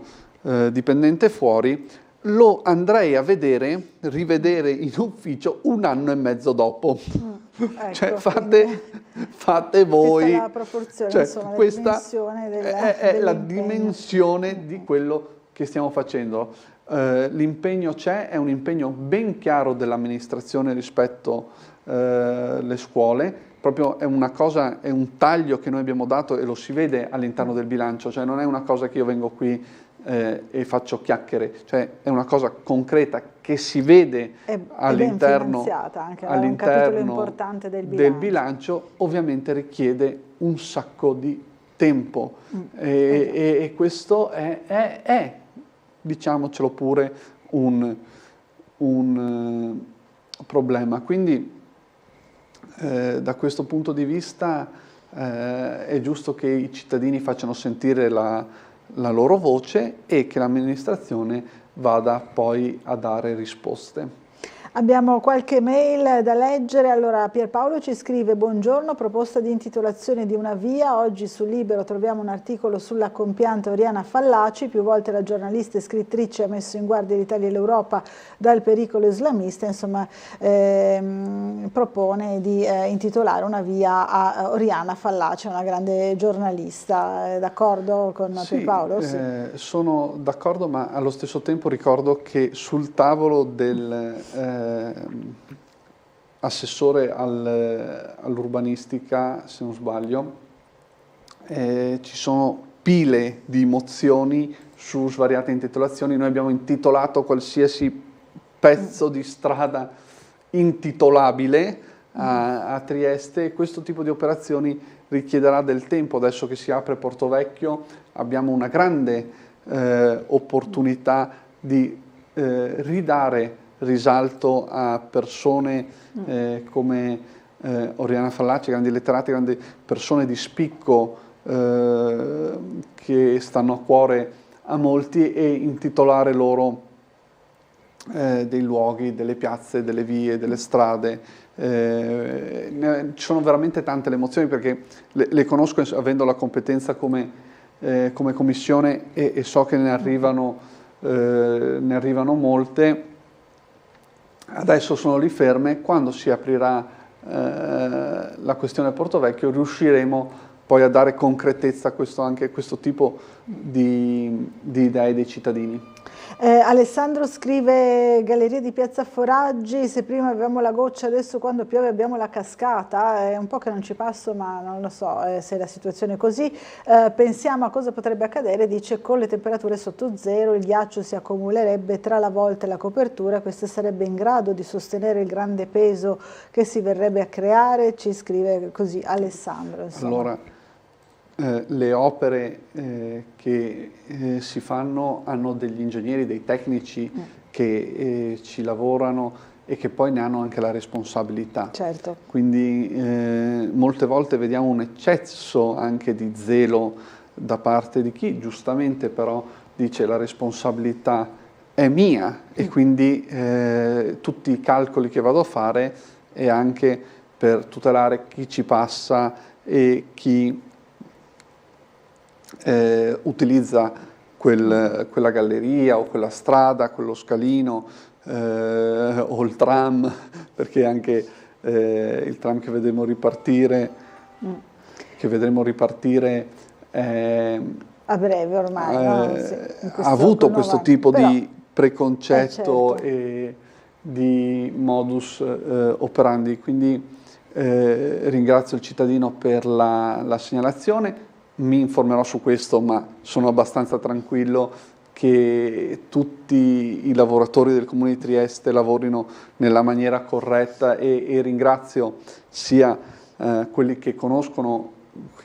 [SPEAKER 7] dipendente fuori, lo andrei a rivedere in ufficio 1 anno e mezzo dopo.
[SPEAKER 1] Ecco,
[SPEAKER 7] cioè fate voi.
[SPEAKER 1] Questa è la proporzione,
[SPEAKER 7] cioè,
[SPEAKER 1] insomma,
[SPEAKER 7] questa
[SPEAKER 1] dimensione
[SPEAKER 7] è la dimensione di quello che stiamo facendo. L'impegno c'è, è un impegno ben chiaro dell'amministrazione rispetto alle scuole, proprio è un taglio che noi abbiamo dato e lo si vede all'interno del bilancio, cioè non è una cosa che io vengo qui e faccio chiacchiere, cioè è una cosa concreta che si vede all'interno
[SPEAKER 1] un capitolo importante del
[SPEAKER 7] bilancio. Ovviamente richiede un sacco di tempo e questo è diciamocelo pure, un problema. Quindi da questo punto di vista è giusto che i cittadini facciano sentire la loro voce e che l'amministrazione vada poi a dare risposte.
[SPEAKER 1] Abbiamo qualche mail da leggere. Allora Pierpaolo ci scrive: buongiorno, proposta di intitolazione di una via. Oggi su Libero troviamo un articolo sulla compianta Oriana Fallaci. Più volte la giornalista e scrittrice ha messo in guardia l'Italia e l'Europa dal pericolo islamista. Insomma, propone di intitolare una via a Oriana Fallaci, una grande giornalista. D'accordo con Pierpaolo? Sì.
[SPEAKER 7] Sono d'accordo, ma allo stesso tempo ricordo che sul tavolo del assessore all'urbanistica, se non sbaglio, ci sono pile di mozioni su svariate intitolazioni. Noi abbiamo intitolato qualsiasi pezzo di strada intitolabile a Trieste, e questo tipo di operazioni richiederà del tempo. Adesso che si apre Portovecchio abbiamo una grande opportunità di ridare risalto a persone come Oriana Fallaci, grandi letterati, grandi persone di spicco che stanno a cuore a molti, e intitolare loro dei luoghi, delle piazze, delle vie, delle strade. Ci sono veramente tante le emozioni, perché le conosco avendo la competenza come commissione, e so che ne arrivano molte. Adesso sono lì ferme. Quando si aprirà la questione Portovecchio riusciremo poi a dare concretezza anche a questo tipo di idee dei cittadini.
[SPEAKER 1] Alessandro scrive: Galleria di Piazza Foraggi, se prima avevamo la goccia, adesso quando piove abbiamo la cascata. È un po' che non ci passo, ma non lo so se la situazione è così. Pensiamo a cosa potrebbe accadere, dice: con le temperature sotto zero il ghiaccio si accumulerebbe tra la volta e la copertura, questo sarebbe in grado di sostenere il grande peso che si verrebbe a creare, ci scrive così Alessandro. Insomma.
[SPEAKER 7] Allora, le opere che si fanno hanno degli ingegneri, dei tecnici che ci lavorano e che poi ne hanno anche la responsabilità.
[SPEAKER 1] Certo.
[SPEAKER 7] Quindi molte volte vediamo un eccesso anche di zelo da parte di chi giustamente però dice: la responsabilità è mia, e quindi tutti i calcoli che vado a fare è anche per tutelare chi ci passa e chi utilizza quella galleria o quella strada, quello scalino o il tram, perché anche il tram che vedremo ripartire
[SPEAKER 1] a breve ormai, sì,
[SPEAKER 7] ha avuto questo tipo di preconcetto
[SPEAKER 1] certo.
[SPEAKER 7] e di modus operandi. Quindi ringrazio il cittadino per la segnalazione. Mi informerò su questo, ma sono abbastanza tranquillo che tutti i lavoratori del Comune di Trieste lavorino nella maniera corretta, e ringrazio sia quelli che conosco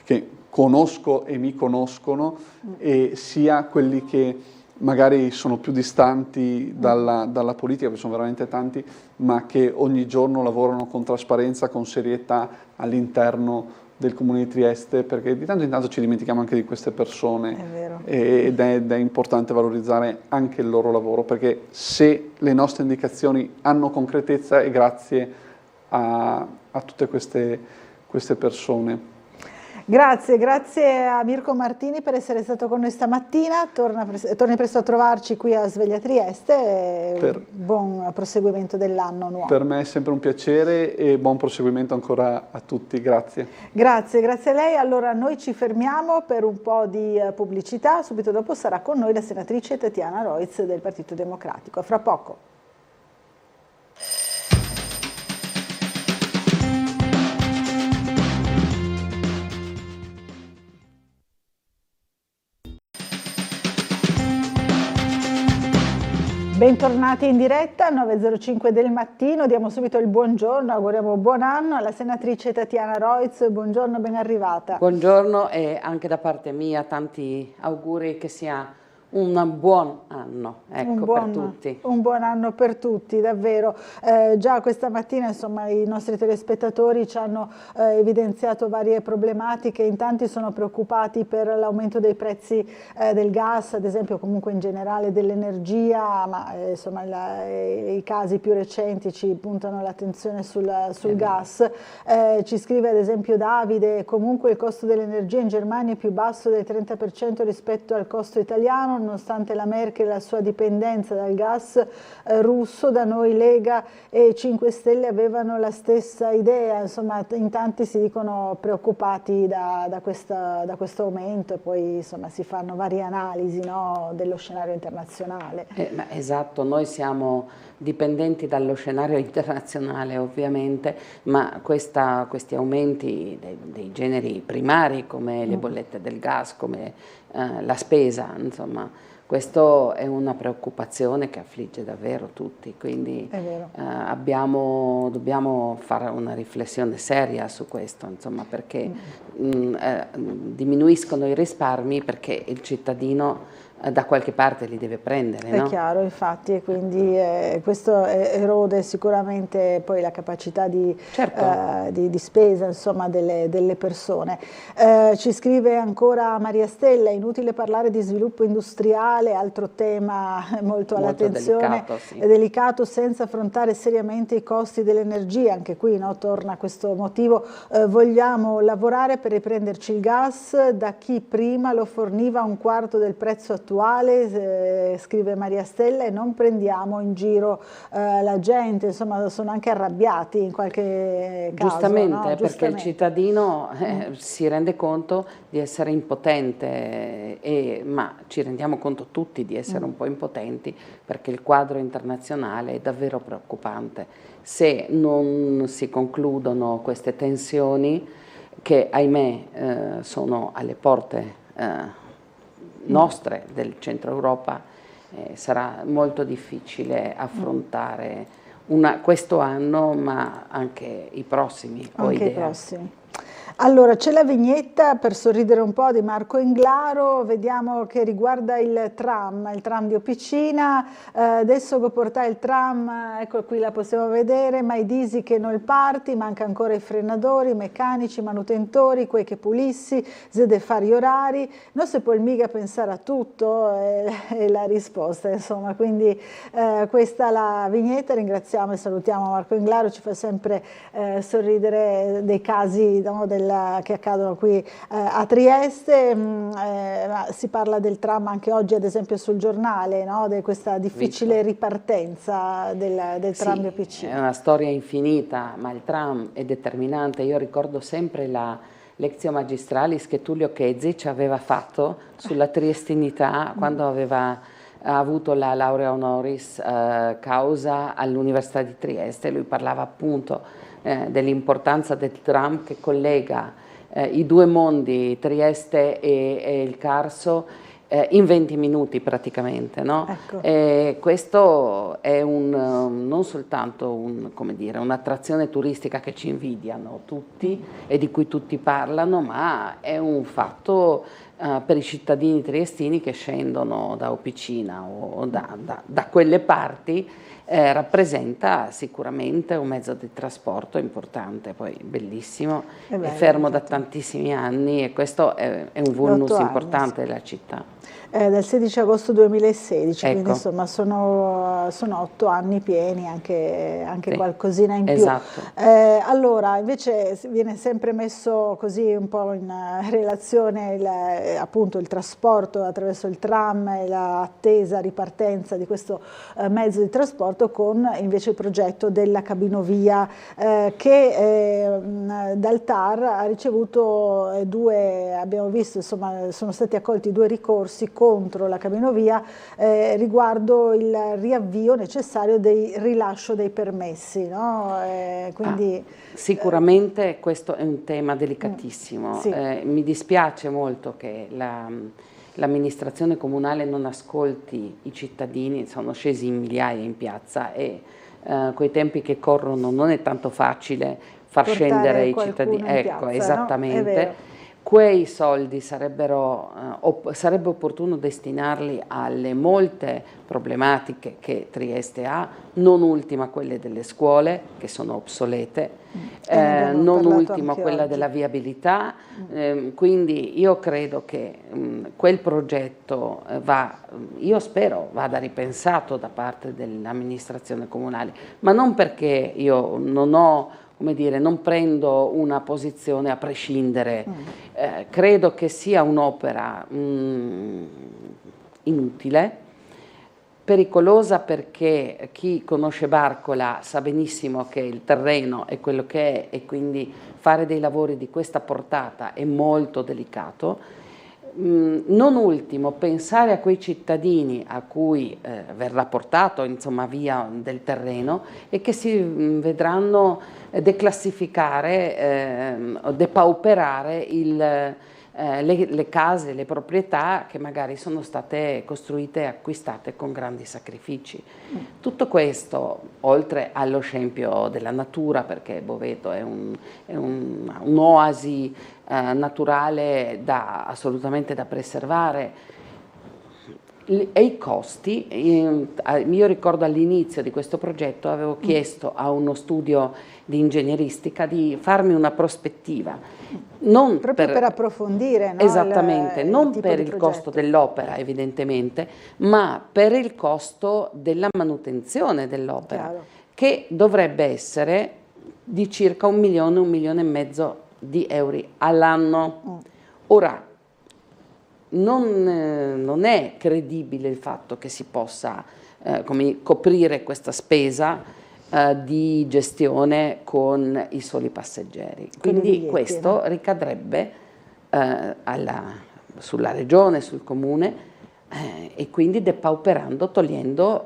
[SPEAKER 7] e mi conoscono, e sia quelli che magari sono più distanti dalla politica, perché sono veramente tanti, ma che ogni giorno lavorano con trasparenza, con serietà all'interno del Comune di Trieste, perché di tanto in tanto ci dimentichiamo anche di queste persone.
[SPEAKER 1] È vero.
[SPEAKER 7] Ed è importante valorizzare anche il loro lavoro, perché se le nostre indicazioni hanno concretezza è grazie a tutte queste persone.
[SPEAKER 1] Grazie a Mirko Martini per essere stato con noi stamattina. Torni presto a trovarci qui a Sveglia Trieste, e buon proseguimento dell'anno nuovo.
[SPEAKER 7] Per me è sempre un piacere, e buon proseguimento ancora a tutti. Grazie
[SPEAKER 1] a lei. Allora noi ci fermiamo per un po' di pubblicità, subito dopo sarà con noi la senatrice Tatiana Rojc del Partito Democratico. A fra poco. Bentornati in diretta, 9.05 del mattino, diamo subito il buongiorno, auguriamo buon anno alla senatrice Tatiana Rojc. Buongiorno, ben arrivata.
[SPEAKER 15] Buongiorno, e anche da parte mia tanti auguri, che sia un buon anno, ecco, per tutti.
[SPEAKER 1] Un buon anno per tutti, davvero. Già questa mattina, insomma, i nostri telespettatori ci hanno evidenziato varie problematiche, in tanti sono preoccupati per l'aumento dei prezzi del gas, ad esempio, comunque in generale dell'energia, ma insomma i casi più recenti ci puntano l'attenzione sul gas. Ci scrive ad esempio Davide: comunque il costo dell'energia in Germania è più basso del 30% rispetto al costo italiano, nonostante la Merkel e la sua dipendenza dal gas russo. Da noi Lega e 5 Stelle avevano la stessa idea. Insomma, in tanti si dicono preoccupati da questo aumento, e poi insomma si fanno varie analisi, no, dello scenario internazionale.
[SPEAKER 15] Esatto, noi siamo dipendenti dallo scenario internazionale ovviamente, ma questi aumenti dei generi primari come le bollette del gas, come la spesa, insomma, questo è una preoccupazione che affligge davvero tutti, quindi dobbiamo fare una riflessione seria su questo, insomma, perché diminuiscono i risparmi, perché il cittadino da qualche parte li deve prendere.
[SPEAKER 1] È chiaro, infatti, e quindi questo erode sicuramente poi la capacità di spesa, insomma, delle persone. Ci scrive ancora Maria Stella: inutile parlare di sviluppo industriale, altro tema molto all'attenzione, è delicato, senza affrontare seriamente i costi dell'energia. Anche qui, no, torna questo motivo: vogliamo lavorare per riprenderci il gas da chi prima lo forniva a un quarto del prezzo attuale, scrive Maria Stella, e non prendiamo in giro la gente. Insomma, sono anche arrabbiati in qualche caso.
[SPEAKER 15] Giustamente, no? Perché il cittadino si rende conto di essere impotente, ma ci rendiamo conto tutti di essere un po' impotenti, perché il quadro internazionale è davvero preoccupante. Se non si concludono queste tensioni, che ahimè sono alle porte nostre del centro Europa, sarà molto difficile affrontare questo anno, ma anche i prossimi.
[SPEAKER 1] Anche i prossimi. Allora, c'è la vignetta per sorridere un po' di Marco Englaro, vediamo che riguarda il tram di Opicina. Adesso porta il tram, ecco qui la possiamo vedere, ma i disi che non parti, manca ancora i frenadori, i meccanici, i manutentori, quei che pulissi, se de fare gli orari, non si può mica pensare a tutto, è la risposta, insomma. Quindi questa è la vignetta. Ringraziamo e salutiamo Marco Englaro, ci fa sempre sorridere dei casi, no, che accadono qui a Trieste. Si parla del tram anche oggi, ad esempio sul giornale, no? Di questa difficile ripartenza del tram di Opicina.
[SPEAKER 15] È una storia infinita, ma il tram è determinante. Io ricordo sempre la Lectio Magistralis che Tullio Chezzi ci aveva fatto sulla triestinità quando aveva avuto la laurea honoris causa all'Università di Trieste. Lui parlava appunto dell'importanza del tram che collega i due mondi, Trieste e il Carso, in 20 minuti praticamente, no? Ecco. Questo è non soltanto un'attrazione turistica che ci invidiano tutti e di cui tutti parlano, ma è un fatto per i cittadini triestini che scendono da Opicina o da quelle parti. Rappresenta sicuramente un mezzo di trasporto importante, poi bellissimo, è fermo da tantissimi anni, e questo è un vulnus importante della città.
[SPEAKER 1] Dal 16 agosto 2016, ecco. Quindi insomma sono 8 anni pieni, anche sì, qualcosina in più.
[SPEAKER 15] Esatto.
[SPEAKER 1] Allora, invece viene sempre messo così un po' in relazione appunto il trasporto attraverso il tram e l'attesa ripartenza di questo mezzo di trasporto con invece il progetto della cabinovia che dal TAR ha ricevuto abbiamo visto, insomma, sono stati accolti 2 ricorsi contro la cabinovia riguardo il riavvio necessario del rilascio dei permessi, no? Quindi,
[SPEAKER 15] sicuramente questo è un tema delicatissimo.
[SPEAKER 1] Sì.
[SPEAKER 15] Mi dispiace molto che l'amministrazione comunale non ascolti i cittadini, sono scesi in migliaia in piazza e coi tempi che corrono non è tanto facile far scendere i cittadini. Ecco,
[SPEAKER 1] piazza,
[SPEAKER 15] esattamente.
[SPEAKER 1] No?
[SPEAKER 15] quei soldi sarebbe opportuno destinarli alle molte problematiche che Trieste ha, non ultima quelle delle scuole che sono obsolete, non ultima quella
[SPEAKER 1] oggi
[SPEAKER 15] della viabilità, quindi io credo che quel progetto io spero vada ripensato da parte dell'amministrazione comunale, ma non perché io non prendo una posizione a prescindere. Credo che sia un'opera inutile, pericolosa, perché chi conosce Barcola sa benissimo che il terreno è quello che è e quindi fare dei lavori di questa portata è molto delicato. Non ultimo, pensare a quei cittadini a cui verrà portato via del terreno e che si vedranno declassificare, depauperare le case, le proprietà che magari sono state costruite e acquistate con grandi sacrifici. Tutto questo, oltre allo scempio della natura, perché Boveto è un'oasi naturale assolutamente da preservare, e i costi. Io ricordo all'inizio di questo progetto avevo chiesto a uno studio di ingegneristica di farmi una prospettiva, non
[SPEAKER 1] proprio per approfondire, no?
[SPEAKER 15] Esattamente, non
[SPEAKER 1] tipo
[SPEAKER 15] per
[SPEAKER 1] di
[SPEAKER 15] il
[SPEAKER 1] progetto.
[SPEAKER 15] costo dell'opera evidentemente, ma per il costo della manutenzione dell'opera, che dovrebbe essere di circa 1 milione, 1,5 milioni di euro all'anno. Ora, non è credibile il fatto che si possa coprire questa spesa di gestione con i soli passeggeri. Quindi questo ricadrebbe sulla regione, sul comune, e quindi depauperando, togliendo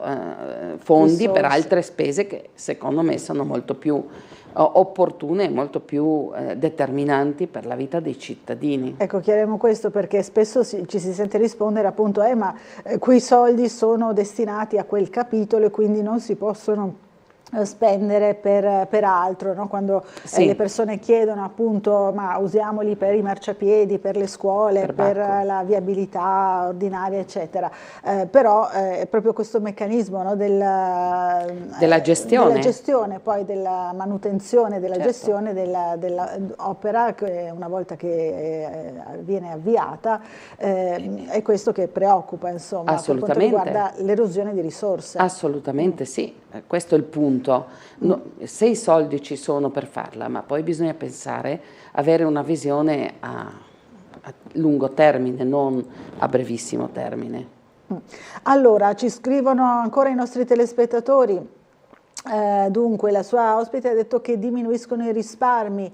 [SPEAKER 15] fondi per altre spese che secondo me sono molto più opportune e molto più determinanti per la vita dei cittadini.
[SPEAKER 1] Ecco, chiariamo questo perché spesso ci si sente rispondere appunto ma quei soldi sono destinati a quel capitolo e quindi non si possono spendere per altro, no? Quando le persone chiedono appunto ma usiamoli per i marciapiedi, per le scuole, per la viabilità ordinaria eccetera, però è proprio questo meccanismo, no? Della gestione, poi della manutenzione, della gestione dell'opera che una volta che viene avviata è questo che preoccupa, insomma, per quanto riguarda l'erosione di risorse.
[SPEAKER 15] Assolutamente sì, questo è il punto. Se i soldi ci sono per farla, ma poi bisogna pensare, avere una visione a lungo termine, non a brevissimo termine.
[SPEAKER 1] Allora, ci scrivono ancora i nostri telespettatori. Dunque la sua ospite ha detto che diminuiscono i risparmi.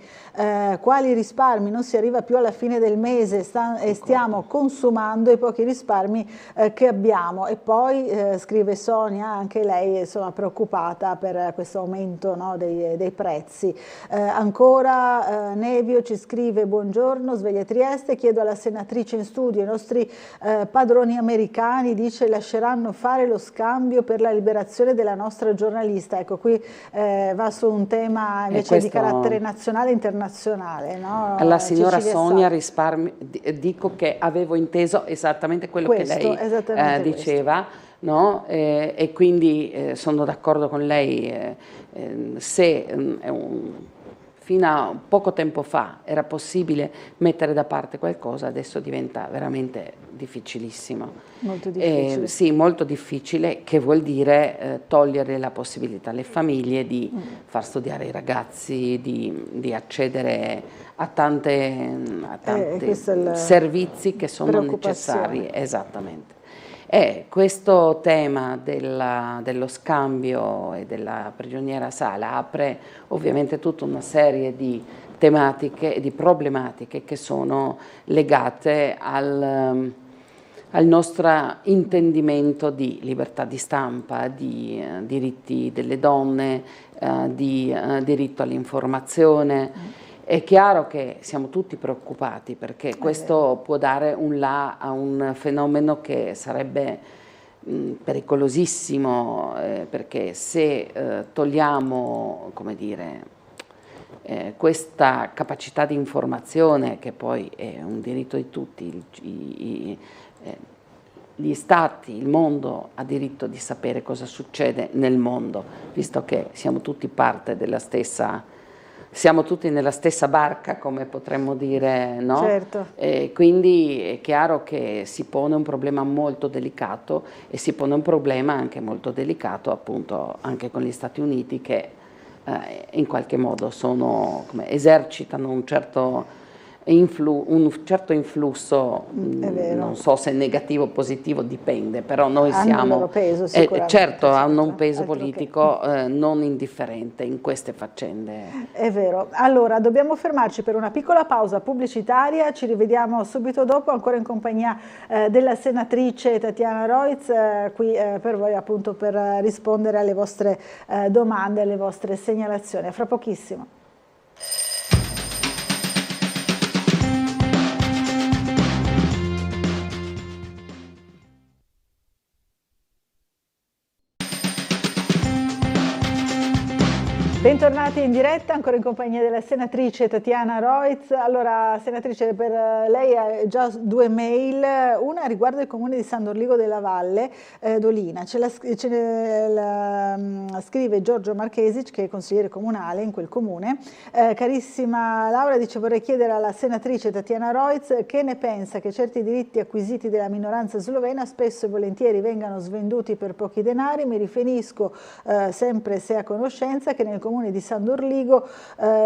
[SPEAKER 1] Quali risparmi? Non si arriva più alla fine del mese e stiamo consumando i pochi risparmi che abbiamo. E poi scrive Sonia, anche lei insomma preoccupata per questo aumento, no, dei prezzi. Ancora Nevio ci scrive: buongiorno, Sveglia Trieste, chiedo alla senatrice in studio, i nostri padroni americani, dice, lasceranno fare lo scambio per la liberazione della nostra giornalista. Ecco, qui va su un tema invece di carattere nazionale e internazionale, no?
[SPEAKER 15] Alla signora Sonia dico che avevo inteso esattamente quello che lei diceva, no? E quindi sono d'accordo con lei. Fino a poco tempo fa era possibile mettere da parte qualcosa, adesso diventa veramente difficilissimo.
[SPEAKER 1] Molto difficile.
[SPEAKER 15] Sì, molto difficile, che vuol dire togliere la possibilità alle famiglie di far studiare i ragazzi, di accedere a tanti servizi che sono necessari. Esattamente. Questo tema dello scambio e della prigioniera Sala apre ovviamente tutta una serie di tematiche e di problematiche che sono legate al nostro intendimento di libertà di stampa, di diritti delle donne, di diritto all'informazione. È chiaro che siamo tutti preoccupati perché questo può dare un là a un fenomeno che sarebbe pericolosissimo, perché se togliamo, come dire, questa capacità di informazione, che poi è un diritto di tutti, gli stati, il mondo ha diritto di sapere cosa succede nel mondo, visto che siamo tutti parte della stessa, siamo tutti nella stessa barca, come potremmo dire, no?
[SPEAKER 1] Certo.
[SPEAKER 15] Quindi è chiaro che si pone un problema molto delicato, e si pone un problema anche molto delicato appunto anche con gli Stati Uniti, che in qualche modo esercitano un certo influsso, non so se negativo o positivo, dipende, però noi
[SPEAKER 1] hanno il loro peso, sicuramente.
[SPEAKER 15] Certo, hanno un peso politico non indifferente in queste faccende.
[SPEAKER 1] È vero. Allora, dobbiamo fermarci per una piccola pausa pubblicitaria, ci rivediamo subito dopo, ancora in compagnia della senatrice Tatiana Rojc, qui per voi appunto per rispondere alle vostre domande, alle vostre segnalazioni. A fra pochissimo. Bentornati in diretta, ancora in compagnia della senatrice Tatiana Rojc. Allora, senatrice, per lei ha già 2 mail, una riguarda il comune di San Dorligo della Valle d'Olina. Ce la scrive Giorgio Marchesic, che è consigliere comunale in quel comune. Carissima Laura, dice: vorrei chiedere alla senatrice Tatiana Rojc che ne pensa che certi diritti acquisiti della minoranza slovena spesso e volentieri vengano svenduti per pochi denari. Mi riferisco, sempre se a conoscenza, che nel comune di San Dorligo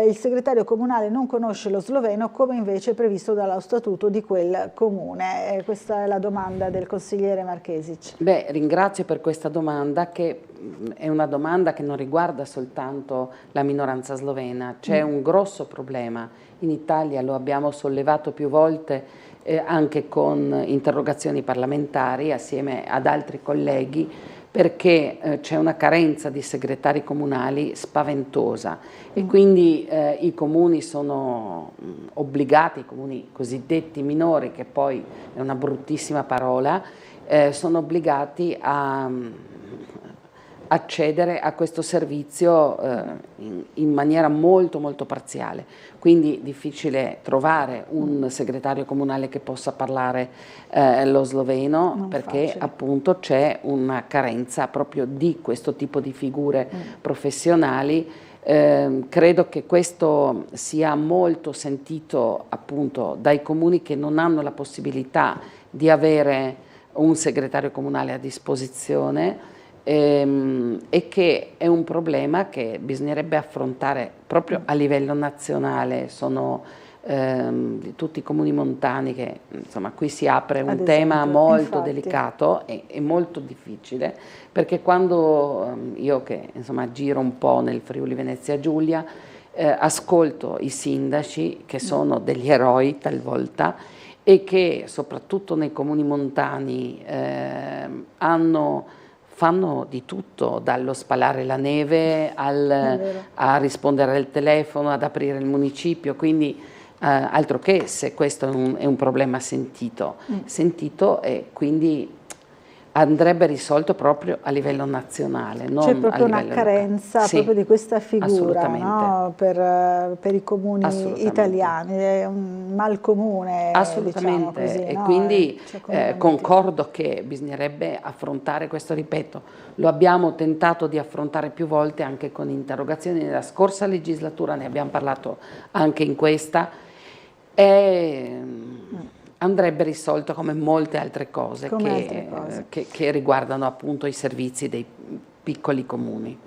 [SPEAKER 1] il segretario comunale non conosce lo sloveno, come invece previsto dallo statuto di quel comune. Questa è la domanda del consigliere Marchesic.
[SPEAKER 15] Beh, ringrazio per questa domanda, che è una domanda che non riguarda soltanto la minoranza slovena. C'è un grosso problema in Italia, lo abbiamo sollevato più volte anche con interrogazioni parlamentari assieme ad altri colleghi, perché c'è una carenza di segretari comunali spaventosa, e quindi i comuni sono obbligati, i comuni cosiddetti minori, che poi è una bruttissima parola, sono obbligati a accedere a questo servizio in maniera molto parziale, quindi difficile trovare un segretario comunale che possa parlare lo sloveno, non perché facile. Appunto c'è una carenza proprio di questo tipo di figure professionali. Credo che questo sia molto sentito appunto dai comuni che non hanno la possibilità di avere un segretario comunale a disposizione, e che è un problema che bisognerebbe affrontare proprio a livello nazionale. Sono tutti i comuni montani che, insomma, qui si apre un tema molto delicato e molto difficile, perché quando io, che insomma giro un po' nel Friuli Venezia Giulia, ascolto i sindaci, che sono degli eroi talvolta, e che soprattutto nei comuni montani fanno di tutto, dallo spalare la neve a rispondere al telefono, ad aprire il municipio, quindi altro che se questo è un problema sentito, e quindi andrebbe risolto proprio a livello nazionale.
[SPEAKER 1] C'è proprio una carenza proprio di questa figura, no? per i comuni italiani, è un mal comune.
[SPEAKER 15] Assolutamente,
[SPEAKER 1] diciamo così,
[SPEAKER 15] e
[SPEAKER 1] no?
[SPEAKER 15] quindi concordo che bisognerebbe affrontare questo, ripeto, lo abbiamo tentato di affrontare più volte anche con interrogazioni nella scorsa legislatura, ne abbiamo parlato anche in questa, e andrebbe risolto come molte altre cose, che riguardano appunto i servizi dei piccoli comuni.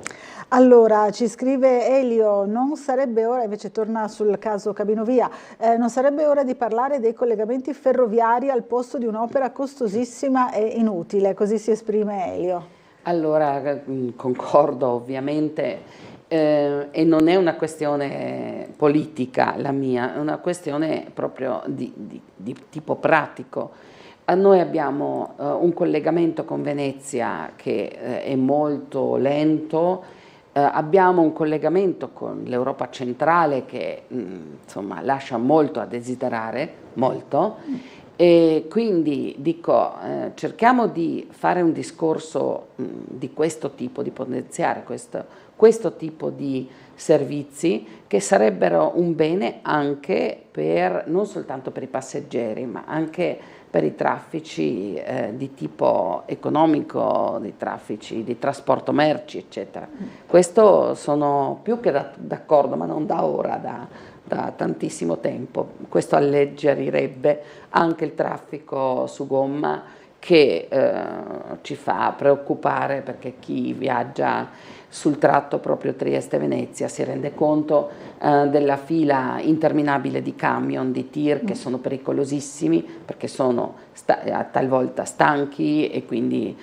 [SPEAKER 1] Allora, ci scrive Elio: non sarebbe ora, invece torna sul caso Cabinovia, non sarebbe ora di parlare dei collegamenti ferroviari al posto di un'opera costosissima e inutile? Così si esprime Elio.
[SPEAKER 15] Allora, concordo ovviamente, e non è una questione politica la mia, è una questione proprio di tipo pratico. Noi abbiamo un collegamento con Venezia che è molto lento, abbiamo un collegamento con l'Europa centrale che insomma lascia molto a desiderare, molto, E quindi dico, cerchiamo di fare un discorso di questo tipo, di potenziare questo tipo di servizi che sarebbero un bene anche per, non soltanto per i passeggeri, ma anche per i traffici di tipo economico, di traffici di trasporto merci, eccetera. Questo sono più che d'accordo, ma non da ora, da tantissimo tempo. Questo alleggerirebbe anche il traffico su gomma che ci fa preoccupare, perché chi viaggia sul tratto proprio Trieste-Venezia si rende conto della fila interminabile di camion, di tir che sono pericolosissimi perché sono talvolta stanchi e quindi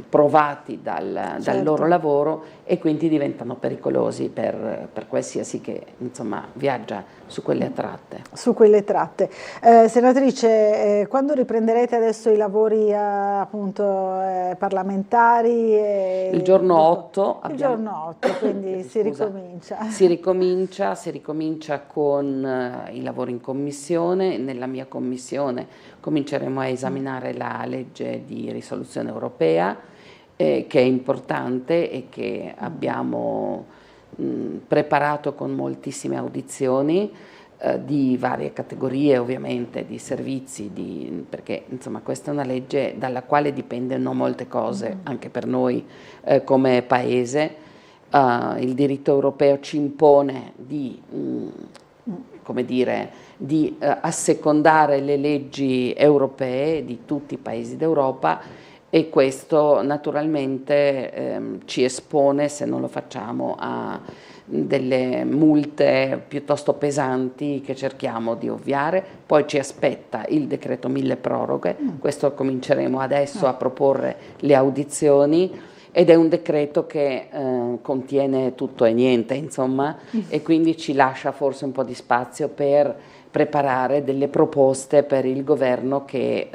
[SPEAKER 15] provati dal loro lavoro, e quindi diventano pericolosi per qualsiasi che insomma viaggia su quelle tratte.
[SPEAKER 1] Su quelle tratte. Senatrice, quando riprenderete adesso i lavori appunto parlamentari?
[SPEAKER 15] Il giorno 8.
[SPEAKER 1] Il giorno 8, quindi si ricomincia.
[SPEAKER 15] Si ricomincia con i lavori in commissione. Nella mia commissione cominceremo a esaminare la legge di risoluzione europea, che è importante e che abbiamo preparato con moltissime audizioni di varie categorie, ovviamente, di servizi, perché insomma questa è una legge dalla quale dipendono molte cose, anche per noi come Paese. Il diritto europeo ci impone di assecondare le leggi europee di tutti i paesi d'Europa, e questo naturalmente ci espone, se non lo facciamo, a delle multe piuttosto pesanti che cerchiamo di ovviare. Poi ci aspetta il decreto mille proroghe, questo cominceremo adesso a proporre le audizioni, ed è un decreto che contiene tutto e niente, insomma, e quindi ci lascia forse un po' di spazio per preparare delle proposte per il governo, che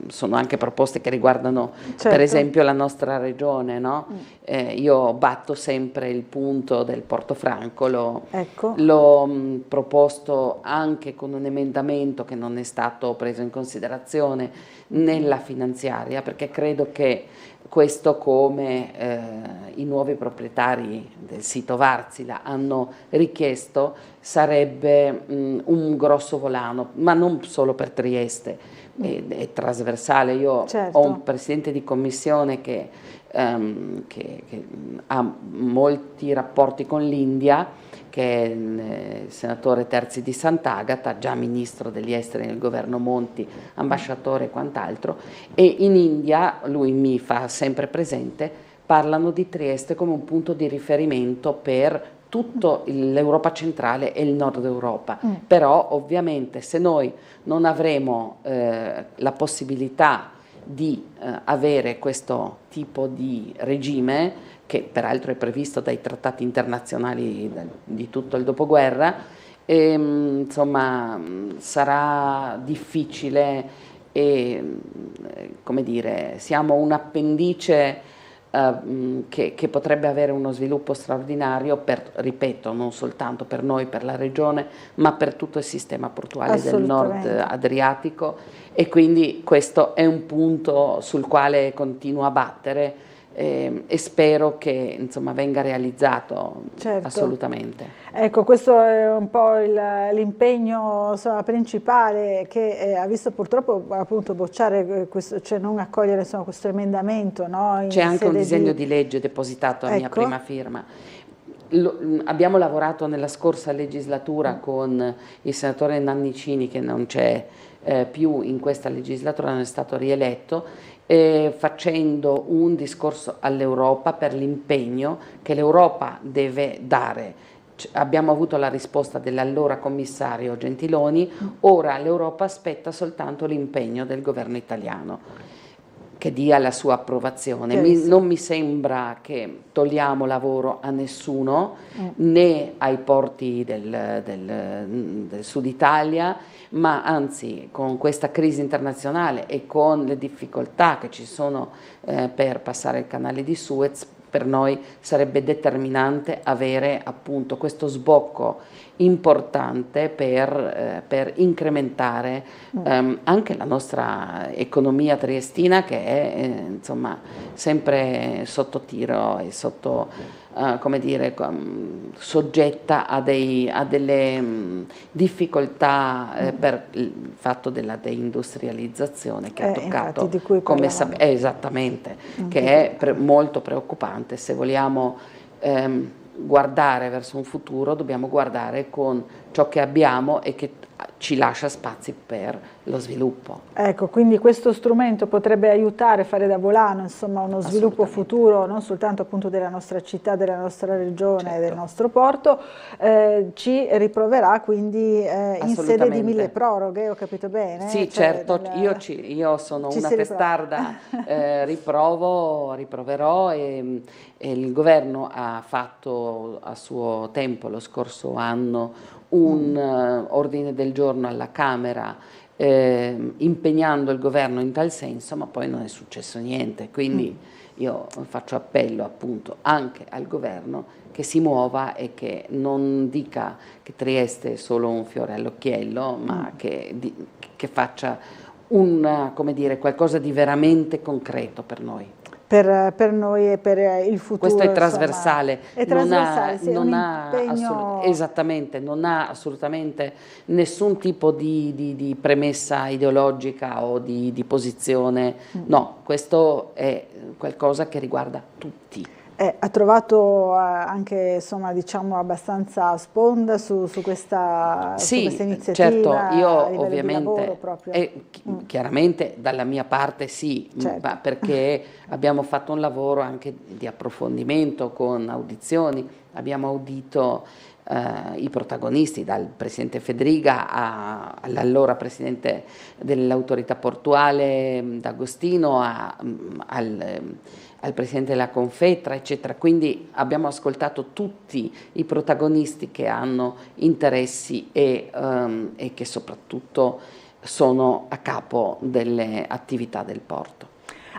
[SPEAKER 15] sono anche proposte che riguardano per esempio la nostra regione, no? Io batto sempre il punto del Portofranco, l'ho proposto anche con un emendamento che non è stato preso in considerazione nella finanziaria, perché credo che questo, come i nuovi proprietari del sito Wärtsilä hanno richiesto, sarebbe un grosso volano, ma non solo per Trieste, è trasversale. Io ho un presidente di commissione che ha molti rapporti con l'India, che è il senatore Terzi di Sant'Agata, già ministro degli esteri nel governo Monti, ambasciatore e quant'altro, e in India, lui mi fa sempre presente, parlano di Trieste come un punto di riferimento per tutta l'Europa centrale e il nord Europa. Però ovviamente se noi non avremo la possibilità di avere questo tipo di regime, che peraltro è previsto dai trattati internazionali di tutto il dopoguerra, insomma sarà difficile, e come dire, siamo un appendice che potrebbe avere uno sviluppo straordinario per, ripeto, non soltanto per noi, per la regione, ma per tutto il sistema portuale del nord Adriatico, e quindi questo è un punto sul quale continuo a battere e spero che insomma venga realizzato assolutamente.
[SPEAKER 1] Ecco, questo è un po' l'impegno principale che ha visto purtroppo appunto bocciare questo, cioè non accogliere insomma, questo emendamento, no?
[SPEAKER 15] C'è anche un disegno di legge depositato a mia prima firma. Abbiamo lavorato nella scorsa legislatura con il senatore Nannicini, che non c'è più in questa legislatura, non è stato rieletto, facendo un discorso all'Europa per l'impegno che l'Europa deve dare. Abbiamo avuto la risposta dell'allora commissario Gentiloni, ora l'Europa aspetta soltanto l'impegno del governo italiano, che dia la sua approvazione. Non mi sembra che togliamo lavoro a nessuno, né ai porti del Sud Italia, ma anzi con questa crisi internazionale e con le difficoltà che ci sono per passare il canale di Suez, per noi sarebbe determinante avere appunto questo sbocco importante per incrementare anche la nostra economia triestina, che è insomma sempre sotto tiro e sotto come dire, soggetta a delle difficoltà per il fatto della deindustrializzazione che ha toccato, come esattamente, che è molto preoccupante. Se vogliamo guardare verso un futuro, dobbiamo guardare con ciò che abbiamo e che ci lascia spazi per lo sviluppo.
[SPEAKER 1] Ecco, quindi questo strumento potrebbe aiutare, fare da volano, insomma, uno sviluppo futuro, non soltanto appunto della nostra città, della nostra regione, del nostro porto. Ci riproverà quindi in sede di mille proroghe, ho capito bene?
[SPEAKER 15] Sì, certo, io sono una testarda, riproverò e il governo ha fatto a suo tempo, lo scorso anno, un ordine del giorno alla Camera impegnando il governo in tal senso, ma poi non è successo niente, quindi io faccio appello appunto anche al governo che si muova e che non dica che Trieste è solo un fiore all'occhiello, ma che faccia come dire, qualcosa di veramente concreto per noi.
[SPEAKER 1] Per noi e per il futuro.
[SPEAKER 15] Questo è trasversale,
[SPEAKER 1] esattamente,
[SPEAKER 15] non ha assolutamente nessun tipo di premessa ideologica o di posizione, no, questo è qualcosa che riguarda tutti.
[SPEAKER 1] Ha trovato anche, insomma, diciamo, abbastanza sponda su questa iniziativa?
[SPEAKER 15] Certo, io
[SPEAKER 1] ovviamente,
[SPEAKER 15] chiaramente dalla mia parte sì, ma perché abbiamo fatto un lavoro anche di approfondimento con audizioni, abbiamo audito i protagonisti, dal Presidente Fedriga all'allora Presidente dell'autorità portuale D'Agostino al Presidente della Confetra, eccetera. Quindi abbiamo ascoltato tutti i protagonisti che hanno interessi e che soprattutto sono a capo delle attività del porto.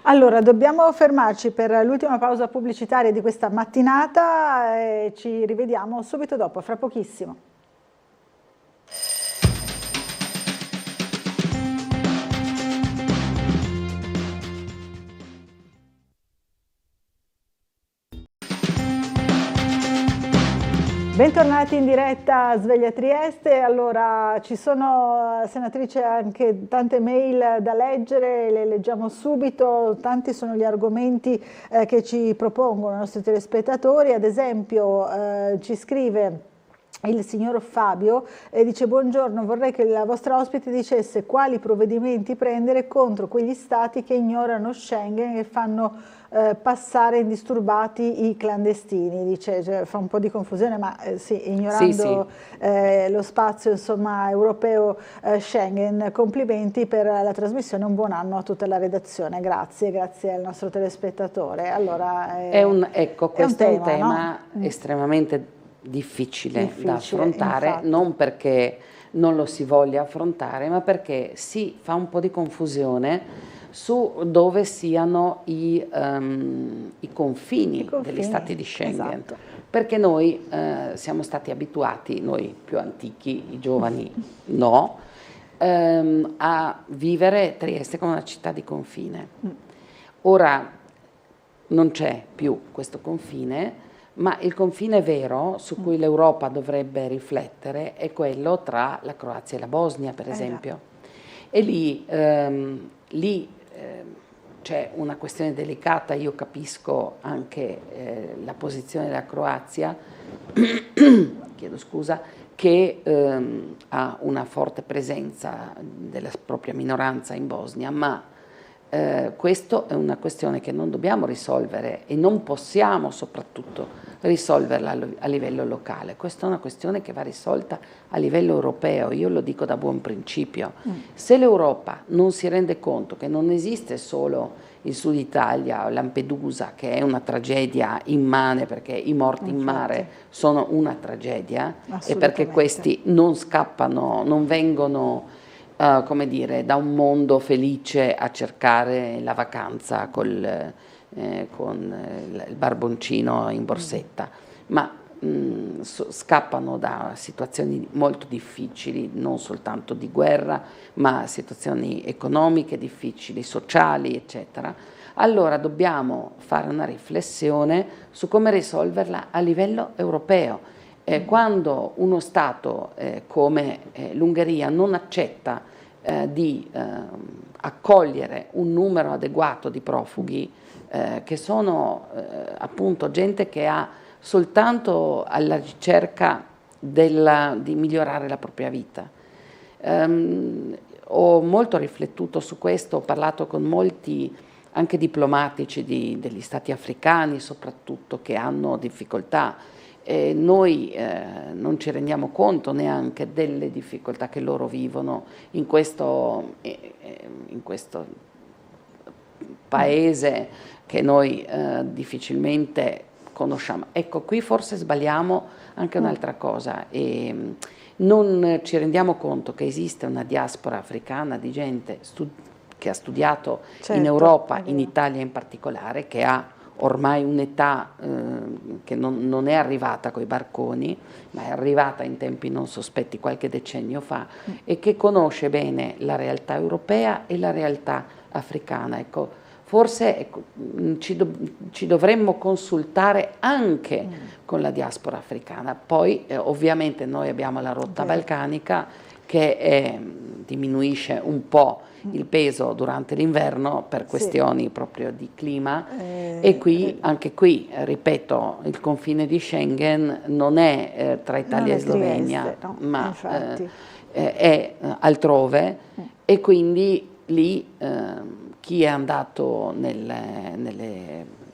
[SPEAKER 1] Allora, dobbiamo fermarci per l'ultima pausa pubblicitaria di questa mattinata e ci rivediamo subito dopo, fra pochissimo. Bentornati in diretta a Sveglia Trieste. Allora, ci sono, senatrice, anche tante mail da leggere, le leggiamo subito. Tanti sono gli argomenti che ci propongono i nostri telespettatori. Ad esempio ci scrive il signor Fabio e dice: buongiorno, vorrei che la vostra ospite dicesse quali provvedimenti prendere contro quegli stati che ignorano Schengen e fanno passare indisturbati i clandestini. Dice, cioè, fa un po' di confusione, ma sì, ignorando lo spazio, insomma, europeo Schengen. Complimenti per la trasmissione, un buon anno a tutta la redazione. Grazie al nostro telespettatore. Allora,
[SPEAKER 15] questo è un tema estremamente difficile da affrontare, infatti. Non perché non lo si voglia affrontare, ma perché si fa un po' di confusione su dove siano i confini degli stati di Schengen. Esatto. Perché noi siamo stati abituati, noi più antichi, i giovani no, a vivere Trieste come una città di confine. Ora non c'è più questo confine, ma il confine vero su cui l'Europa dovrebbe riflettere è quello tra la Croazia e la Bosnia, per esempio. E lì c'è una questione delicata. Io capisco anche la posizione della Croazia, chiedo scusa, che ha una forte presenza della propria minoranza in Bosnia, ma questa è una questione che non dobbiamo risolvere e non possiamo soprattutto risolverla a livello locale. Questa è una questione che va risolta a livello europeo, io lo dico da buon principio. Se l'Europa non si rende conto che non esiste solo il Sud Italia, Lampedusa, che è una tragedia immane perché i morti in mare sono una tragedia e perché questi non scappano, non vengono come dire, da un mondo felice a cercare la vacanza con il barboncino in borsetta, ma scappano da situazioni molto difficili, non soltanto di guerra, ma situazioni economiche difficili, sociali, eccetera. Allora dobbiamo fare una riflessione su come risolverla a livello europeo. Quando uno Stato come l'Ungheria non accetta di accogliere un numero adeguato di profughi, che sono appunto gente che ha soltanto alla ricerca di migliorare la propria vita. Ho molto riflettuto su questo, ho parlato con molti anche diplomatici degli stati africani soprattutto, che hanno difficoltà. Noi non ci rendiamo conto neanche delle difficoltà che loro vivono in questo paese che noi difficilmente conosciamo. Ecco, qui forse sbagliamo anche un'altra cosa, e non ci rendiamo conto che esiste una diaspora africana di gente che ha studiato in Europa, in Italia in particolare, che ha ormai un'età che non è arrivata coi barconi, ma è arrivata in tempi non sospetti qualche decennio fa, e che conosce bene la realtà europea e la realtà africana. Ecco, forse ci dovremmo consultare anche con la diaspora africana. Poi ovviamente noi abbiamo la rotta balcanica che diminuisce un po' il peso durante l'inverno per questioni proprio di clima, e qui, anche qui, ripeto, il confine di Schengen non è tra Italia e Slovenia,
[SPEAKER 1] Trieste, no,
[SPEAKER 15] ma
[SPEAKER 1] è
[SPEAKER 15] altrove, e quindi lì chi è andato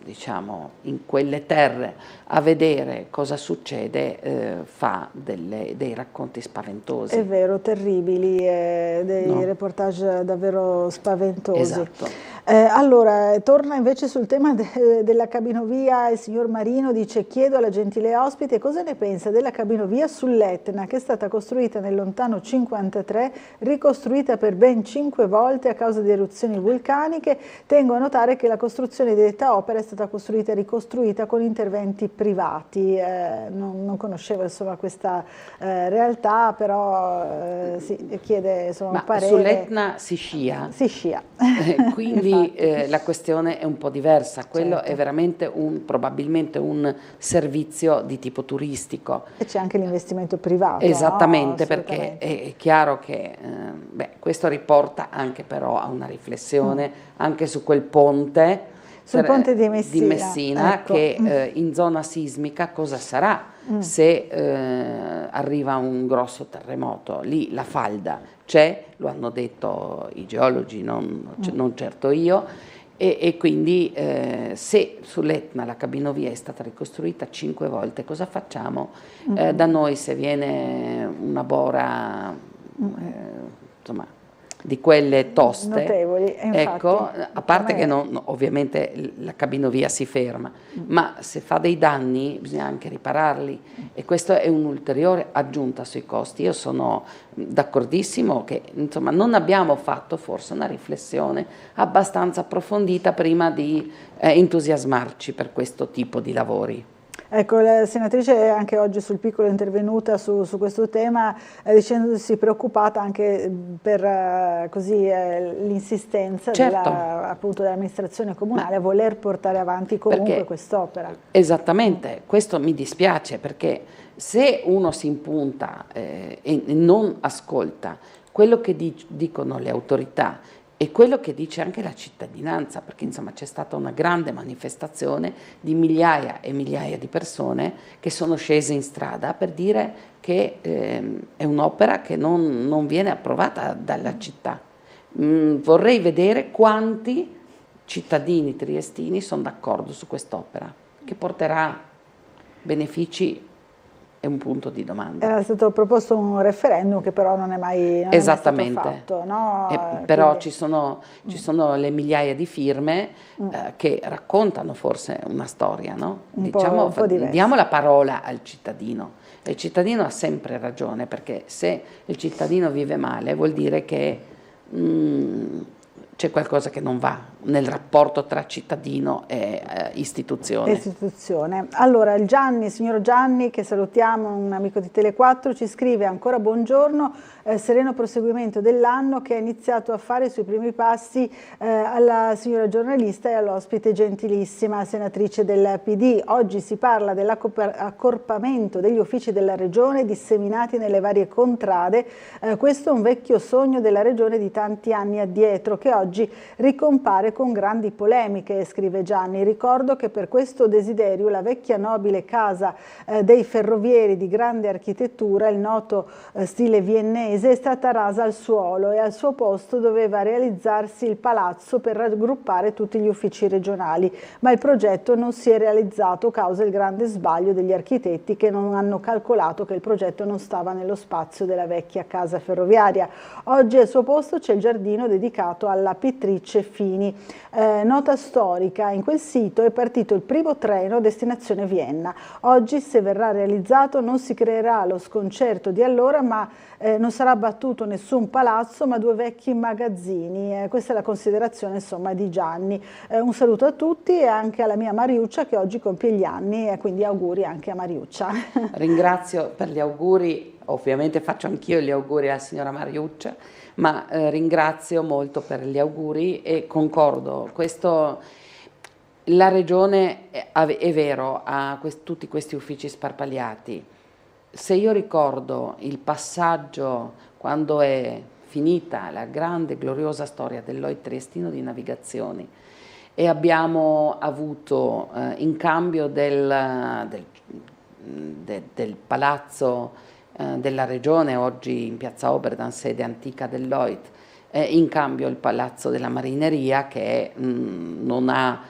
[SPEAKER 15] diciamo, in quelle terre a vedere cosa succede fa dei racconti spaventosi.
[SPEAKER 1] È vero, terribili, dei reportage davvero spaventosi.
[SPEAKER 15] Esatto.
[SPEAKER 1] Allora, torna invece sul tema della cabinovia il signor Marino, dice: chiedo alla gentile ospite cosa ne pensa della cabinovia sull'Etna, che è stata costruita nel lontano 1953, ricostruita per ben 5 volte a causa di eruzioni vulcaniche. Tengo a notare che la costruzione di detta opera è stata costruita e ricostruita con interventi privati. Non conoscevo insomma questa realtà, però chiede insomma un parere.
[SPEAKER 15] Sull'Etna si scia.
[SPEAKER 1] Si scia.
[SPEAKER 15] Quindi la questione è un po' diversa, quello è veramente probabilmente un servizio di tipo turistico.
[SPEAKER 1] E c'è anche l'investimento privato.
[SPEAKER 15] Esattamente, no? Perché è chiaro che questo riporta anche però a una riflessione anche su quel ponte,
[SPEAKER 1] sul ponte di Messina,
[SPEAKER 15] ecco. Che in zona sismica cosa sarà se arriva un grosso terremoto. Lì la falda c'è, lo hanno detto i geologi, non certo io, e quindi se sull'Etna la cabinovia è stata ricostruita 5 volte, cosa facciamo? Da noi se viene una bora insomma di quelle toste,
[SPEAKER 1] notevoli,
[SPEAKER 15] ecco, a parte che ovviamente la cabinovia si ferma, ma se fa dei danni bisogna anche ripararli, e questo è un'ulteriore aggiunta sui costi. Io sono d'accordissimo che insomma non abbiamo fatto forse una riflessione abbastanza approfondita prima di entusiasmarci per questo tipo di lavori.
[SPEAKER 1] Ecco, la senatrice è anche oggi sul Piccolo intervenuta su questo tema, dicendosi preoccupata anche per l'insistenza appunto dell'amministrazione comunale a voler portare avanti comunque quest'opera.
[SPEAKER 15] Esattamente, questo mi dispiace, perché se uno si impunta e non ascolta quello che dicono le autorità e quello che dice anche la cittadinanza, perché insomma c'è stata una grande manifestazione di migliaia e migliaia di persone che sono scese in strada per dire che è un'opera che non viene approvata dalla città. Vorrei vedere quanti cittadini triestini sono d'accordo su quest'opera, che porterà benefici. È un punto di domanda.
[SPEAKER 1] Era stato proposto un referendum che però non è mai stato fatto, no?
[SPEAKER 15] Però ci sono le migliaia di firme che raccontano forse una storia, no?
[SPEAKER 1] Un po'
[SPEAKER 15] diamo la parola al cittadino. Il cittadino ha sempre ragione, perché se il cittadino vive male vuol dire che c'è qualcosa che non va nel rapporto tra cittadino e istituzione.
[SPEAKER 1] Allora, il signor Gianni, che salutiamo, un amico di Tele4, ci scrive ancora buongiorno, sereno proseguimento dell'anno che ha iniziato a fare i suoi primi passi alla signora giornalista e all'ospite gentilissima, senatrice del PD. Oggi si parla dell'accorpamento degli uffici della Regione disseminati nelle varie contrade. Questo è un vecchio sogno della Regione di tanti anni addietro che oggi ricompare con grandi polemiche, scrive Gianni. Ricordo che per questo desiderio la vecchia nobile casa dei ferrovieri di grande architettura, il noto stile viennese, è stata rasa al suolo e al suo posto doveva realizzarsi il palazzo per raggruppare tutti gli uffici regionali, ma il progetto non si è realizzato causa il grande sbaglio degli architetti che non hanno calcolato che il progetto non stava nello spazio della vecchia casa ferroviaria. Oggi al suo posto c'è il giardino dedicato alla pittrice Fini. Nota storica, in quel sito è partito il primo treno destinazione Vienna. Oggi, se verrà realizzato, non si creerà lo sconcerto di allora, ma non sarà abbattuto nessun palazzo, ma 2 vecchi magazzini. Questa è la considerazione, insomma, di Gianni. Un saluto a tutti e anche alla mia Mariuccia che oggi compie gli anni, e quindi auguri anche a Mariuccia.
[SPEAKER 15] Ringrazio per gli auguri, ovviamente faccio anch'io gli auguri alla signora Mariuccia, ma ringrazio molto per gli auguri e concordo. La Regione è vero, ha tutti questi uffici sparpagliati. Se io ricordo il passaggio quando è finita la grande gloriosa storia del Lloyd Triestino di Navigazioni e abbiamo avuto in cambio del palazzo della Regione, oggi in piazza Oberdan, sede antica del Lloyd, in cambio il palazzo della Marineria che non ha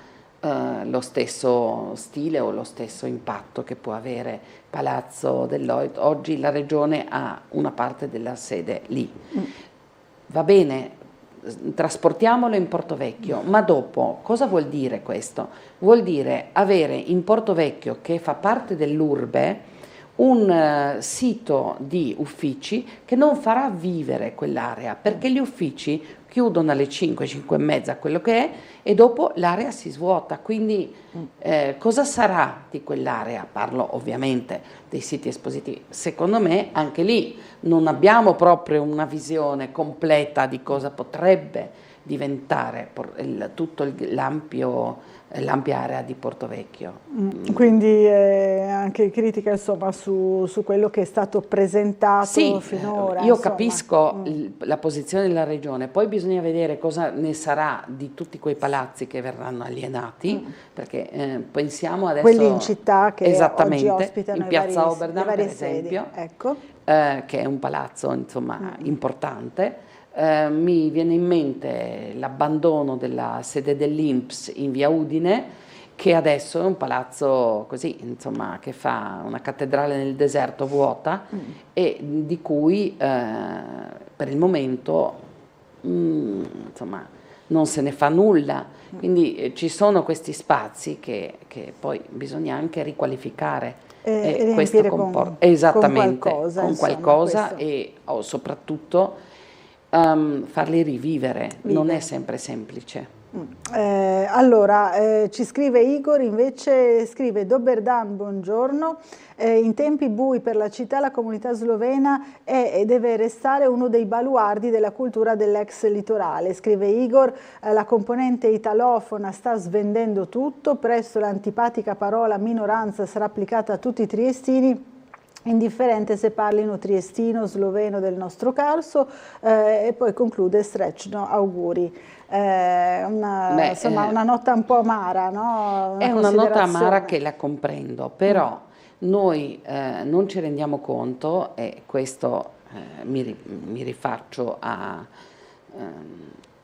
[SPEAKER 15] lo stesso stile o lo stesso impatto che può avere palazzo del Lloyd. Oggi la Regione ha una parte della sede lì. Va bene, trasportiamolo in Portovecchio, ma dopo cosa vuol dire questo? Vuol dire avere in Portovecchio, che fa parte dell'urbe, un sito di uffici che non farà vivere quell'area, perché gli uffici chiudono alle 5, 5 e mezza, quello che è, e dopo l'area si svuota. Quindi cosa sarà di quell'area? Parlo ovviamente dei siti espositivi. Secondo me anche lì non abbiamo proprio una visione completa di cosa potrebbe diventare tutto l'ampia area di Portovecchio.
[SPEAKER 1] Quindi anche critica, insomma, su quello che è stato presentato finora.
[SPEAKER 15] Io capisco la posizione della Regione, poi bisogna vedere cosa ne sarà di tutti quei palazzi che verranno alienati, perché pensiamo adesso...
[SPEAKER 1] Quelli in città che
[SPEAKER 15] esattamente,
[SPEAKER 1] oggi ospitano
[SPEAKER 15] in piazza Oberdan, per
[SPEAKER 1] sedi.
[SPEAKER 15] esempio,
[SPEAKER 1] Ecco.
[SPEAKER 15] che è un palazzo, insomma, importante. Mi viene in mente l'abbandono della sede dell'INPS in via Udine, che adesso è un palazzo così, insomma, che fa una cattedrale nel deserto vuota e di cui per il momento insomma, non se ne fa nulla. Quindi ci sono questi spazi che poi bisogna anche riqualificare.
[SPEAKER 1] E
[SPEAKER 15] questo comporta esattamente
[SPEAKER 1] con
[SPEAKER 15] qualcosa e soprattutto farli rivivere. Non è sempre semplice.
[SPEAKER 1] Allora, ci scrive Igor, invece scrive: Dober dan, buongiorno. In tempi bui per la città la comunità slovena è e deve restare uno dei baluardi della cultura dell'ex litorale. Scrive Igor, la componente italofona sta svendendo tutto, presto l'antipatica parola minoranza sarà applicata a tutti i triestini, indifferente se parlino triestino, sloveno del nostro Carso, e poi conclude Strecno, auguri. Insomma, una nota un po' amara, no?
[SPEAKER 15] È una nota amara che la comprendo, però noi non ci rendiamo conto, e questo mi rifaccio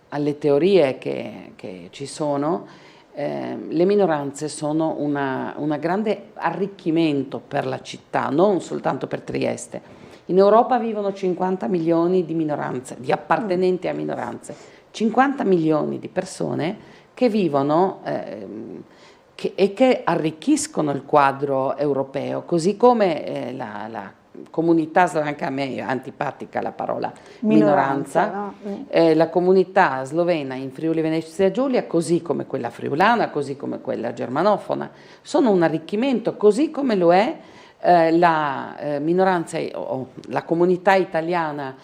[SPEAKER 15] alle teorie che ci sono. Le minoranze sono un grande arricchimento per la città, non soltanto per Trieste. In Europa vivono 50 milioni di minoranze, di appartenenti a minoranze, 50 milioni di persone che vivono e che arricchiscono il quadro europeo, così come comunità, anche a me è antipatica la parola minoranza,
[SPEAKER 1] no?
[SPEAKER 15] La comunità slovena in Friuli Venezia Giulia, così come quella friulana, così come quella germanofona, sono un arricchimento, così come lo è la minoranza o la comunità italiana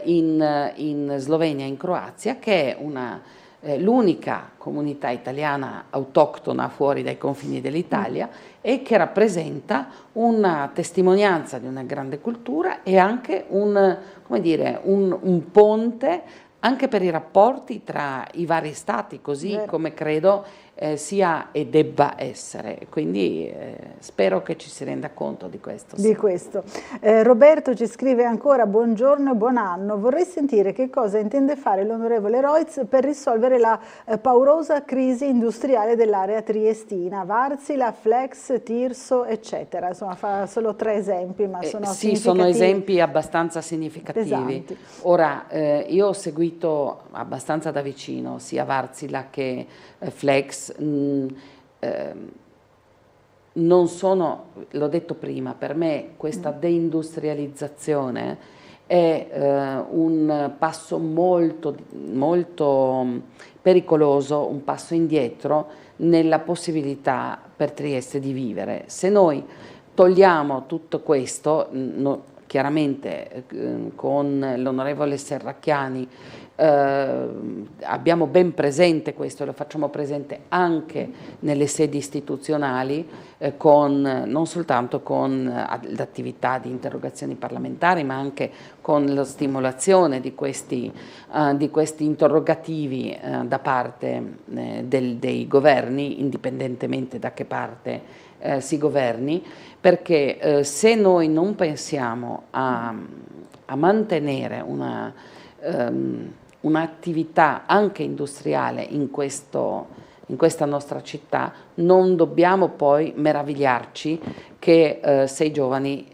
[SPEAKER 15] in Slovenia e in Croazia, che è l'unica comunità italiana autoctona fuori dai confini dell'Italia e che rappresenta una testimonianza di una grande cultura e anche come dire, un ponte anche per i rapporti tra i vari stati, così come credo sia e debba essere. Quindi spero che ci si renda conto di questo.
[SPEAKER 1] Di questo. Roberto ci scrive ancora: buongiorno e buon anno. Vorrei sentire che cosa intende fare l'onorevole Roitz per risolvere la paurosa crisi industriale dell'area triestina, Wärtsilä, Flex, Tirso, eccetera. Insomma, fa solo 3 esempi, ma sono
[SPEAKER 15] sì, sono esempi abbastanza significativi.
[SPEAKER 1] Pesanti.
[SPEAKER 15] Ora, io ho seguito abbastanza da vicino sia Wärtsilä che Flex. Non sono, l'ho detto prima, per me questa deindustrializzazione è un passo molto, molto pericoloso, un passo indietro nella possibilità per Trieste di vivere. Se noi togliamo tutto questo, chiaramente con l'onorevole Serracchiani abbiamo ben presente questo e lo facciamo presente anche nelle sedi istituzionali, non soltanto con l'attività di interrogazioni parlamentari, ma anche con la stimolazione di questi interrogativi da parte dei governi, indipendentemente da che parte si governi, perché se noi non pensiamo a mantenere un'attività anche industriale in questa nostra città, non dobbiamo poi meravigliarci che se i giovani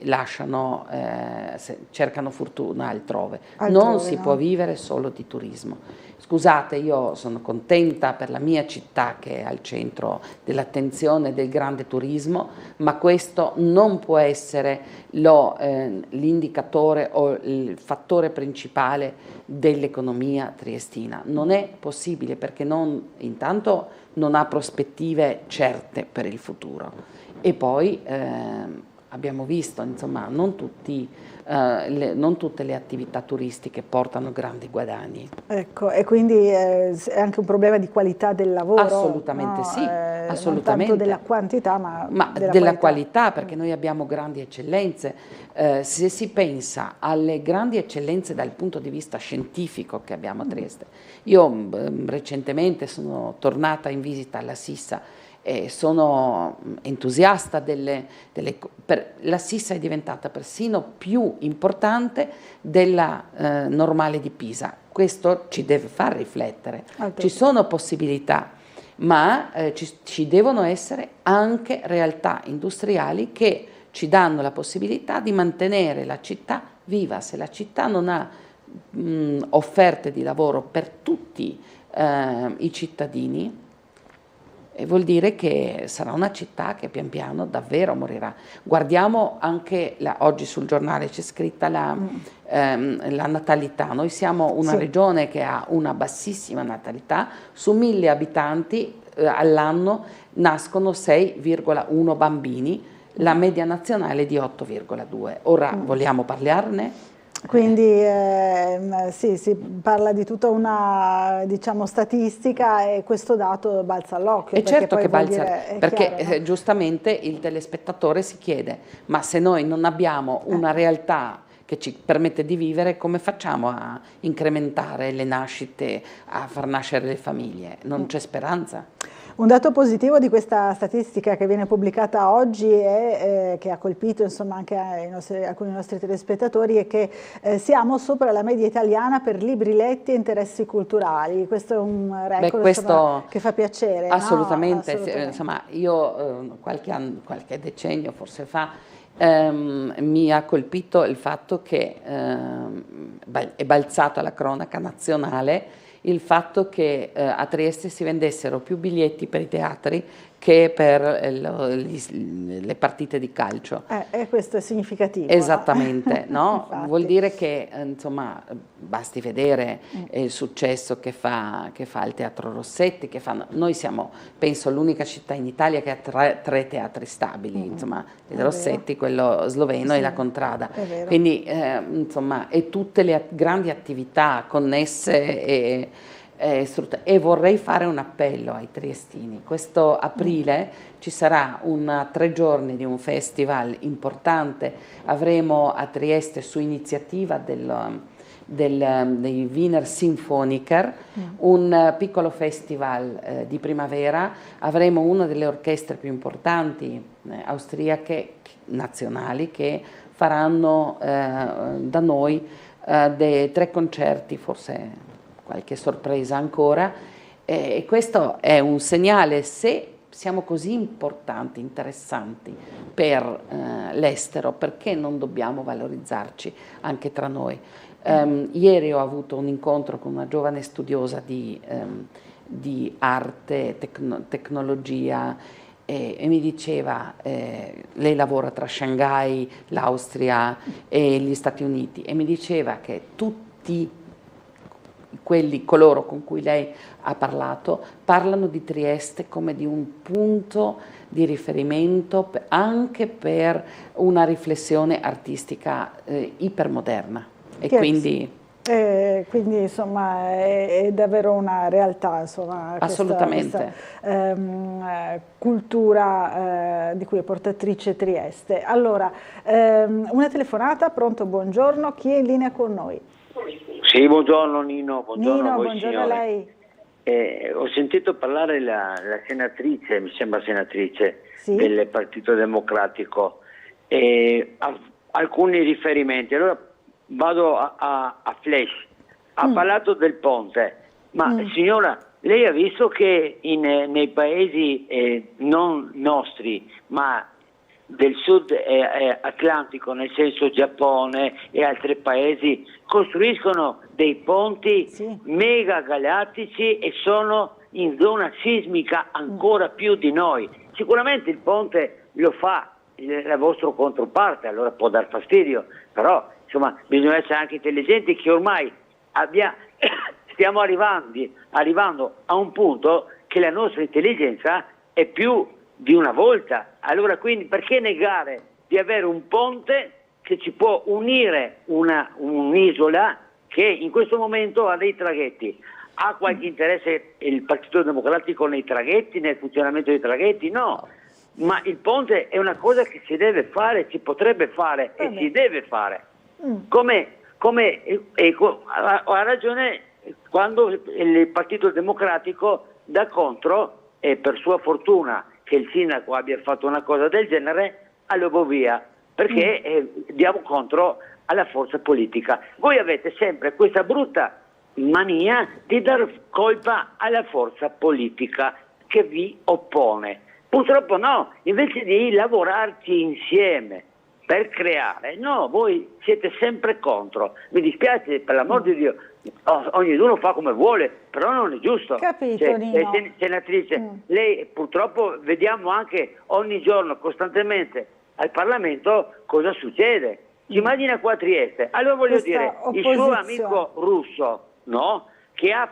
[SPEAKER 15] cercano fortuna altrove. Non si può vivere solo di turismo. Scusate, io sono contenta per la mia città che è al centro dell'attenzione del grande turismo, ma questo non può essere l'indicatore o il fattore principale dell'economia triestina. Non è possibile, perché intanto non ha prospettive certe per il futuro e poi abbiamo visto, insomma, non tutte le attività turistiche portano grandi guadagni.
[SPEAKER 1] Ecco, e quindi è anche un problema di qualità del lavoro?
[SPEAKER 15] Assolutamente
[SPEAKER 1] no?
[SPEAKER 15] Sì, assolutamente.
[SPEAKER 1] Non tanto della quantità, ma
[SPEAKER 15] della qualità, perché noi abbiamo grandi eccellenze. Se si pensa alle grandi eccellenze dal punto di vista scientifico che abbiamo a Trieste. Io recentemente sono tornata in visita alla Sissa e sono entusiasta la Sissa è diventata persino più importante della Normale di Pisa. Questo ci deve far riflettere. Ci sono possibilità, ma ci devono essere anche realtà industriali che ci danno la possibilità di mantenere la città viva. Se la città non ha offerte di lavoro per tutti i cittadini, vuol dire che sarà una città che pian piano davvero morirà. Guardiamo anche, oggi sul giornale c'è scritta la natalità. Noi siamo una regione che ha una bassissima natalità, su 1000 abitanti all'anno nascono 6,1 bambini, la media nazionale è di 8,2. Ora vogliamo parlarne?
[SPEAKER 1] Quindi sì, si parla di tutta una, diciamo, statistica, e questo dato balza all'occhio.
[SPEAKER 15] E certo che balza, perché
[SPEAKER 1] chiaro, no?
[SPEAKER 15] Giustamente il telespettatore si chiede: ma se noi non abbiamo una realtà che ci permette di vivere, come facciamo a incrementare le nascite, a far nascere le famiglie? Non c'è speranza.
[SPEAKER 1] Un dato positivo di questa statistica che viene pubblicata oggi e che ha colpito, insomma, anche alcuni nostri telespettatori, è che siamo sopra la media italiana per libri letti e interessi culturali. Questo è un record insomma, che fa piacere.
[SPEAKER 15] Assolutamente,
[SPEAKER 1] no? Assolutamente.
[SPEAKER 15] Insomma, io qualche decennio forse fa mi ha colpito il fatto che è balzato alla cronaca nazionale il fatto che a Trieste si vendessero più biglietti per i teatri che per le partite di calcio.
[SPEAKER 1] E questo è significativo.
[SPEAKER 15] Esattamente, no? Vuol dire che insomma basti vedere il successo che fa il Teatro Rossetti, noi siamo, penso, l'unica città in Italia che ha tre teatri stabili, insomma, il Rossetti, quello sloveno e la Contrada. Quindi insomma, e tutte le grandi attività connesse e vorrei fare un appello ai triestini. Questo aprile ci sarà 3 giorni di un festival importante. Avremo a Trieste, su iniziativa dei Wiener Symphoniker, un piccolo festival di primavera. Avremo una delle orchestre più importanti austriache nazionali che faranno da noi 3 concerti, forse qualche sorpresa ancora, e questo è un segnale. Se siamo così importanti, interessanti per l'estero, perché non dobbiamo valorizzarci anche tra noi? Ieri ho avuto un incontro con una giovane studiosa di arte, tecnologia, e mi diceva, lei lavora tra Shanghai, l'Austria e gli Stati Uniti, e mi diceva che tutti coloro con cui lei ha parlato parlano di Trieste come di un punto di riferimento anche per una riflessione artistica ipermoderna, e quindi insomma è davvero una realtà, insomma,
[SPEAKER 1] questa cultura di cui è portatrice Trieste. Allora, una telefonata, pronto, buongiorno, chi è in linea con noi?
[SPEAKER 16] Sì, buongiorno Nino,
[SPEAKER 1] buongiorno a voi,
[SPEAKER 16] buongiorno
[SPEAKER 1] a lei.
[SPEAKER 16] Ho sentito parlare la senatrice, mi sembra senatrice,
[SPEAKER 1] sì,
[SPEAKER 16] del Partito Democratico, alcuni riferimenti. Allora vado a flash. Ha parlato del ponte, ma signora, lei ha visto che nei paesi non nostri, ma del sud atlantico, nel senso Giappone e altri paesi, costruiscono dei ponti mega galattici e sono in zona sismica ancora più di noi. Sicuramente il ponte lo fa la vostra controparte, allora può dar fastidio, però insomma bisogna essere anche intelligenti, che ormai stiamo arrivando a un punto che la nostra intelligenza è più di una volta. Allora quindi perché negare di avere un ponte che ci può unire un'isola che in questo momento ha dei traghetti? Ha qualche interesse il Partito Democratico nei traghetti, nel funzionamento dei traghetti? No, ma il ponte è una cosa che si deve fare, si potrebbe fare e si deve fare. Ha ragione quando il Partito Democratico dà contro, e per sua fortuna che il sindaco abbia fatto una cosa del genere, allora via, perché diamo contro alla forza politica. Voi avete sempre questa brutta mania di dar colpa alla forza politica che vi oppone. Purtroppo no, invece di lavorarci insieme per creare, no, voi siete sempre contro. Mi dispiace, per l'amor di Dio, ognuno fa come vuole, però non è giusto.
[SPEAKER 1] Capito, Nino.
[SPEAKER 16] Senatrice, lei purtroppo vediamo anche ogni giorno, costantemente, al Parlamento cosa succede. Si immagina qua a Trieste. Allora voglio dire, il suo amico russo, no? Che ha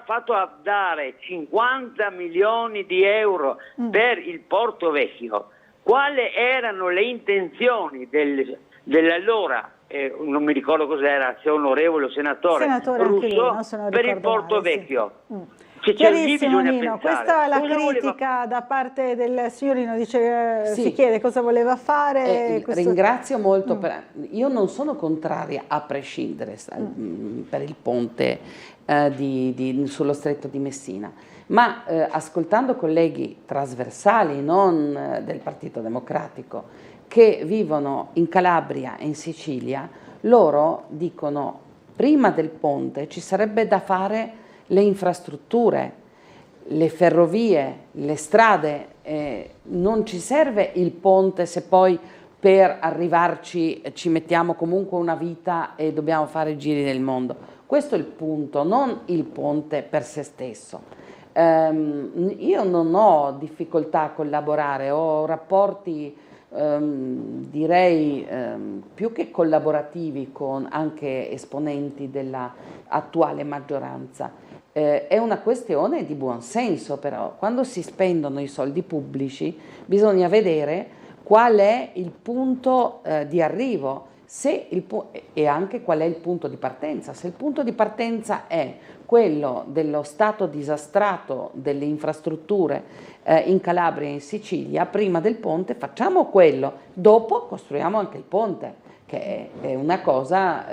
[SPEAKER 16] fatto dare 50 milioni di euro per il Porto Vecchio. Quali erano le intenzioni dell'allora, non mi ricordo cos'era, se onorevole senatore russo, per il Porto Vecchio?
[SPEAKER 1] Chiarissimo, Nino, questa è la critica da parte del signorino, dice, si chiede cosa voleva fare.
[SPEAKER 15] Ringrazio molto, io non sono contraria a prescindere per il ponte sullo stretto di Messina, ma ascoltando colleghi trasversali, non del Partito Democratico, che vivono in Calabria e in Sicilia, loro dicono prima del ponte ci sarebbe da fare le infrastrutture, le ferrovie, le strade, non ci serve il ponte se poi per arrivarci ci mettiamo comunque una vita e dobbiamo fare giri del mondo. Questo è il punto, non il ponte per se stesso. Io non ho difficoltà a collaborare, ho rapporti direi più che collaborativi con anche esponenti dell'attuale maggioranza. È una questione di buonsenso, però quando si spendono i soldi pubblici bisogna vedere qual è il punto di arrivo e anche qual è il punto di partenza. Se il punto di partenza è quello dello stato disastrato delle infrastrutture in Calabria e in Sicilia, prima del ponte facciamo quello, dopo costruiamo anche il ponte, che è una cosa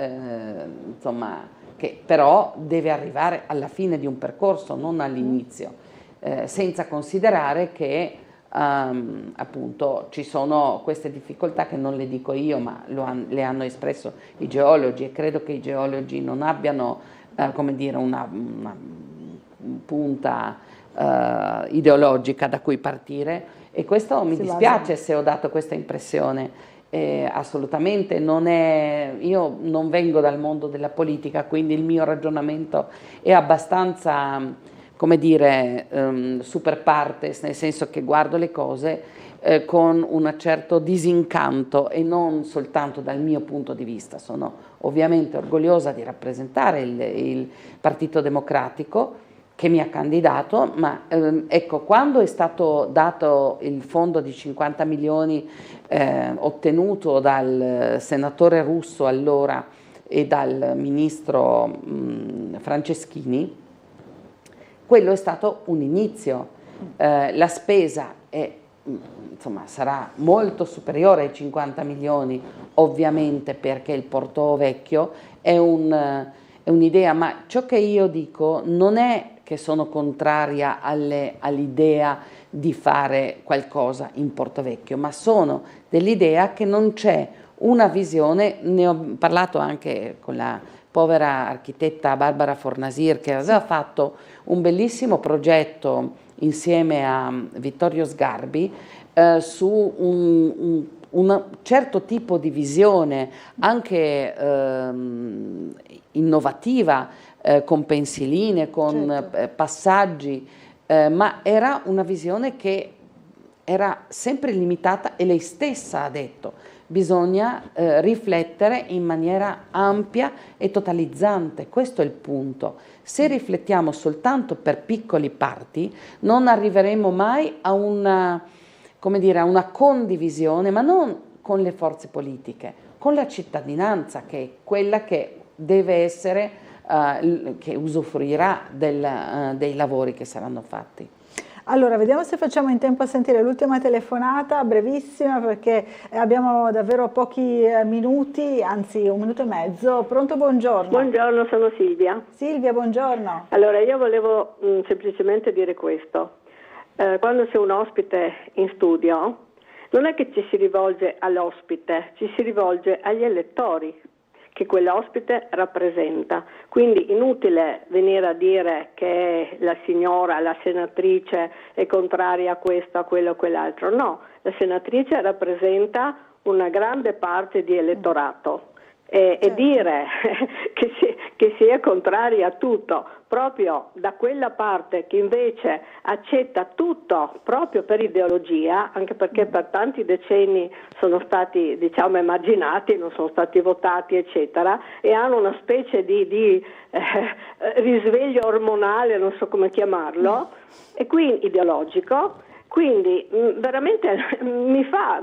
[SPEAKER 15] insomma, che però deve arrivare alla fine di un percorso, non all'inizio, senza considerare che appunto ci sono queste difficoltà che non le dico io, ma le hanno espresso i geologi, e credo che i geologi non abbiano come dire una punta ideologica da cui partire, e questo mi dispiace se ho dato questa impressione. Assolutamente non è, io non vengo dal mondo della politica, quindi il mio ragionamento è abbastanza, come dire, super partes, nel senso che guardo le cose con un certo disincanto e non soltanto dal mio punto di vista. Sono ovviamente orgogliosa di rappresentare il Partito Democratico che mi ha candidato, ma ecco, quando è stato dato il fondo di 50 milioni ottenuto dal senatore Russo allora e dal ministro Franceschini, quello è stato un inizio. La spesa insomma, sarà molto superiore ai 50 milioni, ovviamente, perché il Porto Vecchio è un'idea, ma ciò che io dico non è che sono contraria all'idea di fare qualcosa in Porto Vecchio, ma sono dell'idea che non c'è una visione. Ne ho parlato anche con la povera architetta Barbara Fornasir, che aveva fatto un bellissimo progetto insieme a Vittorio Sgarbi su un certo tipo di visione anche innovativa, con pensiline, con passaggi, ma era una visione che era sempre limitata, e lei stessa ha detto bisogna riflettere in maniera ampia e totalizzante. Questo è il punto. Se riflettiamo soltanto per piccoli parti non arriveremo mai a una, come dire, a una condivisione, ma non con le forze politiche, con la cittadinanza, che è quella che deve essere, che usufruirà dei lavori che saranno fatti.
[SPEAKER 1] Allora, vediamo se facciamo in tempo a sentire l'ultima telefonata, brevissima, perché abbiamo davvero pochi minuti, anzi 1 minuto e mezzo. Pronto, buongiorno.
[SPEAKER 17] Buongiorno, sono Silvia.
[SPEAKER 1] Silvia, buongiorno.
[SPEAKER 17] Allora, io volevo semplicemente dire questo. Quando c'è un ospite in studio, non è che ci si rivolge all'ospite, ci si rivolge agli elettori che quell'ospite rappresenta. Quindi inutile venire a dire che la signora, la senatrice è contraria a questo, a quello, a quell'altro. No, la senatrice rappresenta una grande parte di elettorato e dire che si è contrari a tutto proprio da quella parte che invece accetta tutto proprio per ideologia, anche perché per tanti decenni sono stati, diciamo, emarginati, non sono stati votati, eccetera, e hanno una specie di risveglio ormonale, non so come chiamarlo, e quindi ideologico. Quindi veramente mi fa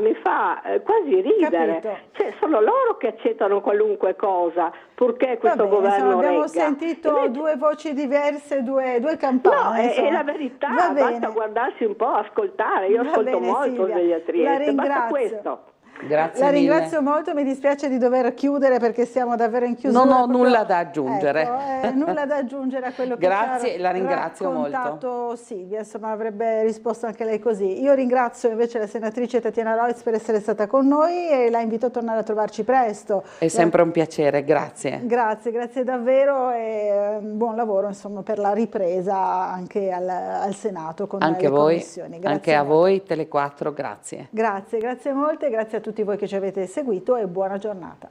[SPEAKER 17] quasi ridere. Cioè, sono loro che accettano qualunque cosa, purché questo governo regga.
[SPEAKER 1] Abbiamo sentito due voci diverse, due campane.
[SPEAKER 17] No, è la verità, basta guardarsi un po', ascoltare. Io ascolto molto Sveglia Trieste, basta questo.
[SPEAKER 15] Grazie
[SPEAKER 1] la
[SPEAKER 15] mille.
[SPEAKER 1] ringrazio molto, mi dispiace di dover chiudere perché siamo davvero in chiusura.
[SPEAKER 15] Non ho nulla da aggiungere.
[SPEAKER 1] Ecco, nulla da aggiungere a quello che
[SPEAKER 15] Grazie, la ringrazio molto.
[SPEAKER 1] Silvia, insomma avrebbe risposto anche lei così. Io ringrazio invece la senatrice Tatiana Rojc per essere stata con noi e la invito a tornare a trovarci presto.
[SPEAKER 15] È sempre un piacere, grazie.
[SPEAKER 1] Grazie davvero e buon lavoro insomma per la ripresa anche al Senato con
[SPEAKER 15] anche
[SPEAKER 1] le
[SPEAKER 15] voi,
[SPEAKER 1] commissioni. Grazie
[SPEAKER 15] anche a voi Tele4, grazie.
[SPEAKER 1] Grazie molte, grazie a tutti voi che ci avete seguito e buona giornata.